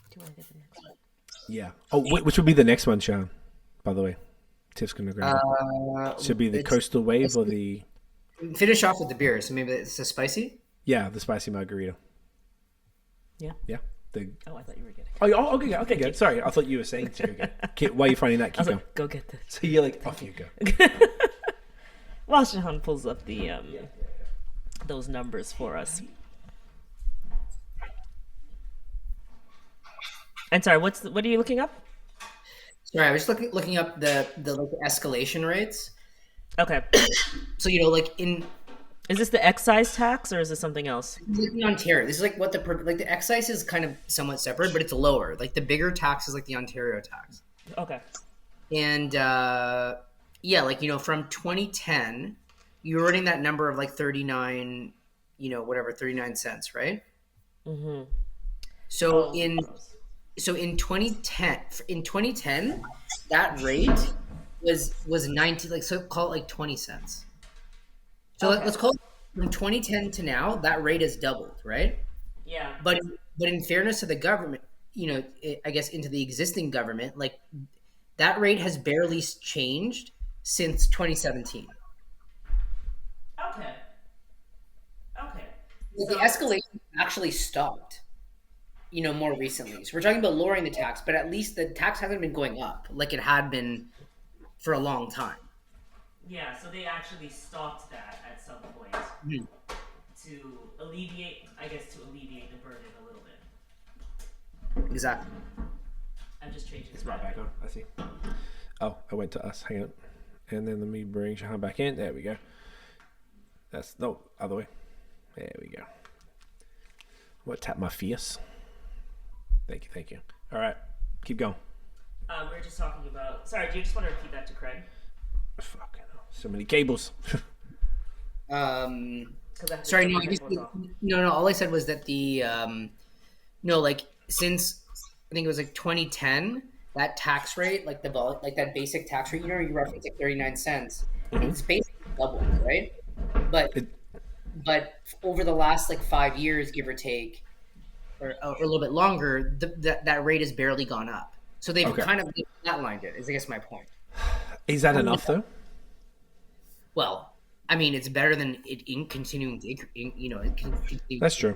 Do you want to get the next one? Yeah. Oh, which would be the next one, Sean? By the way, Tiff's gonna grab it. Should be the Coastal Wave or the. Finish off with the beer. So maybe it's the spicy. Yeah, the spicy margarita. Yeah. Yeah. Oh, I thought you were getting. Oh, okay, good. Sorry, I thought you were saying to go. Why are you finding that? I Keep was going. like, go get this. So you're like, off you go. While Shehan pulls up the those numbers for us. And sorry, what are you looking up? Sorry, I was looking up the escalation rates. Okay. So, you know, like in Is this the excise tax or is this something else? in Ontario, this is like what the excise is kind of somewhat separate, but it's lower. Like the bigger tax is like the Ontario tax. Okay. And yeah, like, you know, from 2010, you were running that number of like 39, 39 cents, right? Mm-hmm. So in 2010, that rate was 90, like, so call it like 20 cents. So let's call it from 2010 to now, that rate has doubled, right? Yeah. But in fairness to the government, I guess into the existing government, like that rate has barely changed since 2017. Okay. Like, the escalation actually stopped, more recently. So we're talking about lowering the tax, but at least the tax hasn't been going up like it had been for a long time. Yeah, so they actually stopped that at some point to alleviate the burden a little bit. Exactly. I'm just changing It's right back on. I see. Oh, I went to us. Hang on. And then let me bring Shehan back in. There we go. Other way. There we go. What, tap my face? Thank you. All right, keep going. We're just talking about. Sorry, do you just want to repeat that to Craig? Fucking hell. So many cables. Sorry, no. All I said was that the since I think it was like 2010, that tax rate, like that basic tax rate, you referenced like 39 cents. Mm-hmm. It's basically doubled, right? But over the last like 5 years, give or take, or a little bit longer, that rate has barely gone up. So they've kind of flatlined it. Is, I guess, my point. Is that enough though? Well, I mean, it's better than it continuing to. That's true.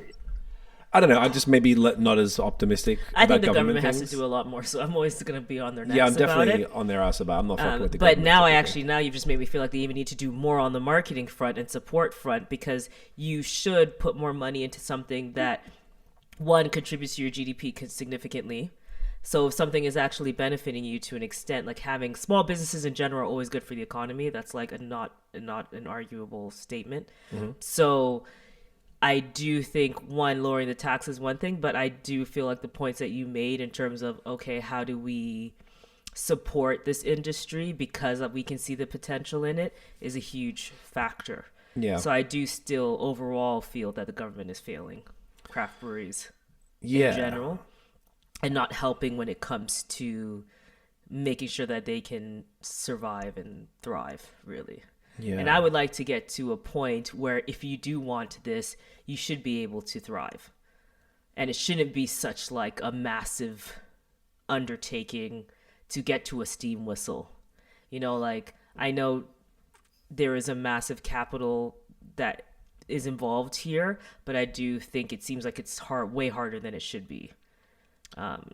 I don't know. I just maybe not as optimistic. I think the government has to do a lot more, so I'm always going to be on their necks. Yeah, I'm definitely about it. on their ass about it. I'm not fucking with the But government. now you've just made me feel like they even need to do more on the marketing front and support front, because you should put more money into something that, one, contributes to your GDP significantly. So if something is actually benefiting you to an extent, like having small businesses in general are always good for the economy. That's like a not an arguable statement. Mm-hmm. So I do think, one, lowering the tax is one thing, but I do feel like the points that you made in terms of, okay, how do we support this industry because we can see the potential in it, is a huge factor. Yeah. So I do still overall feel that the government is failing craft breweries in general, and not helping when it comes to making sure that they can survive and thrive, really. Yeah. And I would like to get to a point where if you do want this, you should be able to thrive. And it shouldn't be such like a massive undertaking to get to a steam whistle. Like, I know there is a massive capital that is involved here, but I do think it seems like it's way harder than it should be.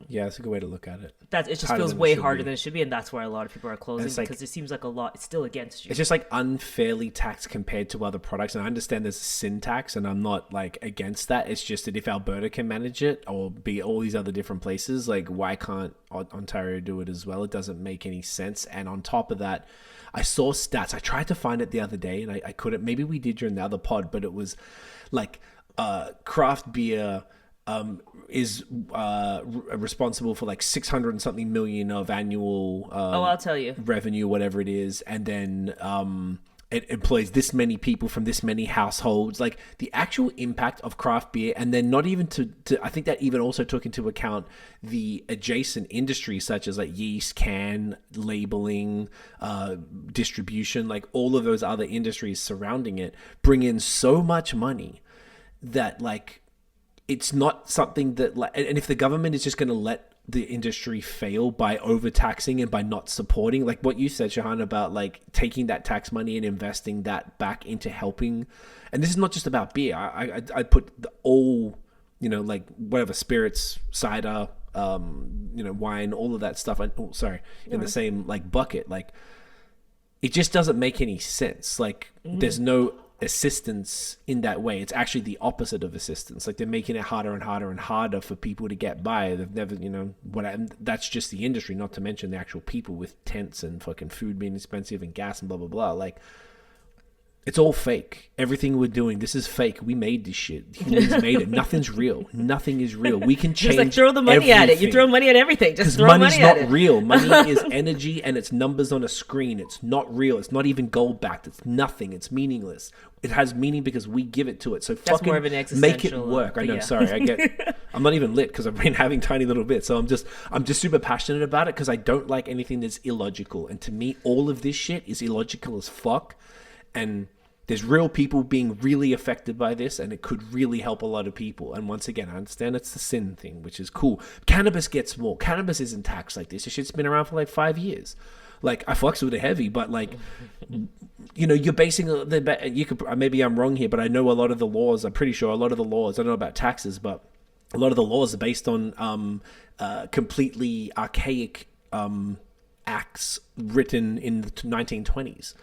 Yeah, that's a good way to look at it. That it just Harder feels than it way should harder be. than it should be, and that's why a lot of people are closing it's like- because it seems like a lot. It's still against you. It's just like unfairly taxed compared to other products. And I understand there's a sin tax, and I'm not like against that. It's just that if Alberta can manage it, or be all these other different places, like why can't Ontario do it as well? It doesn't make any sense. And on top of that, I saw stats. I tried to find it the other day, and I couldn't. Maybe we did during the other pod, but it was like craft beer is responsible for like 600 and something million of annual I'll tell you. revenue, whatever it is, and then it employs this many people from this many households. Like the actual impact of craft beer, and then not even to I think that even also took into account the adjacent industries such as like yeast, can, labeling, distribution, like all of those other industries surrounding it bring in so much money that like it's not something that like, and if the government is just going to let the industry fail by overtaxing and by not supporting, like what you said, Shehan, about like taking that tax money and investing that back into helping, and this is not just about beer. I put all, you know, like whatever spirits, cider, you know, wine, all of that stuff. In the same like bucket. Like it just doesn't make any sense. Like there's no assistance in that way. It's actually the opposite of assistance. Like they're making it harder and harder and harder for people to get by. They've never, you know, that's just the industry, not to mention the actual people with tents and fucking food being expensive and gas and blah blah blah. Like it's all fake. Everything we're doing, this is fake. We made this shit. Humans made it. Nothing's real. Nothing is real. We can change. Just like throw the money at it. You throw money at everything. Just throw money at it. Money's not real. Money is energy and it's numbers on a screen. It's not real. It's not even gold backed. It's nothing. It's meaningless. It has meaning because we give it to it. So That's more of an fucking make it existential, work. I know. yeah. Sorry, I'm not even lit because I've been having tiny little bits. So I'm just super passionate about it because I don't like anything that's illogical. And to me, all of this shit is illogical as fuck. And there's real people being really affected by this, and it could really help a lot of people. And once again, I understand it's the sin thing, which is cool. Cannabis gets more. Cannabis isn't taxed like this. This shit's been around for like 5 years. Like I fucks with it heavy, but like, you know, you're basing you could, maybe I'm wrong here, but I know a lot of the laws. I'm pretty sure a lot of the laws. I don't know about taxes, but a lot of the laws are based on completely archaic acts written in the 1920s.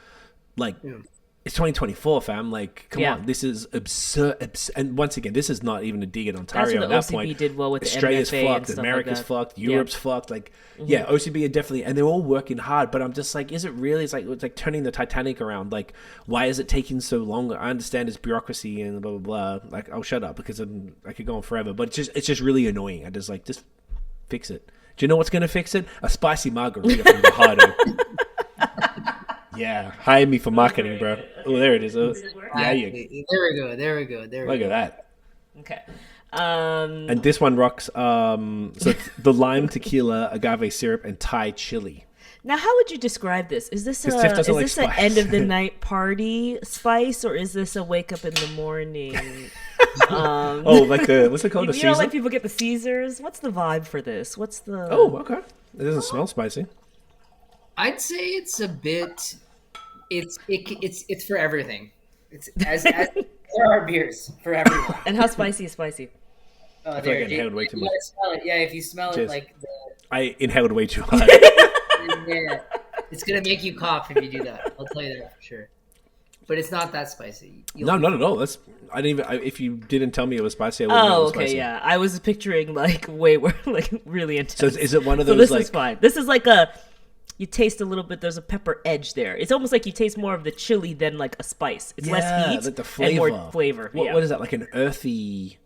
Like. Yeah. It's 2024, fam. Like, come on, this is absurd. And once again, this is not even a dig at Ontario at that OCB point. Did well with Australia's the MFA fucked, and stuff America's like fucked, Europe's fucked. Like, yeah, OCB are definitely, and they're all working hard. But I'm just like, is it really? It's like turning the Titanic around. Like, why is it taking so long? I understand it's bureaucracy and blah blah blah. Like, I'll shut up because I could go on forever. But it's just really annoying. I just fix it. Do you know what's gonna fix it? A spicy margarita from Dejado. Yeah, hire me for marketing, bro. Oh, there it is. Oh, yeah, There we go. Look at that. Okay. And this one rocks. So it's the lime, tequila, agave syrup, and Thai chili. Now, how would you describe this? Is this Tiff doesn't like an spice. end of the night party spice, or is this a wake up in the morning? Like what's it called? You A know, Caesar? like people get the Caesars. What's the vibe for this? What's the? Oh, okay. It doesn't smell spicy. I'd say it's a bit. It's for everything. It's as there are beers for everyone. And how spicy is spicy? Oh, I feel like I inhaled way too much. Smell it. Yeah, if you smell Cheers. it like I inhaled way too hard. yeah, it's gonna make you cough if you do that. I'll tell you that for sure. But it's not that spicy. No, not at all. I didn't even. If you didn't tell me it was spicy, I wouldn't know it was spicy. Yeah. I was picturing like way more like really intense. So is it one of those? So this like, is fine. This is like you taste a little bit. There's a pepper edge there. It's almost like you taste more of the chili than like a spice. It's less heat like the flavor. and more flavor. What is that? Like an earthy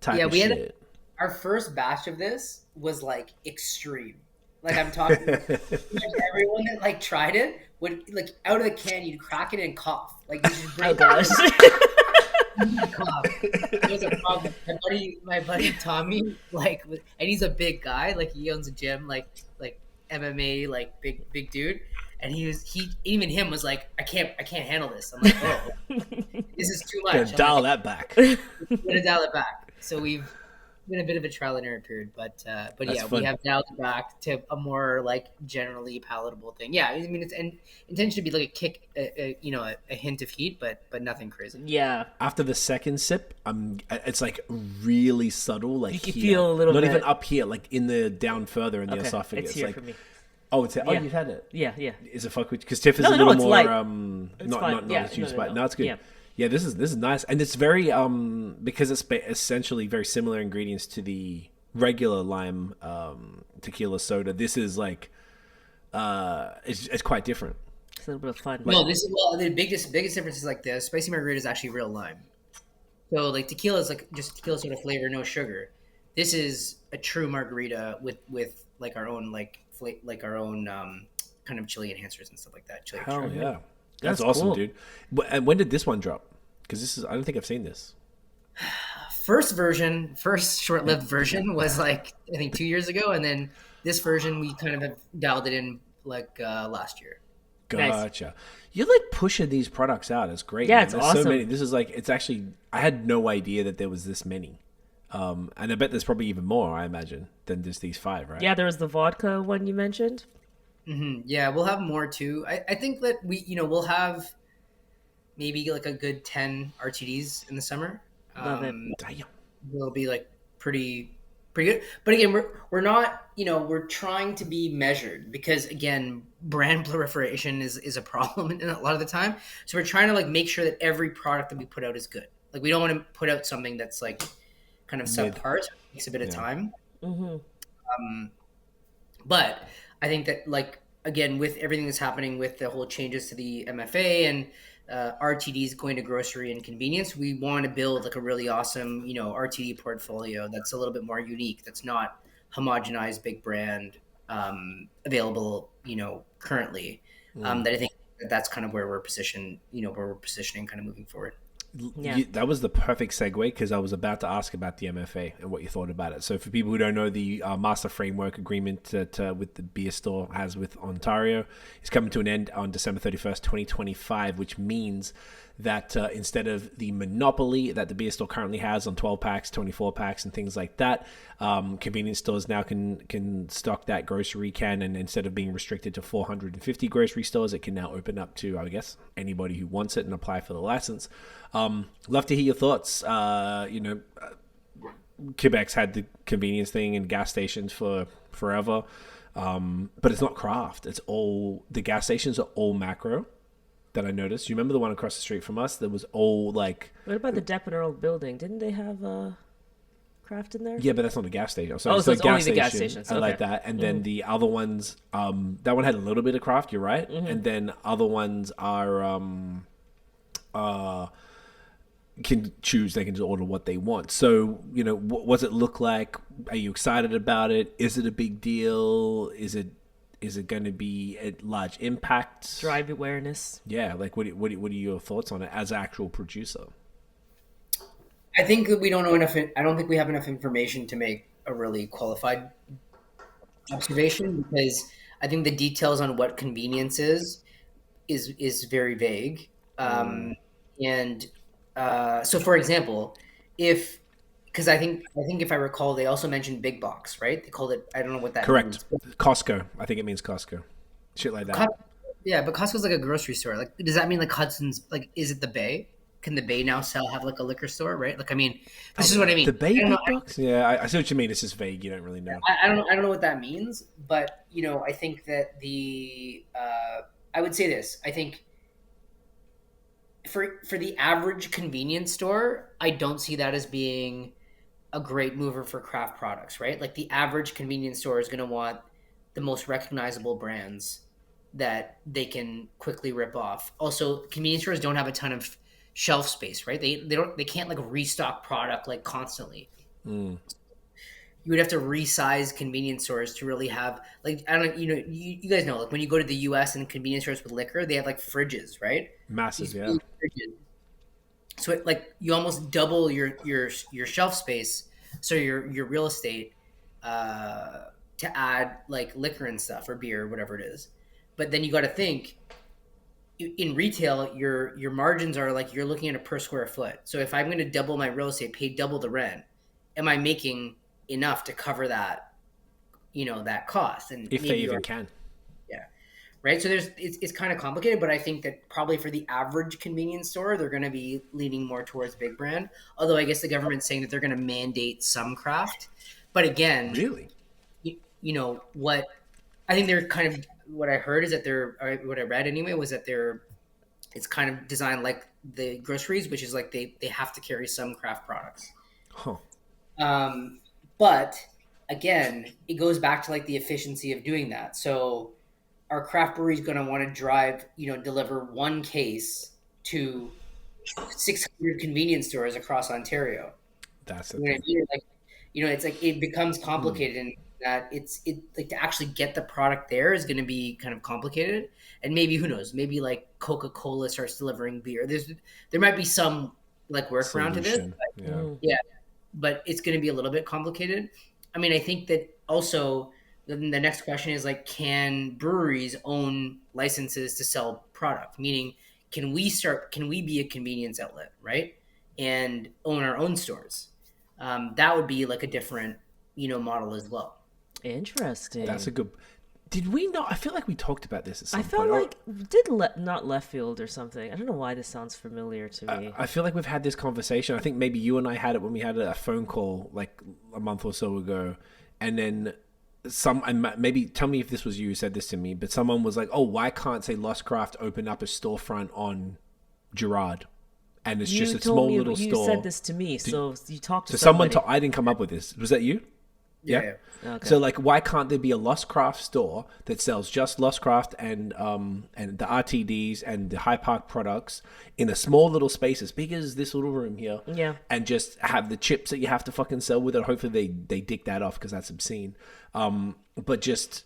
type of shit. Our first batch of this was like extreme. Like I'm talking, like everyone that like tried it would like out of the can, you'd crack it and cough. Like you just bring cough. It was a problem. My buddy Tommy, like, and he's a big guy. Like he owns a gym, like MMA, like big dude. And even him was like, I can't handle this. I'm like, oh, this is too much. Gotta dial that back. We're gonna dial it back. So we've been a bit of a trial and error period, but yeah, fun. we have dialed it back to a more like generally palatable thing. Yeah, I mean it's intended to be like a kick, a hint of heat, but nothing crazy. Yeah. After the second sip, it's like really subtle, like You can here. feel a little not bit. even up here, like in the down further in the Okay, esophagus. it's here like, for me. oh, it's oh, Yeah. you've had it. Yeah, yeah. Is it fuck with? Because Tiff is No, a no, little it's more light. It's not fine. not Yeah, as juice, no, but no. no, it's good. Yeah. Yeah, this is nice, and it's very because it's essentially very similar ingredients to the regular lime tequila soda. This is like it's quite different. It's a little bit of fun. No, this is the biggest difference is like the spicy margarita is actually real lime. So like tequila is like just tequila soda flavor, no sugar. This is a true margarita with like our own our own kind of chili enhancers and stuff like that. Chili Hell extract. yeah, that's That's awesome, cool. dude. And when did this one drop? Because I don't think I've seen this. First short-lived version was like I think 2 years ago, and then this version we kind of have dialed it in like last year. Nice. Gotcha. You're like pushing these products out. It's great. Yeah, man. it's There's awesome. so many. This is like it's actually. I had no idea that there was this many. And I bet there's probably even more. I imagine than just these 5, right? Yeah, there was the vodka one you mentioned. Yeah, we'll have more too. I think that we'll have maybe like a good 10 RTDs in the summer. Love it. Damn. Will be like pretty good. But again, we're not, we're trying to be measured because again, brand proliferation is a problem in a lot of the time. So we're trying to like make sure that every product that we put out is good. Like we don't want to put out something that's like kind of subpar. So it takes a bit of time. But I think that like again with everything that's happening with the whole changes to the MFA and RTDs going to grocery and convenience, we want to build like a really awesome RTD portfolio that's a little bit more unique, that's not homogenized big brand available currently. That I think that's kind of where we're positioned, where we're positioning kind of moving forward. Yeah. That was the perfect segue because I was about to ask about the MFA and what you thought about it. So for people who don't know, the Master Framework Agreement that with the beer store has with Ontario is coming to an end on December 31st, 2025, which means that instead of the monopoly that the beer store currently has on 12 packs, 24 packs, and things like that, convenience stores now can stock that grocery can, and instead of being restricted to 450 grocery stores, it can now open up to, I guess, anybody who wants it and apply for the license. Love to hear your thoughts. Quebec's had the convenience thing in gas stations for forever, but it's not craft. It's all, the gas stations are all macro. That I noticed. You remember the one across the street from us that was all like... What about the Depp and Earl building? Didn't they have craft in there? Yeah, but that's not a gas station. So it's only the gas stations. I like Okay. that. And then the other ones, that one had a little bit of craft, you're right. And then other ones are... can choose, they can just order what they want. So, what does it look like? Are you excited about it? Is it a big deal? Is it going to be a large impact? Drive awareness. Yeah, like what are your thoughts on it as an actual producer? I think that we don't know enough. I don't think we have enough information to make a really qualified observation because I think the details on what convenience is very vague. So, for example, because I think if I recall, they also mentioned big box, right? They called it. I don't know what that Correct. means. Costco. I think it means Costco. Shit like that. Yeah, but Costco's like a grocery store. Like, does that mean like Hudson's? Like, is it the Bay? Can the Bay now have like a liquor store, right? Like, I mean, this is what I mean. The Bay I don't big know. box? Yeah, I see what you mean. It's just vague. You don't really know. I don't know what that means, but I think that I would say this. I think for the average convenience store, I don't see that as being a great mover for craft products, right? Like the average convenience store is going to want the most recognizable brands that they can quickly rip off. Also, convenience stores don't have a ton of shelf space, right? They can't like restock product like constantly. You would have to resize convenience stores to really have like, I don't know, you guys know, like when you go to the US and convenience stores with liquor, they have like fridges, right? Massive, These yeah. big fridges. So it, like you almost double your shelf space, so your real estate to add like liquor and stuff or beer or whatever it is. But then you got to think in retail, your margins are like you're looking at a per square foot. So if I'm going to double my real estate, pay double the rent, am I making enough to cover that, that cost? And If they even can. Yeah. Right. So it's kind of complicated, but I think that probably for the average convenience store, they're going to be leaning more towards big brand. Although I guess the government's saying that they're going to mandate some craft. But again, Really? What I think they're kind of, what I heard is that what I read anyway was that it's kind of designed like the groceries, which is like they have to carry some craft products. Huh. But again, it goes back to like the efficiency of doing that. So our craft brewery is going to want to deliver one case to 600 convenience stores across Ontario. That's You know what I mean? Like, it's like it becomes complicated, and that it's like to actually get the product there is going to be kind of complicated. And maybe, who knows, maybe like Coca-Cola starts delivering beer. There might be some like workaround to this. But, yeah, but it's going to be a little bit complicated. I mean, I think that also the next question is like, can breweries own licenses to sell product? Meaning, can we be a convenience outlet, right? And own our own stores? That would be like a different, model as well. Interesting. That's a good. Did we not? I feel like we talked about this at some I point. felt like not left field or something. I don't know why this sounds familiar to me. I feel like we've had this conversation. I think maybe you and I had it when we had a phone call like a month or so ago, and then and maybe tell me if this was you who said this to me, but someone was like, "Oh, why can't say Lost Craft open up a storefront on Gerard?" And it's just a small little store. You said this to me, so you talked to someone. somebody. I didn't come up with this. Was that you? Yeah. Okay. So, like, why can't there be a Lost Craft store that sells just Lost Craft and the RTDs and the High Park products in a small little space as big as this little room here? Yeah. And just have the chips that you have to fucking sell with it. Hopefully they dick that off because that's obscene. But just,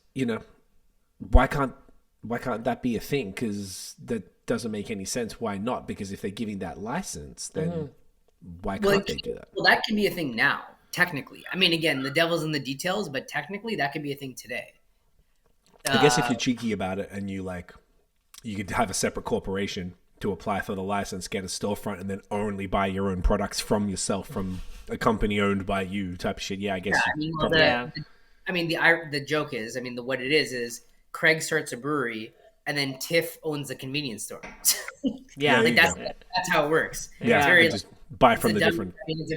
why can't that be a thing? Because that doesn't make any sense. Why not? Because if they're giving that license, then why can't they do that? Well, that can be a thing now. Technically, I mean, again, the devil's in the details, but technically that could be a thing today. I guess if you're cheeky about it and you could have a separate corporation to apply for the license, get a storefront, and then only buy your own products from yourself, from a company owned by you type of shit. Yeah, I guess. The joke is, what it is Craig starts a brewery and then Tiff owns the convenience store. That's how it works. Yeah, it's very, just buy from the different. It's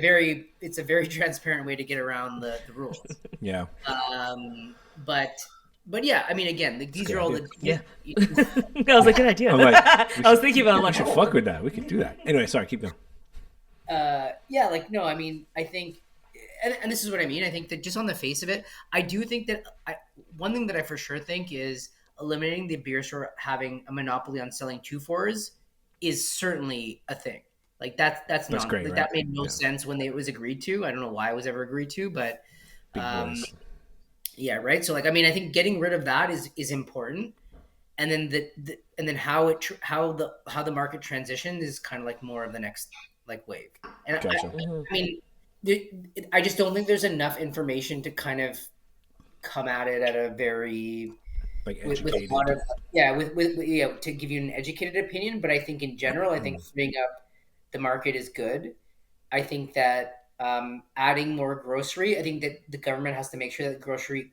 a very transparent way to get around the rules. Yeah. But yeah, again, these are all the. Yeah. That was a good idea. I was thinking about we should fuck with that. We could do that. Anyway, sorry, keep going. I think, and this is what I mean. I think that just on the face of it, I do think that one thing that I for sure think is eliminating the beer store having a monopoly on selling 2-4s is certainly a thing. Like that's not great. Like, right? That made no sense when it was agreed to. I don't know why it was ever agreed to, but yeah, right. So I think getting rid of that is important, and then how the market transitions is kind of like more of the next like wave. And gotcha. I just don't think there's enough information to kind of come at it at a very educated. with to give you an educated opinion. But I think in general, I think freeing up the market is good. I think that adding more grocery, I think that the government has to make sure that grocery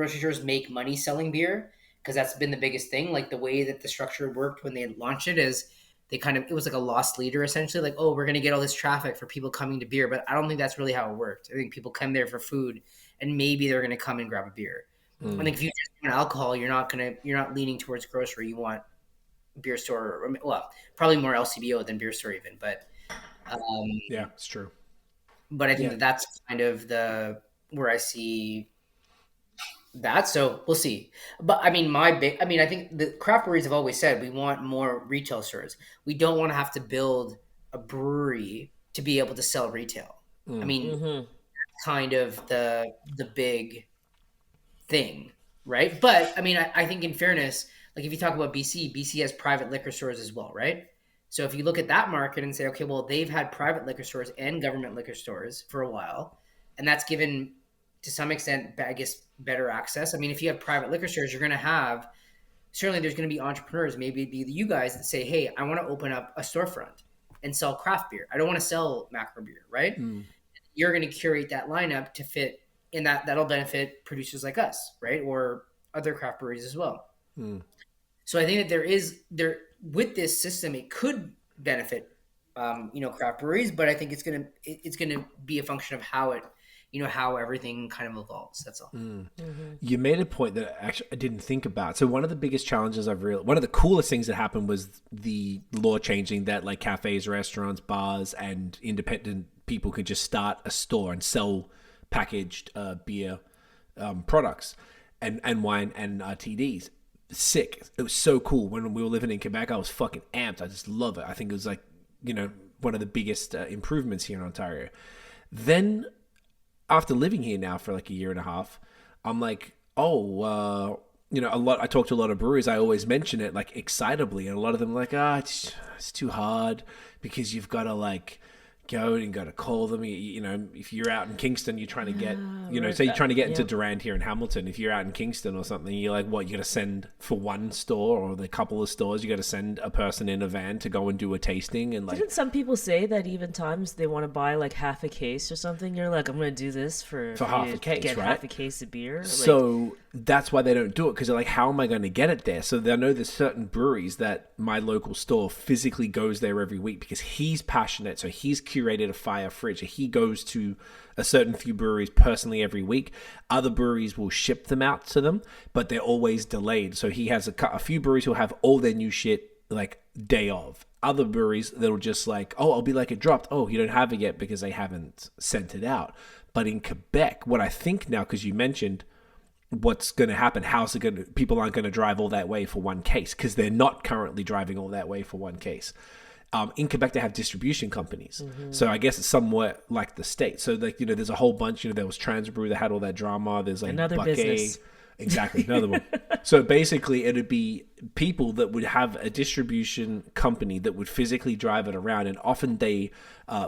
stores make money selling beer, because that's been the biggest thing. Like the way that the structure worked when they launched it is it was like a lost leader essentially. Like, oh, we're going to get all this traffic for people coming to beer, but I don't think that's really how it worked. I think people come there for food, and maybe they're going to come and grab a beer. I think if you just want alcohol, you're not leaning towards grocery. You want beer store, probably more LCBO than beer store even. But yeah, it's true. But I think that's kind of where I see that. So we'll see. But I think the craft breweries have always said we want more retail stores. We don't want to have to build a brewery to be able to sell retail. Kind of the big thing, right? But I think in fairness, like if you talk about BC has private liquor stores as well, right? So if you look at that market and say, okay, well, they've had private liquor stores and government liquor stores for a while, and that's given to some extent, I guess, better access. If you have private liquor stores, you're going to have, certainly there's going to be entrepreneurs, maybe it'd be you guys that say, hey, I want to open up a storefront and sell craft beer. I don't want to sell macro beer, right? you're going to curate that lineup to fit in that'll benefit producers like us, right? Or other craft breweries as well. So I think that with this system, it could benefit, craft breweries, but I think it's going to be a function of how everything kind of evolves. That's all. You made a point that actually I didn't think about. So one of the biggest challenges one of the coolest things that happened was the law changing that like cafes, restaurants, bars, and independent people could just start a store and sell packaged beer products and wine and TDs. Sick. It was so cool. When we were living in Quebec, I was fucking amped. I just love it. I think it was like, one of the biggest improvements here in Ontario. Then after living here now for like a year and a half, I'm like, I talk to a lot of breweries. I always mention it like excitably. And a lot of them are like, it's too hard because you've got to like go and got to call them. If you're out in Kingston, you're trying to get, say you're trying to get into Durand here in Hamilton. If you're out in Kingston or something, you're like, what, you got to send for one store or the couple of stores, you got to send a person in a van to go and do a tasting. And like, didn't some people say that even times they want to buy like half a case or something? You're like, I'm going to do this for half a case, get right? Half a case of beer. So that's why they don't do it, because they're like, how am I going to get it there? So I know there's certain breweries that my local store physically goes there every week because he's passionate. So he's curated a fire fridge. He goes to a certain few breweries personally every week. Other breweries will ship them out to them, but they're always delayed. So he has a few breweries who'll have all their new shit like day of. Other breweries that'll just like, I'll be like, it dropped. Oh, you don't have it yet because they haven't sent it out. But in Quebec, what I think now, because you mentioned what's going to happen, people aren't going to drive all that way for one case, because they're not currently driving all that way for one case. In Quebec, they have distribution companies. So I guess it's somewhat like the States. So like, there's a whole bunch, there was Transbrew that had all that drama. There's like another Bucket. business. Exactly, another one. So basically, it'd be people that would have a distribution company that would physically drive it around, and often they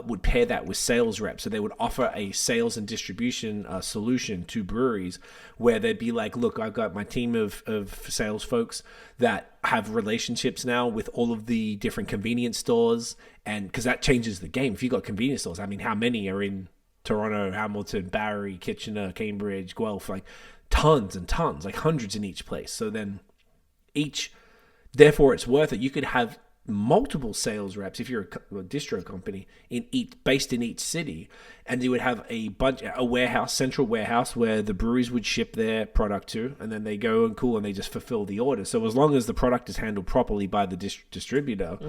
would pair that with sales reps. So they would offer a sales and distribution solution to breweries, where they'd be like, look, I've got my team of sales folks that have relationships now with all of the different convenience stores, and because that changes the game. If you've got convenience stores, I mean, how many are in Toronto, Hamilton, Barrie, Kitchener, Cambridge, Guelph, like tons and tons, like hundreds in each place. So then therefore it's worth it. You could have multiple sales reps if you're a distro company based in each city, and you would have a central warehouse where the breweries would ship their product to, and then they go and they just fulfill the order. So as long as the product is handled properly by the distributor,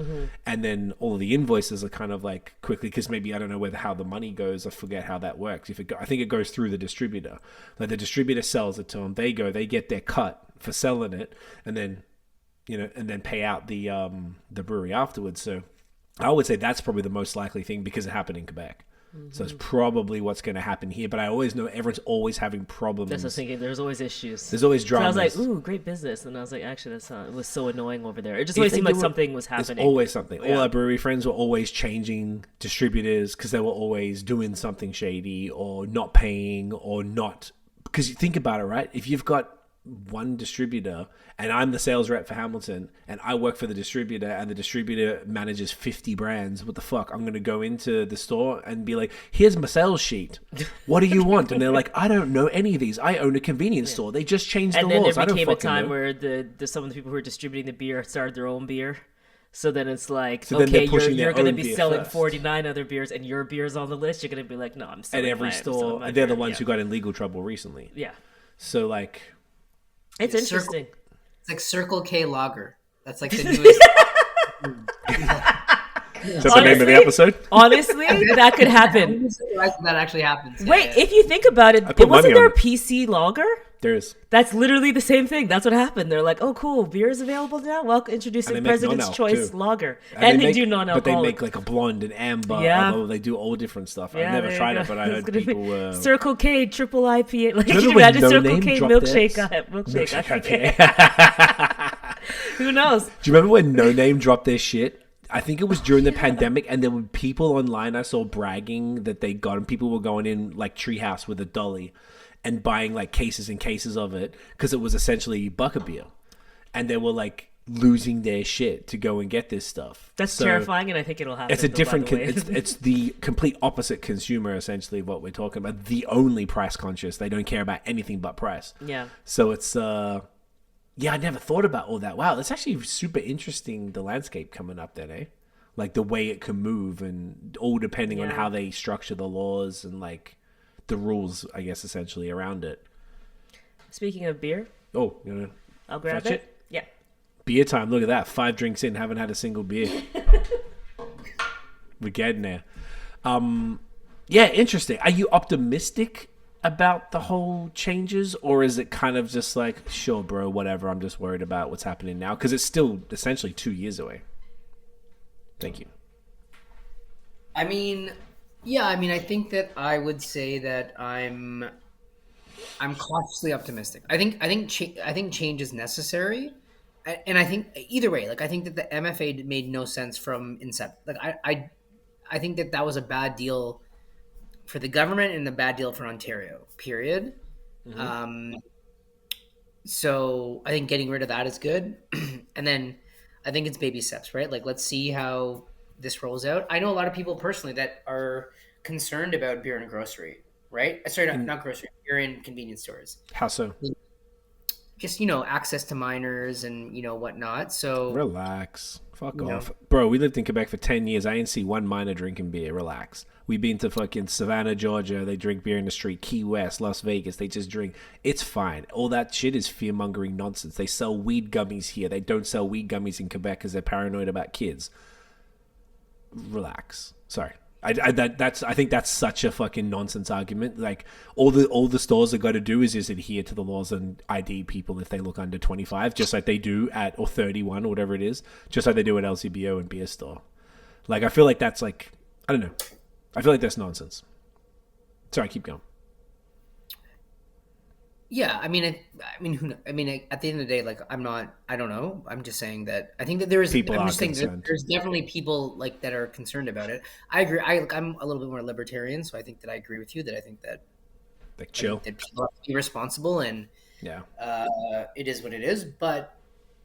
and then all of the invoices are kind of like quickly, because maybe I don't know how the money goes, I forget how that works. I think it goes through the distributor. Like the distributor sells it to them, they get their cut for selling it, and then and then pay out the brewery afterwards. So I would say that's probably the most likely thing, because it happened in Quebec. So it's probably what's going to happen here. But I always know everyone's always having problems. That's what I was thinking. There's always issues. There's always dramas. So I was like, ooh, great business. And I was like, actually, it was so annoying over there. It just always seemed like something was happening. There's always something. Yeah. All our brewery friends were always changing distributors because they were always doing something shady or not paying or not. Because you think about it, right? If you've got one distributor and I'm the sales rep for Hamilton and I work for the distributor and the distributor manages 50 brands, what the fuck? I'm going to go into the store and be like, here's my sales sheet. What do you want? And they're like, I don't know any of these. I own a convenience store. They just changed the laws. And then there became a time where some of the people who were distributing the beer started their own beer. So then it's like, okay, you're going to be selling 49 other beers and your beer's on the list. You're going to be like, no, I'm selling at every store. They're the ones who got in legal trouble recently. Yeah. So like... It's interesting. It's like Circle K Lager. That's like the newest. Is that the name of the episode? Honestly, that could happen. That actually happens. Wait, if you think about it, wasn't there a PC lager? There is. That's literally the same thing. That's what happened. They're like, oh, cool, beer is available now? Well, introducing President's Choice too. Lager. And they do non-alcoholic. But they make like a blonde and amber. Yeah. Although they do all different stuff. I've never tried it, but I heard people... Circle K, triple IPA. Like, you imagine Circle K milkshake IPA. Who knows? Do you remember when No Name dropped their shit? I think it was during the pandemic, and there were people online I saw bragging that they got, and people were going in like Treehouse with a dolly and buying like cases and cases of it because it was essentially Bucker beer. And they were like, losing their shit to go and get this stuff. That's So terrifying, and I think it'll happen. It's a though, by different. the way. It's the complete opposite consumer, essentially, of what we're talking about. The only price conscious. They don't care about anything but price. Yeah. So it's yeah, I never thought about all that. Wow, that's actually super interesting. The landscape coming up then, eh? Like the way it can move, and all depending on Yeah. how they structure the laws and like the rules, I guess, essentially around it. Speaking of beer, Oh, you know, I'll grab fetch it. Yeah. beer time. Look at that. 5 drinks in, haven't had a single beer. We're getting there. Yeah, interesting. Are you optimistic about the whole changes, or is it kind of just like, sure, bro, whatever, I'm just worried about what's happening now? Because it's still essentially 2 years away. Thank you. I mean, yeah, I mean, I think that I would say that I'm cautiously optimistic. I think change is necessary, and I think either way, like I think that the MFA made no sense from inception. Like I think that that was a bad deal for the government and a bad deal for Ontario. Period. So I think getting rid of that is good, and then I think it's baby steps, right? Like let's see how this rolls out. I know a lot of people personally that are concerned about beer in a grocery, right? Sorry, not grocery, beer in convenience stores. How so? Just, access to minors and, whatnot. So Relax. Fuck You know. off. Bro, we lived in Quebec for 10 years. I didn't see one minor drinking beer. Relax. We've been to fucking Savannah, Georgia. They drink beer in the street. Key West, Las Vegas. They just drink. It's fine. All that shit is fear-mongering nonsense. They sell weed gummies here. They don't sell weed gummies in Quebec because they're paranoid about kids. Relax. Sorry. I think that's such a fucking nonsense argument. Like all the stores have got to do is just adhere to the laws and ID people if they look under 25, just like they do at, or 31 or whatever it is, just like they do at LCBO and beer store. Like I feel like that's like, I don't know. I feel like that's nonsense. Sorry, keep going. yeah, I mean, who knows? I mean, at the end of the day, like I don't know. I'm just saying that I think that there is. People I'm are just saying that concerned. there's definitely people like that are concerned about it. I agree. I'm a little bit more libertarian, so I think that I agree with you that I think that Like chill. that people have to be responsible and Yeah. it is what it is. But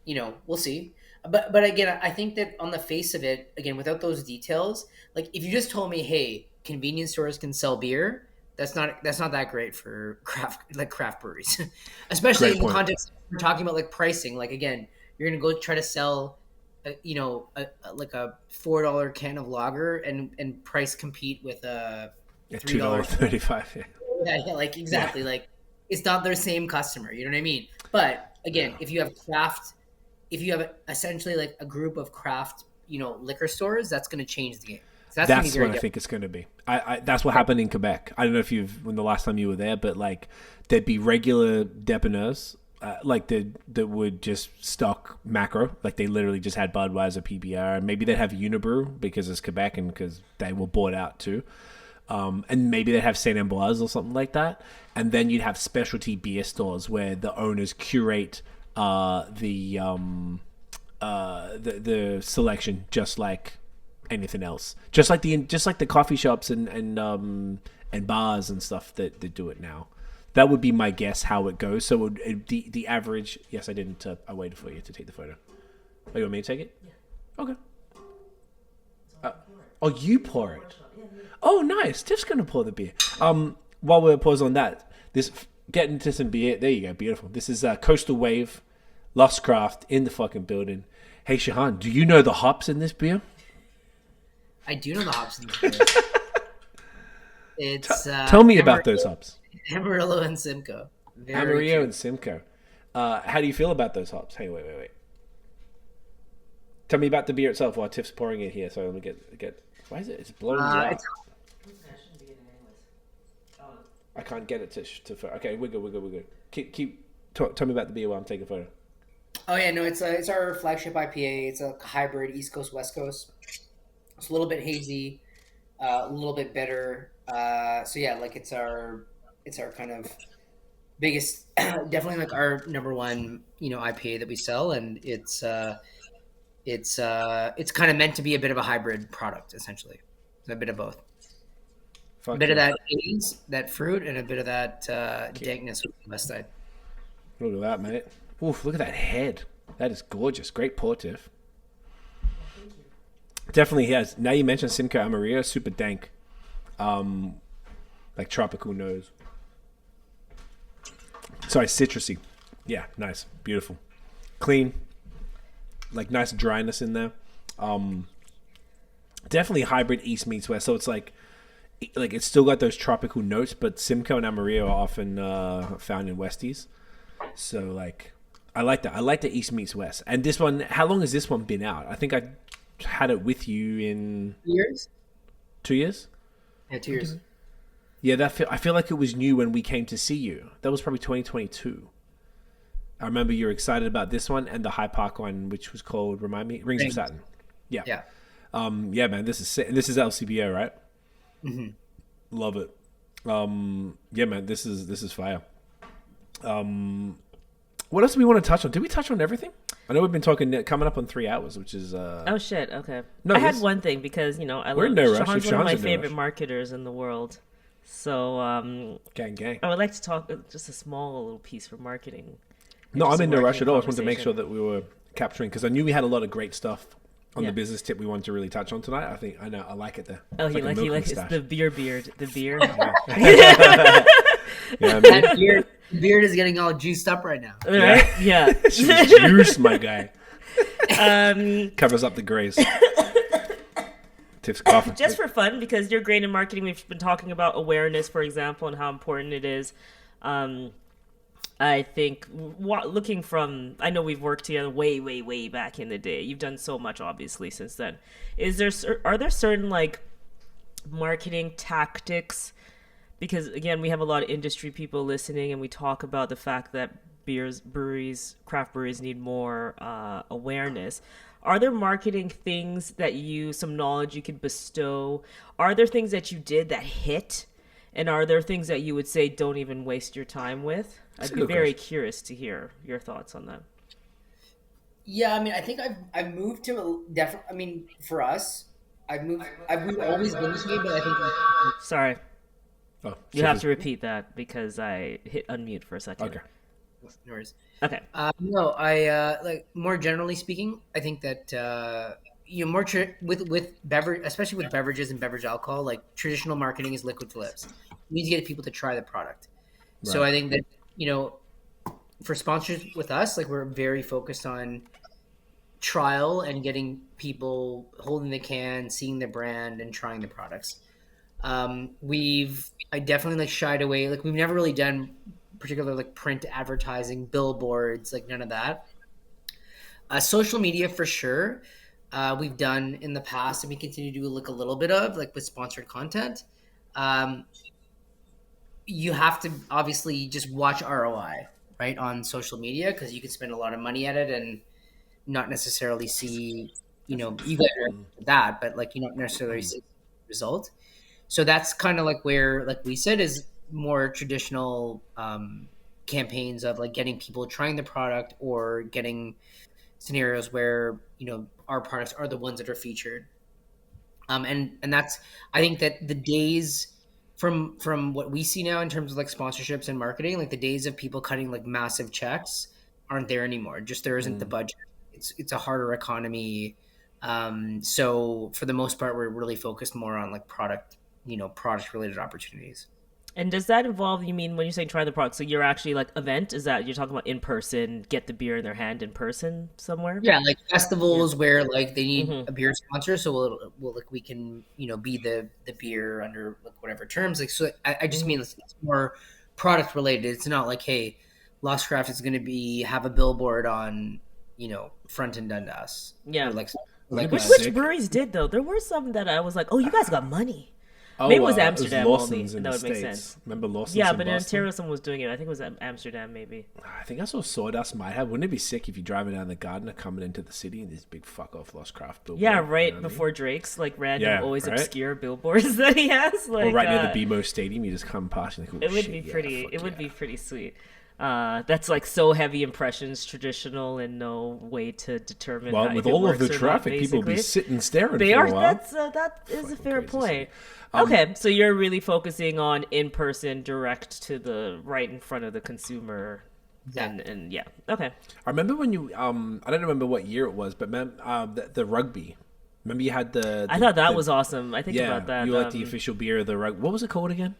we'll see. But again, I think that on the face of it, again, without those details, like if you just told me, hey, convenience stores can sell beer, that's not that great for craft breweries, especially Great in the point. context we're talking about like pricing. Like again, you're gonna go try to sell, like a $4 can of lager and price compete with a $3. $2.35. Yeah. Yeah, like exactly. Like it's not their same customer. You know what I mean? But again, if you have essentially like a group of craft, liquor stores, that's going to change the game. So that's gonna be That's very what I different. think it's going to be. That's what happened in Quebec. I don't know if when the last time you were there, but like there'd be regular depanneurs, like that would just stock macro, like they literally just had Budweiser, PBR, and maybe they'd have Unibrew because it's Quebec and because they were bought out too. And maybe they'd have Saint Ambroise or something like that, and then you'd have specialty beer stores where the owners curate the selection just like anything else, just like the coffee shops and bars and stuff that do it now. That would be my guess how it goes. So the average. Yes, I didn't. I waited for you to take the photo. Oh, you want me to take it? Yeah. Okay. Oh, you pour it. Oh, nice. Tiff's gonna pour the beer. While we're paused on that, get into some beer. There you go. Beautiful. This is Coastal Wave, Lost Craft in the fucking building. Hey, Shehan, do you know the hops in this beer? I do know the hops in this beer. It's Tell me about those hops. Amarillo and Simcoe. Very Amarillo cute. and Simcoe. How do you feel about those hops? Hey, wait. Tell me about the beer itself while Tiff's pouring it here. So let me get. Why is it? It's blowing me out. It's- I can't get it to. Okay, we're good. Tell me about the beer while I'm taking a photo. Oh yeah, no, it's our flagship IPA. It's a hybrid East Coast West Coast. It's a little bit hazy, a little bit bitter. So yeah, like it's our kind of biggest, definitely like our number one IPA that we sell, and it's kind of meant to be a bit of a hybrid product essentially. So a bit of both. A bit of that haze, that fruit, and a bit of that dankness with the west side. Look at that, mate. Oof, look at that head. That is gorgeous. Great pour, Tiff. Definitely has. Now you mentioned Simcoe Amarillo, super dank. Like tropical nose. Sorry, citrusy. Yeah, nice. Beautiful. Clean. Like nice dryness in there. Definitely hybrid East meets West. So it's like it's still got those tropical notes, but Simcoe and Amarillo are often found in Westies. So like, I like that. I like the East meets West. And this one, how long has this one been out? I think I had it with you in 2 years. 2 years. Yeah, 2 years. Yeah, I feel like it was new when we came to see you. That was probably 2022. I remember you were excited about this one and the High Park one, which was called, remind me, Rings of Saturn. Yeah. Yeah. Yeah, man, this is sick. And this is LCBO, right? Mm-hmm. Love it. Yeah, man, this is fire. What else do we want to touch on? Did we touch on everything? I know we've been talking coming up on 3 hours, which is oh shit, okay. No, I had one thing because I we're love in no rush. Shehan's If one of my Shehan's in no favorite rush. marketers in the world. So gang. I would like to talk just a small little piece for marketing. No, I'm in no rush at all. I just wanted to make conversation. sure that we were capturing because I knew we had a lot of great stuff on Yeah. the business tip we wanted to really touch on tonight. I know I like it there. Oh, It's he a likes milk it's mustache. the beard, the beer. Yeah, I mean, That beard is getting all juiced up right now. Right? Yeah. she was juice, my guy. Um, Covers up the grays. Tiff's coughing. just for fun, because you're great in marketing. We've been talking about awareness, for example, and how important it is. I think looking from, I know we've worked together way back in the day. You've done so much, obviously, since then. Are there certain like marketing tactics? Because again, we have a lot of industry people listening, and we talk about the fact that craft breweries need more awareness. Are there marketing things some knowledge you could bestow? Are there things that you did that hit? And are there things that you would say don't even waste your time with? I'd be very curious to hear your thoughts on that. Yeah, I mean, I think I've moved to definitely. I mean, for us, we've always been this way, but I think Sorry, Oh, you have to repeat that because I hit unmute for a second. Okay. no worries. Okay. No, I like more generally speaking. I think that with beverage, especially with beverages and beverage alcohol, like traditional marketing is liquid to lips. You need to get people to try the product. Right. So I think that for sponsors with us, like we're very focused on trial and getting people holding the can, seeing the brand, and trying the products. I definitely shied away. Like we've never really done particular like print advertising, billboards, like none of that. Social media for sure. We've done in the past, and we continue to do like a little bit of like with sponsored content. You have to obviously just watch ROI, right, on social media, because you can spend a lot of money at it and not necessarily see, you guys are that, but like you not necessarily see the result. So that's kind of like where, like we said, is more traditional campaigns of like getting people trying the product or getting scenarios where our products are the ones that are featured. And that's, I think that the days from what we see now in terms of like sponsorships and marketing, like the days of people cutting like massive checks aren't there anymore. Just there isn't the budget. It's a harder economy. So for the most part, we're really focused more on like product related opportunities. And does that involve, you mean when you say try the product, so you're actually like event, is that you're talking about in person, get the beer in their hand in person somewhere? Yeah, like festivals where like they need a beer sponsor, so we'll like we can be the beer under like whatever terms. Like so, I just mean it's more product related. It's not like, hey, Lost Craft is going to have a billboard on front and Dundas. Yeah, or like which breweries did though? There were some that I was like, oh, you guys got money. Oh, maybe it was Amsterdam Lawson's only. in That the would make States. sense. Remember Lawson's Yeah, in but in Boston? Ontario, someone was doing it. I think it was Amsterdam, maybe. I think I saw Sawdust might have. Wouldn't it be sick if you're driving down the Gardner coming into the city and this big fuck off Lost Craft billboard? Yeah, right you know what I before mean? Drake's like random, Yeah, always right? obscure billboards that he has. Like, Or right near the BMO Stadium, you just come past and like, oh, it would shit, be yeah, pretty. fuck It would yeah. be pretty sweet. That's like so heavy impressions, traditional, and no way to determine. Well, how, with if it all of works the or traffic, not, people be basically. sitting staring They for are. a while. That is a Fucking fair crazy point. city. Okay, so you're really focusing on in person, direct to the right in front of the consumer. And yeah, okay. I remember when you I don't remember what year it was, but the rugby. Remember you had I thought that was awesome. I think about that. You were like the official beer of the rugby. What was it called again?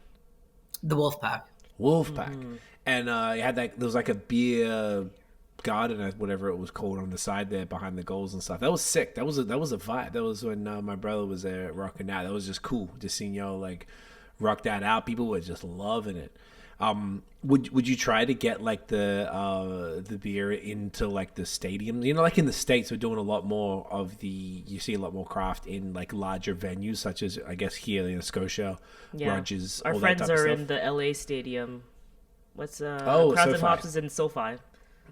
The Wolfpack. Wolfpack. And you had that. There was like a beer garden or whatever it was called on the side there behind the goals and stuff. That was sick. That was a vibe. That was when my brother was there rocking that. That was just cool. Just seeing y'all like rock that out. People were just loving it. Would you try to get like the beer into like the stadium? You know, like in the States, we're doing a lot more of you see a lot more craft in like larger venues, such as I guess here in Scotia, Rogers. Our all friends that type of are stuff. in the LA Stadium. What's SoFi. Crowds and Hops is in SoFi.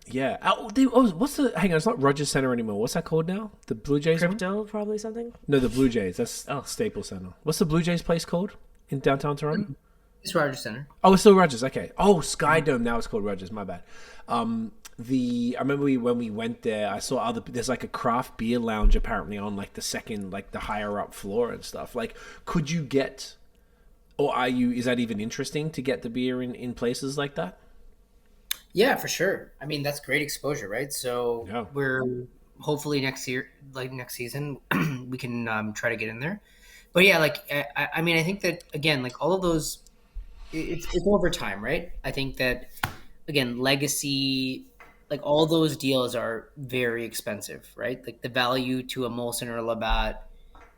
Yeah. What's the? Hang on, it's not Rogers Center anymore. What's that called now? The Blue Jays one? Crypto, probably something. No, the Blue Jays. That's Staples Center. What's the Blue Jays place called in downtown Toronto? It's Rogers Center. Oh, it's still Rogers. Okay. Oh, Sky Dome. Now it's called Rogers. My bad. I remember when we went there, I saw there's like a craft beer lounge apparently on like the second, like the higher up floor and stuff. Like, could you get, or is that even interesting to get the beer in places like that? Yeah, for sure. I mean, that's great exposure, right? So we're hopefully next year, like next season, we can try to get in there. But yeah, like, I mean, I think that again, like all of those, it's over time, right? I think that again, legacy, like all those deals are very expensive, right? Like the value to a Molson or a Labatt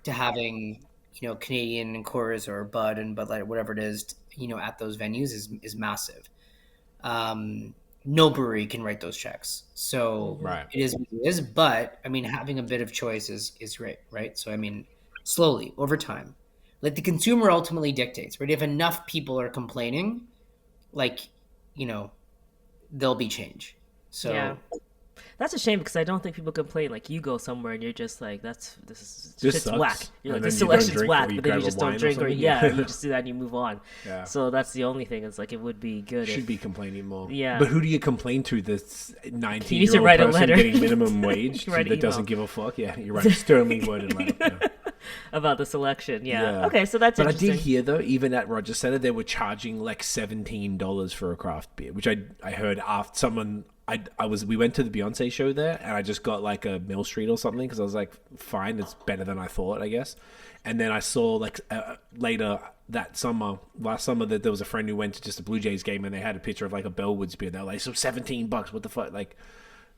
to having, you know, Canadian and Coors or Bud and Bud Light, whatever it is, you know, at those venues is massive. No brewery can write those checks. So it is what it is. But I mean, having a bit of choice is great, right? So I mean, slowly over time, like the consumer ultimately dictates, right? If enough people are complaining, like, you know, there'll be change. So yeah. That's a shame because I don't think people complain. Like you go somewhere and you're just like, this shit's sucks. whack. You're And like, then this you don't selection's drink whack, or you but then you grab a just don't wine or drink or something. you just do that and you move on. Yeah. So that's the only thing. It's like it would be good. Should be complaining more. Yeah. But who do you complain to? This You need to 19-year-old write a person letter. getting minimum wage You write an that doesn't email. give a fuck? Yeah, you're right. Sternly worded letter. Yeah. About the selection. Yeah. Yeah. Okay, so that's But interesting. I did hear though, even at Rogers Center, they were charging like $17 for a craft beer, which I heard after someone. We went to the Beyonce show there, and I just got like a Mill Street or something because I was like, fine, it's better than I thought, I guess. And then I saw like later last summer, that there was a friend who went to just a Blue Jays game, and they had a picture of like a Bellwoods beer. They're like, so $17, what the fuck? Like,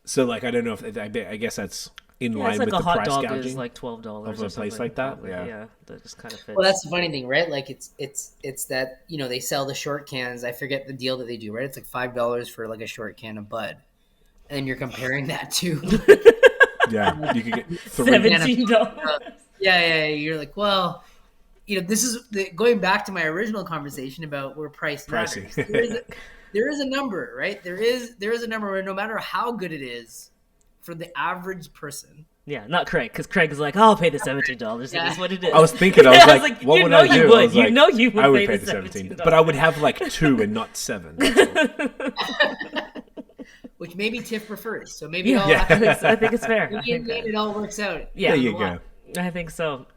so like I don't know if I guess that's in line it's like with a the hot price dog gouging is like $12 of or a place something, like that. probably. Yeah. That just kind of fits. well, that's the funny thing, right? Like it's that, you know, they sell the short cans. I forget the deal that they do, right? It's like $5 for like a short can of Bud, and you're comparing that to Yeah, you could get $17. yeah. You're like, well, you know, this is going back to my original conversation about where price Pricing. matters. There is a number, right? There is a number where no matter how good it is for the average person. Yeah, not Craig, because Craig is like, I'll pay the $17. Yeah. It is what it is. I was thinking, I was like, what you would know I do? you I would. was You like, know you would I would pay pay the the 17, $17. but I would have like 2 and not 7. Which maybe Tiff prefers. So maybe Yeah, I think it's fair. I think it all works out. Yeah, There you go. I think so.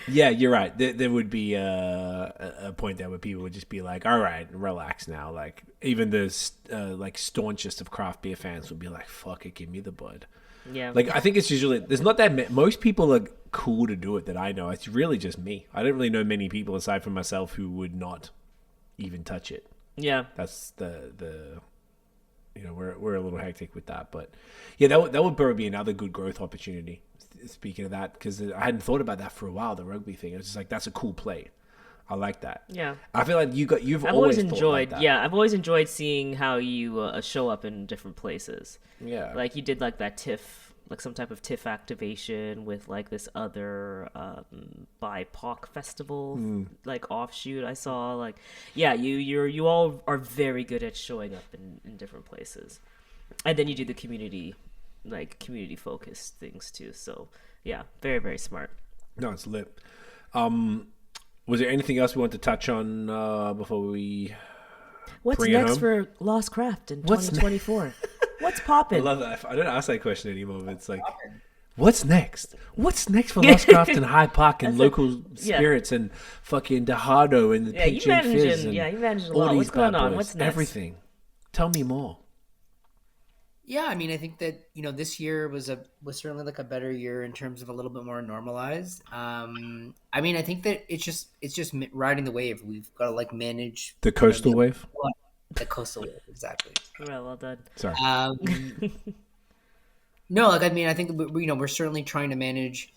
Yeah, you're right. There would be a point there where people would just be like, all right, relax now. Like, even the like staunchest of craft beer fans would be like, fuck it, give me the Bud. Yeah. Like, I think it's usually, there's not that most people are cool to do it that I know. It's really just me. I don't really know many people aside from myself who would not even touch it. Yeah. That's the you know, we're a little hectic with that, but yeah, that would probably be another good growth opportunity. Speaking of that, because I hadn't thought about that for a while, the rugby thing. It was just like, that's a cool play. I like that. Yeah. I feel like you've I've always always thought enjoyed, like that. I've always enjoyed seeing how you show up in different places. Yeah. Like you did like that Tiff, like some type of Tiff activation with like this other BIPOC festival, like offshoot I saw. Like, yeah, you all are very good at showing up in different places. And then you do the community focused things too. So yeah, very, very smart. No, it's lit. Was there anything else we want to touch on before we What's bring it next home? for Lost Craft in What's 2024? What's I poppin'? love that. I don't ask that question anymore, but it's like, what's next? What's next for Lost Craft and High Park and local spirits and fucking Dejado and the Yeah, you Gin Fizz managing. and Yeah, you managing a all lot. these What's going bad on? boys. What's next? Everything. Tell me more. Yeah, I mean, I think that this year was certainly like a better year in terms of a little bit more normalized. I mean, I think that it's just riding the wave. We've got to like manage The coastal wave. the coastal wave, exactly. Well done. Sorry. No, like I mean, I think we're certainly trying to manage.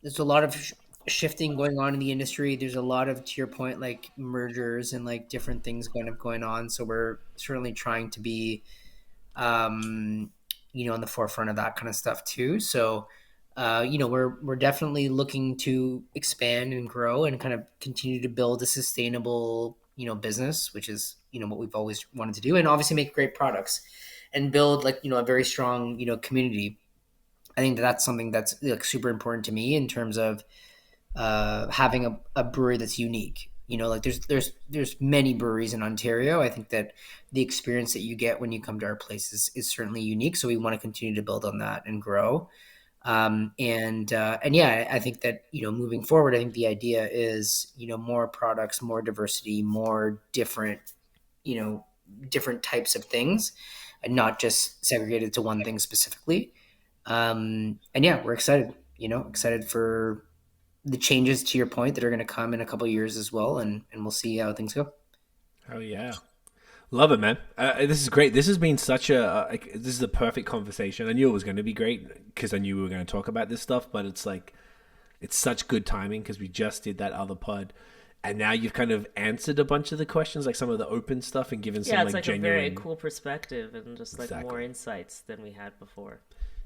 There's a lot of shifting going on in the industry. There's a lot of, to your point, like mergers and like different things going on. So we're certainly trying to be on the forefront of that kind of stuff too. So, we're definitely looking to expand and grow and kind of continue to build a sustainable, business, which is, what we've always wanted to do, and obviously make great products and build like, a very strong, community. I think that's something that's like super important to me in terms of having a brewery that's unique. Like there's many breweries in Ontario. I think that the experience that you get when you come to our place is certainly unique. So we want to continue to build on that and grow. And yeah, I think that, moving forward, I think the idea is, more products, more diversity, more different types of things, and not just segregated to one thing specifically. And yeah, we're excited for the changes, to your point, that are going to come in a couple of years as well, and we'll see how things go. Oh yeah, love it, man. This is great. This has been such this is the perfect conversation. I knew it was going to be great because I knew we were going to talk about this stuff, but it's such good timing because we just did that other pod, and now you've kind of answered a bunch of the questions, like some of the open stuff, and given some it's like genuine... a very cool perspective and just like more insights than we had before.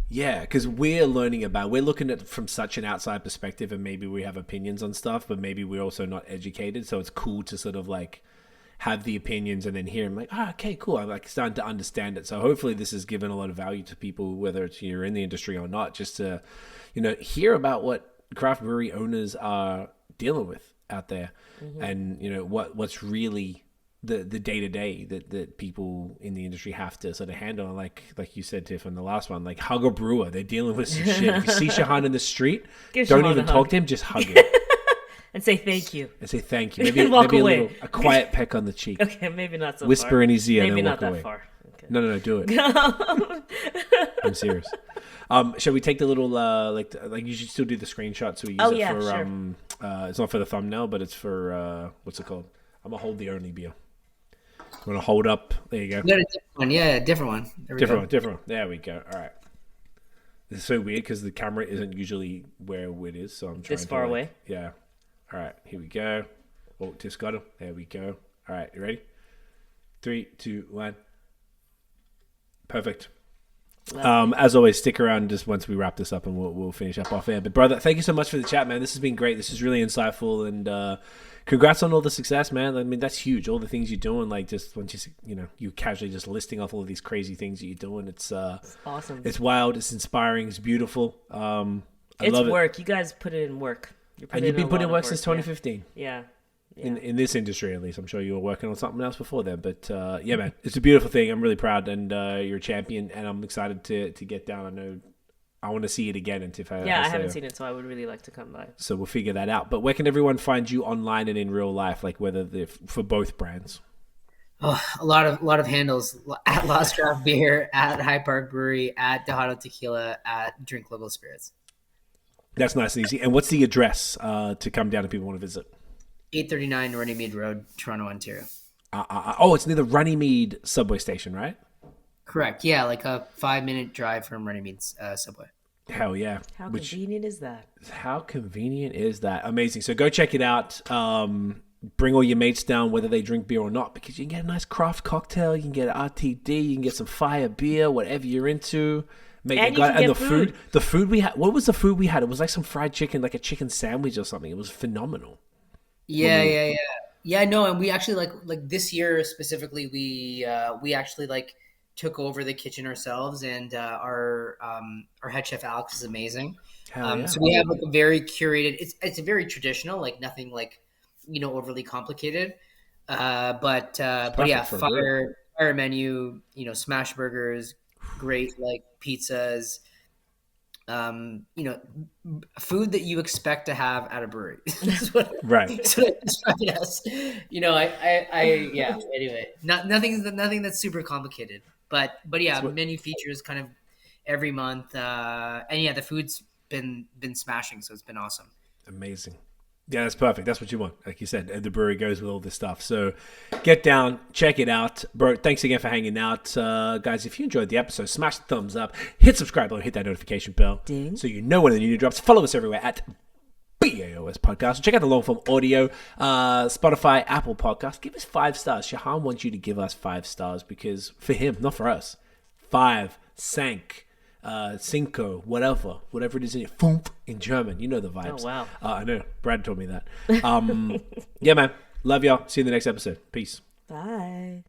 Yeah, because we're looking at it from such an outside perspective, and maybe we have opinions on stuff, but maybe we're also not educated. So it's cool to sort of like have the opinions and then hear them like, okay, cool. I'm like starting to understand it. So hopefully this has given a lot of value to people, whether it's you're in the industry or not, just to, hear about what craft brewery owners are dealing with out there, and what's really the day-to-day that people in the industry have to sort of handle. Like you said, Tiff, on the last one, like hug a brewer. They're dealing with some shit. If you see Shehan in the street, don't even talk to him, just hug him. And say thank you. Maybe walk away. A quiet peck on the cheek. Okay, maybe not so Whisper far. in his ear, maybe and then not walk that away. far. Okay. No, do it. I'm serious. Shall we take the little like you should still do the screenshot so we use it for sure. It's not for the thumbnail, but it's for what's it called? I'm gonna hold the only beer. I'm gonna hold up. There you go. You got a different one, yeah, different one. Different one. There we go. All right. This is so weird because the camera isn't usually where it is, so I'm trying this far away. Yeah. All right, here we go. Oh, just got him. There we go. All right, you ready? 3, 2, 1. Perfect. As always, stick around just once we wrap this up, and we'll finish up off air. But brother, thank you so much for the chat, man. This has been great. This is really insightful, and congrats on all the success, man. I mean, that's huge. All the things you're doing, like just once you casually just listing off all of these crazy things that you're doing. It's awesome. It's wild. It's inspiring. It's beautiful. It's love work. You guys put it in work. You've been putting in work since 2015. Yeah. In this industry, at least. I'm sure you were working on something else before then, but yeah, man, it's a beautiful thing. I'm really proud, and you're a champion, and I'm excited to get down. I know I want to see it again, and Tiff, I haven't seen it, so I would really like to come by. So we'll figure that out. But where can everyone find you online and in real life, like whether they're for both brands? Oh, a lot of handles at Lost Craft Beer, at High Park Brewery, at Dejado Tequila, at Drink Local Spirits. That's nice and easy. And what's the address to come down if people want to visit? 839 Runnymede Road, Toronto, Ontario. It's near the Runnymede subway station, right? Correct. Yeah, like a 5-minute drive from Runnymede's subway. Hell yeah. How convenient is that? How convenient is that? Amazing. So go check it out. Bring all your mates down, whether they drink beer or not, because you can get a nice craft cocktail. You can get an RTD. You can get some fire beer, whatever you're into. And the food. The food we had. What was the food we had? It was like some fried chicken, like a chicken sandwich or something. It was phenomenal. Yeah. No, and we actually like this year specifically, we actually like took over the kitchen ourselves, and our head chef Alex is amazing. So we have like a very curated. It's a very traditional, like nothing like overly complicated. But yeah, fire menu. Smash burgers, great like pizzas. food that you expect to have at a brewery. That's what, Right. that's what I describe it as. Anyway, nothing that's super complicated, but yeah, menu features kind of every month, and yeah, the food's been smashing, so it's been awesome. Amazing. Yeah, that's perfect. That's what you want. Like you said, the brewery goes with all this stuff. So get down, check it out. Bro, thanks again for hanging out. Guys, if you enjoyed the episode, smash the thumbs up, hit subscribe and hit that notification bell. Ding. So you know when the new drops. Follow us everywhere at BAOS Podcast. Check out the long form audio, Spotify, Apple Podcast. Give us 5 stars. Shehan wants you to give us 5 stars because for him, not for us. 5, sank. Cinco, whatever it is in it, Fünf in German. You know the vibes. Oh, wow. I know. Brad told me that. Yeah, man. Love y'all. See you in the next episode. Peace. Bye.